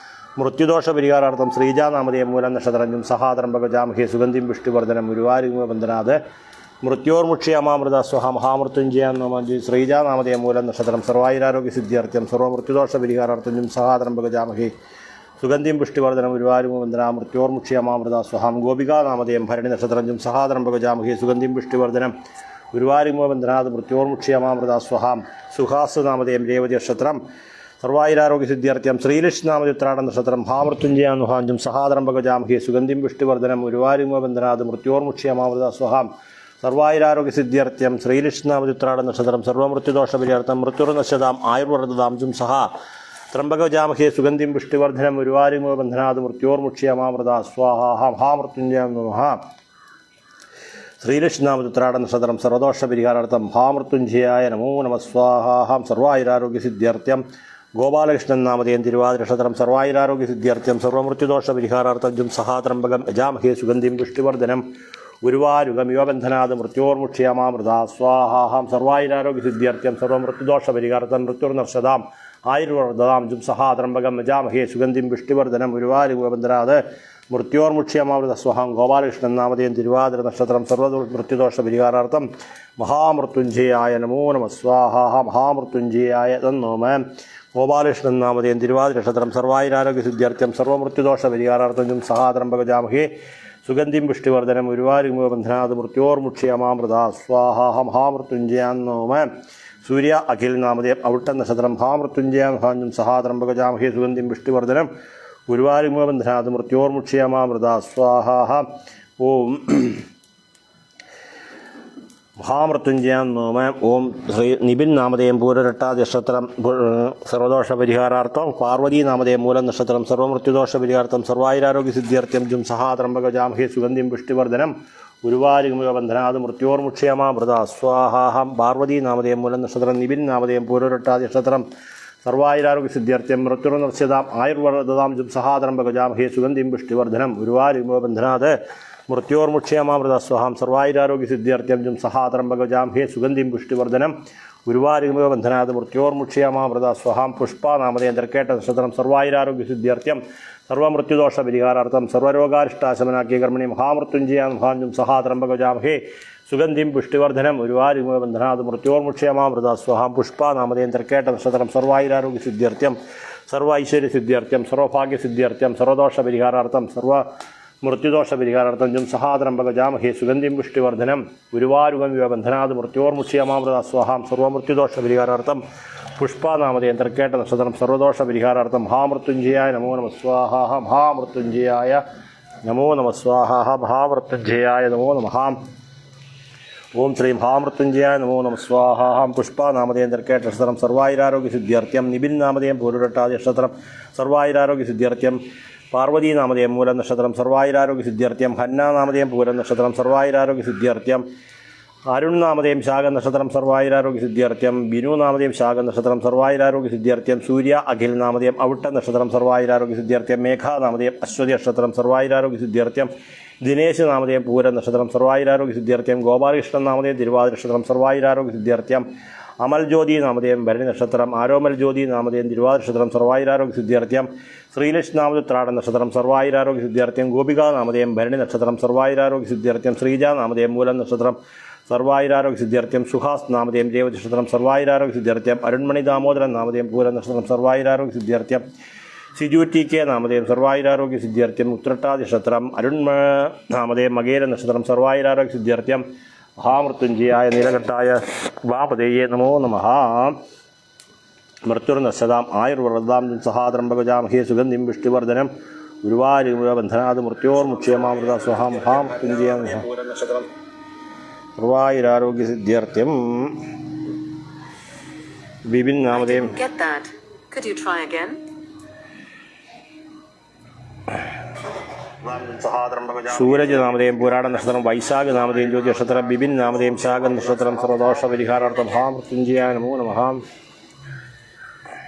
മൃത്യുദോഷപരിഹാരാർത്ഥം ശ്രീജ നാമധേയം മൂലം നക്ഷത്രം സഹാത്രംബകജാമഹേ സുഗന്ധിം പുഷ്ടിവർദ്ധനം ഗുരുവാരികമിവ ബന്ധനാത് മൃത്യോർമുക്ഷ്യമാമൃതാ സ്വാഹാ മഹാമൃത്യുഞ്ജയ നമഃ. ശ്രീജ നാമധേയം മൂലം നക്ഷത്രം സർവായുരാരോഗ്യസിദ്ധ്യർത്ഥ്യം സർവമൃത്യുദോഷപരിഹാരാർത്ഥം സഹാത്രംബകജാമഹേ സുഗന്ധിം പുഷ്ടിവർദ്ധനം ഗുരുവാരികമിവ ബന്ധനാത് മൃത്യോർമുക്ഷ്യമാമൃതാ സ്വാഹാം. ഗോപികാ നാമധേയം ഭരണി നക്ഷത്രം സഹാത്രംബകജാമഹേ സുഗന്ധിം പുഷ്ടിവർദ്ധനം ഗുരുവാരികമിവ ബന്ധനാത് മൃത്യോർമുക്ഷ്യമാമൃതാ സ്വാഹാം. സുഹാസ് നാമധേയം രേവതി നക്ഷത്രം സർവായുരാരോഗ്യസിദ്ധ്യർത്ഥ്യം ശ്രീലക്ഷ്മി നാമധേയ ഉത്രാട നക്ഷത്രം മഹാമൃത്യുഞ്ജയ നമഃ. സഹാത്രംബകജാമഹേ സുഗന്ധിം പുഷ്ടിവർദ്ധനം ഗുരുവാരികമിവ ബന്ധനാത് മൃത്യോർമുക്ഷ്യമാമൃതാ സ്വാഹാം. സർവായുരാരോഗ്യസിദ്ധ്യർത്ഥ്യം ശ്രീലക്ഷ്മി നാമധേയ ഉത്രാട നക്ഷത്രം സർവമൃത്യുദോഷപരിഹാരാർത്ഥം മൃത്യുർനശ്യതാം ആയുർവർദ്ധതാം ജും സഹാ ത്രംബകജാമഹേ സുഗന്ധിം പുഷ്ടിവർദ്ധനം ഗുരുവാരികമിവ ബന്ധനാത് മൃത്യോർമുക്ഷ്യമാമൃതാ സ്വാഹാ മഹാമൃത്യുഞ്ജയ നമഃ. ശ്രീലക്ഷ്മി നാമധേയ ഉത്രാട നക്ഷത്രം സർവദോഷപരിഹാരാർത്ഥം മഹാമൃത്യുഞ്ജയായ നമോ നമഃ സ്വാഹാ. സർവായുരാരോഗ്യസിദ്ധ്യർത്ഥ്യം ഗോപാലകൃഷ്ണൻ നാമധേയം തിരുവാതിര നക്ഷത്രം സർവായുരാരോഗ്യസിദ്ധ്യർത്ഥ്യം സർവമൃത്യുദോഷപരിഹാരാർത്ഥം ജും സഹാത്രംബകം യജാമഹേ സുഗന്ധിം പുഷ്ടിവർദ്ധനം ഗുരുവാരുഗമിവ ബന്ധനാത് മൃത്യോർമുക്ഷ്യമാമൃതാ സ്വാഹാ. സർവായുരാരോഗ്യസിദ്ധ്യർത്ഥ്യം സർവമൃത്യുദോഷപരിഹാരാർത്ഥം മൃത്യുർനശ്യതാം ആയുർവർദ്ധതാം ജും സഹാത്രംബകം യജാമഹേ സുഗന്ധിം പുഷ്ടിവർദ്ധനം ഗുരുവാരികമിവ ബന്ധനാത് മൃത്യോർമുക്ഷ്യമാമൃതാ സ്വാഹാം. ഗോപാലകൃഷ്ണൻ നാമധേയം തിരുവാതിര നക്ഷത്രം സർവമൃത്യുദോഷപരിഹാരാർത്ഥം മഹാമൃത്യുഞ്ജയായ നമോ നമഃ സ്വാഹാ മഹാമൃത്യുഞ്ജയായ നമഃ. ഗോപാലകൃഷ്ണൻ നാമധേയം തിരുവാതിര നക്ഷത്രം സർവായുരാരോഗ്യസിദ്ധ്യർത്ഥ്യം സർവമൃത്യുദോഷപരിഹാരാർത്ഥം ജും സഹാത്രംബകജാമഹേ സുഗന്ധിം പുഷ്ടിവർദ്ധനം ഗുരുവാരികമിവ ബന്ധനാത് മൃത്യോർമുക്ഷ്യമാമൃതാ സ്വാഹാ മഹാമൃത്യുഞ്ജയ നമഃ. സൂര്യ അഖിൽ നാമധേയം അവിട്ട നക്ഷത്രം മഹാമൃത്യുഞ്ജയ നമഃ. സഹാത്രംബകജാമഹേ സുഗന്ധിം പുഷ്ടിവർദ്ധനം ഗുരുവാരികമിവ ബന്ധനാത് മൃത്യോർമുക്ഷ്യമാമൃതാ സ്വാഹാ. ഓം മഹാമൃത്യുഞ്ജയ നമഃ. ഓം ശ്രീ നിബിൻ നാമധേയം പൂരരട്ടാതി നക്ഷത്രം സർവദോഷപരിഹാരാർത്ഥം പാർവതീ നാമധേയം മൂലം നക്ഷത്രം സർവമൃത്യുദോഷപരിഹാരാർത്ഥം സർവായുരാരോഗ്യസിദ്ധ്യർത്ഥ്യം ജും സഹാത്രംബകജാമഹേ സുഗന്ധിം പുഷ്ടിവർദ്ധനം ഗുരുവാരികമിവ ബന്ധനാത് മൃത്യോർമുക്ഷ്യമാമൃതാ സ്വാഹാ. പാർവതീ നാമധേയം മൂലം നക്ഷത്രം നിബിൻ നാമധേയം പൂരരട്ടാതി നക്ഷത്രം സർവായുരാരോഗ്യസിദ്ധ്യർത്ഥ്യം മൃത്യുർനശ്യതാം ആയുർവർദ്ധതാം ജും സഹാത്രംബകജാമഹേ സുഗന്ധിം പുഷ്ടിവർദ്ധനം ഗുരുവാരികമിവ ബന്ധനാത് മൃത്യോർമുക്ഷ്യമാമൃതാ സ്വാഹാം. സർവായുരാരോഗ്യസിദ്ധ്യർത്ഥ്യം ജും സഹാത്രംബകജാമഹേ സുഗന്ധിം പുഷ്ടിവർദ്ധനം ഗുരുവാരികമിവ ബന്ധനാത് മൃത്യോർമുക്ഷ്യമാമൃതാ സ്വാഹാം. പുഷ്പ നാമധേയം തൃക്കേട്ട നക്ഷത്രം സർവായുരാരോഗ്യസിദ്ധ്യർത്ഥ്യം സർവമൃത്യുദോഷപരിഹാരാർത്ഥം സർവരോഗാരിഷ്ടാശമനാക്കിയ കർമ്മണി മഹാമൃത്യുഞ്ജയ നമഃ. സഹാത്രംബകജാമഹേ സുഗന്ധിം പുഷ്ടിവർദ്ധനം ഗുരുവാരികമിവ ബന്ധനാത് മൃത്യോർമുക്ഷ്യമാമൃതാ സ്വാഹാം. പുഷ്പ നാമധേയം തൃക്കേട്ട നക്ഷത്രം സർവായുരാരോഗ്യസിദ്ധ്യർത്ഥ്യം സർവൈശ്വര്യസിദ്ധ്യർത്ഥ്യം സർവഭാഗ്യസിദ്ധ്യർത്ഥ്യം സർവദോഷപരിഹാരാർത്ഥം മൃത്യുദോഷപരിഹാരാർത്ഥം ജും സഹാത്രംബകജാമഹേ സുഗന്ധിം പുഷ്ടിവർദ്ധനം ഗുരുവാരുഗമിവ ബന്ധനാത് മൃത്യോർമുക്ഷ്യമാമൃതാ സ്വാഹാം. സർവമൃത്യുദോഷപരിഹാരാർത്ഥം പുഷ്പ നാമധേയം തൃക്കേട്ട നക്ഷത്രം സർവദോഷപരിഹാരാർത്ഥം മഹാമൃത്യുഞ്ജയായ നമോ നമഃ സ്വാഹാ മഹാമൃത്യുഞ്ജയായ നമോ നമഃ സ്വാഹാ മഹാമൃത്യുഞ്ജയായ നമോ നമഃ. ഓം ശ്രീം മഹാമൃത്യുഞ്ജയായ നമോ നമ സ്വാഹാം പുഷ്പനാമധേയം തർക്കേട്ട നക്ഷത്രം സർവായുരാരോഗ്യസിദ്ധ്യർത്ഥ്യം നിബിൻ നാമധേയം പൂരുരട്ടാതി നക്ഷത്രം സർവായുരാരോഗ്യസിദ്ധ്യർത്ഥ്യം പാർവതീനാമധേയം മൂലം നക്ഷത്രം സർവായുരാരോഗ്യസിദ്ധ്യർത്ഥ്യം ഹന്നാനാമധേയം പൂരം നക്ഷത്രം സർവായുരാരോഗ്യസിദ്ധ്യർത്ഥ്യം അരുൺ നാമധേയം ശാഖ നക്ഷത്രം സർവായുരാരോഗ്യസിദ്ധ്യർത്ഥ്യം ബിനു നാമധേയം ശാഖ നക്ഷത്രം സർവായുരാരോഗ്യസിദ്ധ്യർത്ഥ്യം സൂര്യ അഖിൽ നാമധേയം അവിട്ട നക്ഷത്രം സർവായുരാരോഗ്യസിദ്ധ്യർത്ഥ്യം മേഘ നാമധേയം അശ്വതി നക്ഷത്രം സർവായുരാരോഗ്യസിദ്ധ്യർത്ഥ്യം ദിനേശ് നാമധേയം പൂരം നക്ഷത്രം സർവായുരാരോഗ്യസിദ്ധ്യർത്ഥ്യം ഗോപാലകൃഷ്ണൻ നാമധേയം തിരുവാതിര നക്ഷത്രം സർവായുരാരോഗ്യസിദ്ധ്യർത്ഥ്യം അമൽ ജ്യോതി നാമധേയം ഭരണി നക്ഷത്രം ആരോമൽ ജ്യോതി നാമധേയം തിരുവാതിര നക്ഷത്രം സർവായുരാരോഗ്യസിദ്ധ്യർത്ഥ്യം ശ്രീലക്ഷ്മി നാമധേത്രാട നക്ഷത്രം സർവായുരാരോഗ്യസിദ്ധ്യർത്ഥ്യം ഗോപിക നാമധേയം ഭരണി നക്ഷത്രം സർവായുരാരോഗ്യസിദ്ധ്യർത്ഥ്യം ശ്രീജ നാമധേയം മൂലം നക്ഷത്രം സർവായുരാരോഗ്യസിദ്ധ്യർത്ഥ്യം സുഹാസ് നാമധേയം രേവതി നക്ഷത്രം സർവായുരാരോഗ്യസിദ്ധ്യർത്ഥ്യം അരുൺമണി ദാമോദരൻ നാമധേയം പൂരം നക്ഷത്രം സർവായുരാരോഗ്യസിദ്ധ്യർത്ഥ്യം സിജു ടി കെ നാമധേയം സർവായുരാരോഗ്യസിദ്ധ്യർത്ഥ്യം ഉത്രട്ടാതി നക്ഷത്രം നാമധേയം മകേര നക്ഷത്രം സർവായുരാരോഗ്യസിദ്ധ്യർത്ഥ്യം മഹാമൃത്യുഞ്ജയായ നീലകണ്ഠായ വാമദേയേ നമോ നമഃ മൃത്യുർനശ്യതാം ആയുർവ്രതാം സഹാദ്രംബഗജാമഹേ സുഗന്ധിം വിഷ്ണുവർദ്ധനം ഗുരുവായൂരബന്ധനാത് മൃത്യോർമുക്ഷ്യമാമൃത സ്വഹ മഹാമൃത്യുഞ്ജയ സർവായുരാരോഗ്യസിദ്ധ്യർത്ഥ്യം വിപിൻ നാമധേയം Get that. Could you try again? Sooraj നാമധേയം പുരാട നക്ഷത്രം വൈശാഖ നാമധേയം ജ്യോതി നക്ഷത്രം ബിപിൻ നാമധേയം ശാഖ നക്ഷത്രം സർവദോഷ പരിഹാരാർത്ഥം മഹാമൃത്യുഞ്ജയായ നമോ നമഃ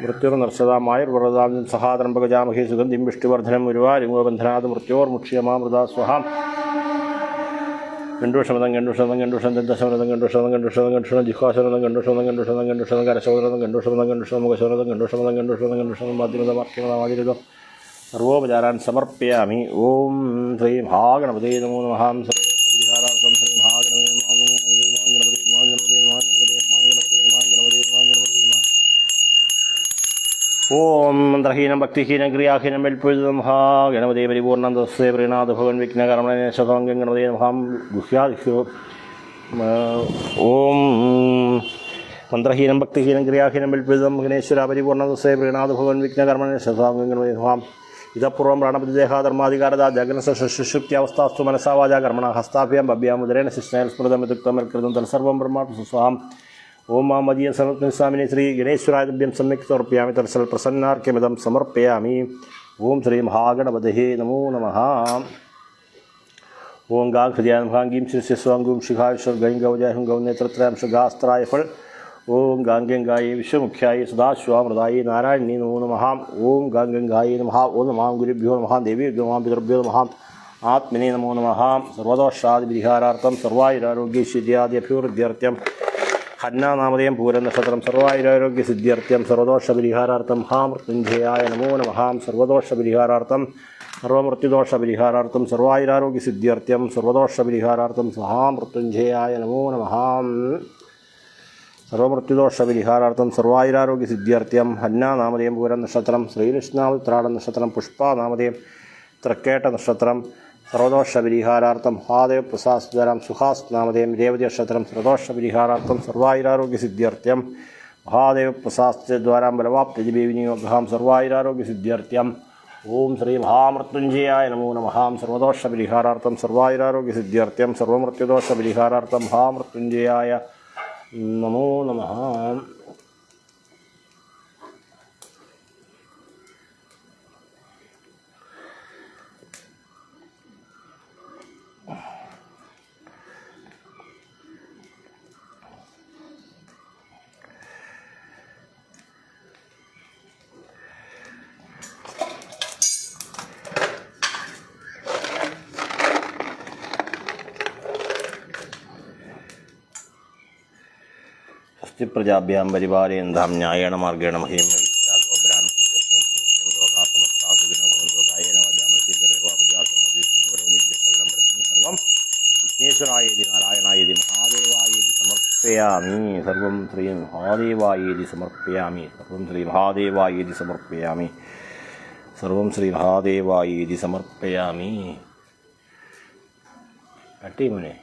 മൃത്യുർനർശതാമായുർവ്രതാം സഹാദ്രംബഗജാമഹേ സുഗന്ധിം വിഷ്ണുവർദ്ധനം ഗുരുവായൂരബന്ധനാത് മൃത്യോർമുക്ഷ്യമാമൃത സ്വഹാം ഗണ്ഡൂഷമതം ഗണ്ഡൂഷമതം ഗണ്ഡൂഷം ദന്തശമനതം ഗണ്ഡൂഷമതം ഗണ്ഡൂഷമതം ഗണ്ഡൂഷം ജിഹ്വാശമനതം ഗണ്ഡൂഷമതം ഗണ്ഡൂഷമതം ഗണ്ഡൂഷമതം കരശോദരതം ഗണ്ഡൂഷമതം ഗണ്ഡൂഷമതം മുഖശോദരതം ഗണ്ഡൂഷമതം ഗണ്ഡൂഷമതം ഗണ്ഡൂഷമതം മാധ്യമതം വാക്യമതം ആചരിതം സർവോപചാരാൻ സമർപ്പയാമി. ഓം ശ്രീ മഹാഗണപതേ നമോ നമഃ സർവവിഹാരാർത്ഥം ശ്രീ മഹാഗണപതേ നമോ ഗണപതേ നമോ ഗണപതേ നമോ ഗണപതേ നമോ ഗണപതേ നമോ ഗണപതേ നമോ ഗണപതേ നമഃ. ഓം മന്ത്രഹീനം ഭക്തിഹീനം ക്രിയാഹീനം വെൽപ്പൊഴുതം മഹാഗണപതേ പരിപൂർണം തസ്സേ പ്രീണാഥ ഭവൻ വിഘ്നകർമ്മണേ ശതോംഗം ഗണപതേ നമഃ ഗുഹ്യാദിഹ്യോ. ഓം മന്ത്രഹീനം ഭക്തിഹീനം ക്രിയാഹീനം വെൽപ്പൊഴുതം ഗണേശ്വര പരിപൂർണം തസ്സേ പ്രീണാഥ ഭവൻ വിഘ്നകർമ്മണേ ശതോംഗം ഗണപതേ നമഃ. ഇതപൂർവം പ്രാണപതിദേഹാധർമാധികാരത ജഗനസുഷുപ്ത്യാവസ്ഥാസ്തു മനസാവാച കർമ്മണ ഹസ്താഭ്യാം ഭവ്യാം മുദ്രേണ ശിഷ്ണേൽ സ്മൃതമിതുക്തമൽകൃതം തൽസർവം ബ്രഹ്മാസ്വാഹം. ഓം മാം മദീയ സർവസ്വാമിനെ ശ്രീ ഗണേശ്വരാദിഭ്യം സമ്യക് സമർപ്പയാമി തൽസൽ പ്രസന്നാർക്യമിതം സമർപ്പയാമി. ഓം ശ്രീ മഹാഗണപതേ നമോ നമഃ. ഓം ഗാം ഹൃദയാ മഹാംഗീം ശിരസ്വാംഗും ശിഖായുഷർ ഗൈം ഗൗജാഹും ഗൗനേത്രത്രയം ശുഗാസ്ത്രായ ഫൾ. ഓം ഗാംഗംഗായേ വിശ്വമുഖ്യായ സദാശ്വാമൃതായേ നാരായണീ നമോ നമഃ. ഓം ഗാംഗംഗായേ നമഃ. ഓം നമാം ഗുരുഭ്യോ നമഃ. ദേവീഭ്യോ നമഃ. പിതൃഭ്യോ നമഃ. ആത്മനേ നമോ നമഃ. സർവദോഷാദിപരിഹാരാർത്ഥം സർവായുരാരോഗ്യസിദ്ധ്യാദ്യഭിവൃദ്ധ്യർത്ഥ്യം ഹന്നാനാമധേയം പൂരം നക്ഷത്രം സർവായുരാരോഗ്യസിദ്ധ്യർത്ഥ്യം സർവദോഷപരിഹാരാർത്ഥം മഹാമൃത്യുഞ്ജയായ നമോ നമഃ. സർവദോഷപരിഹാരാർത്ഥം സർവമൃത്യുദോഷപരിഹാരാർത്ഥം സർവായുരാരോഗ്യസിദ്ധ്യർത്ഥ്യം സർവദോഷപരിഹാരാർത്ഥം മഹാമൃത്യുഞ്ജയായ നമോ നമഃ. സർവമൃത്യുദോഷപരിഹാരാർത്ഥം സർവായുരാരോഗ്യസിദ്ധ്യർത്ഥ്യം ഹന്നാനാമധേയം പൂരം നക്ഷത്രം ശ്രീകൃഷ്ണാവത്രാട നക്ഷത്രം പുഷ്പനാമധേയം തൃക്കേട്ട നക്ഷത്രം സർവദോഷപരിഹാരാർത്ഥം മഹാദേവ പ്രസാസ്തുതരാം സുഹാസ് നാമധേയം രേവതി നക്ഷത്രം സർവദോഷപരിഹാരാർത്ഥം സർവായുരാരോഗ്യസിദ്ധ്യർത്ഥ്യം മഹാദേവ പ്രസാസ്തുദ്വാരാം ബലവാപ്തിജീവിനിയോഗം സർവായുരാരോഗ്യസിദ്ധ്യർത്ഥ്യം. ഓം ശ്രീ മഹാമൃത്യുഞ്ജയായ നമോ നമഃ. സർവദോഷപരിഹാരാർത്ഥം സർവായുരാരോഗ്യസിദ്ധ്യർത്ഥ്യം സർവമൃത്യുദോഷപരിഹാരാർത്ഥം മഹാമൃത്യുഞ്ജയായ നമോ നമഃ. പ്രജാഭ്യാം പരിപാലയന്താം ന്യായേണ മാർഗേണ മഹീം സർവം വിഘ്നേശ്വരായേതി നാരായണായേതി മഹാദേവായേതി സമർപ്പയാമി. സർവം ശ്രീ മഹാദേവായേതി സമർപ്പയാമി. സർവം ശ്രീ മഹാദേവായേതി സമർപ്പയാമി. സർവം ശ്രീ മഹാദേവായേതി സമർപ്പയാമി. കട്ടി മോനെ.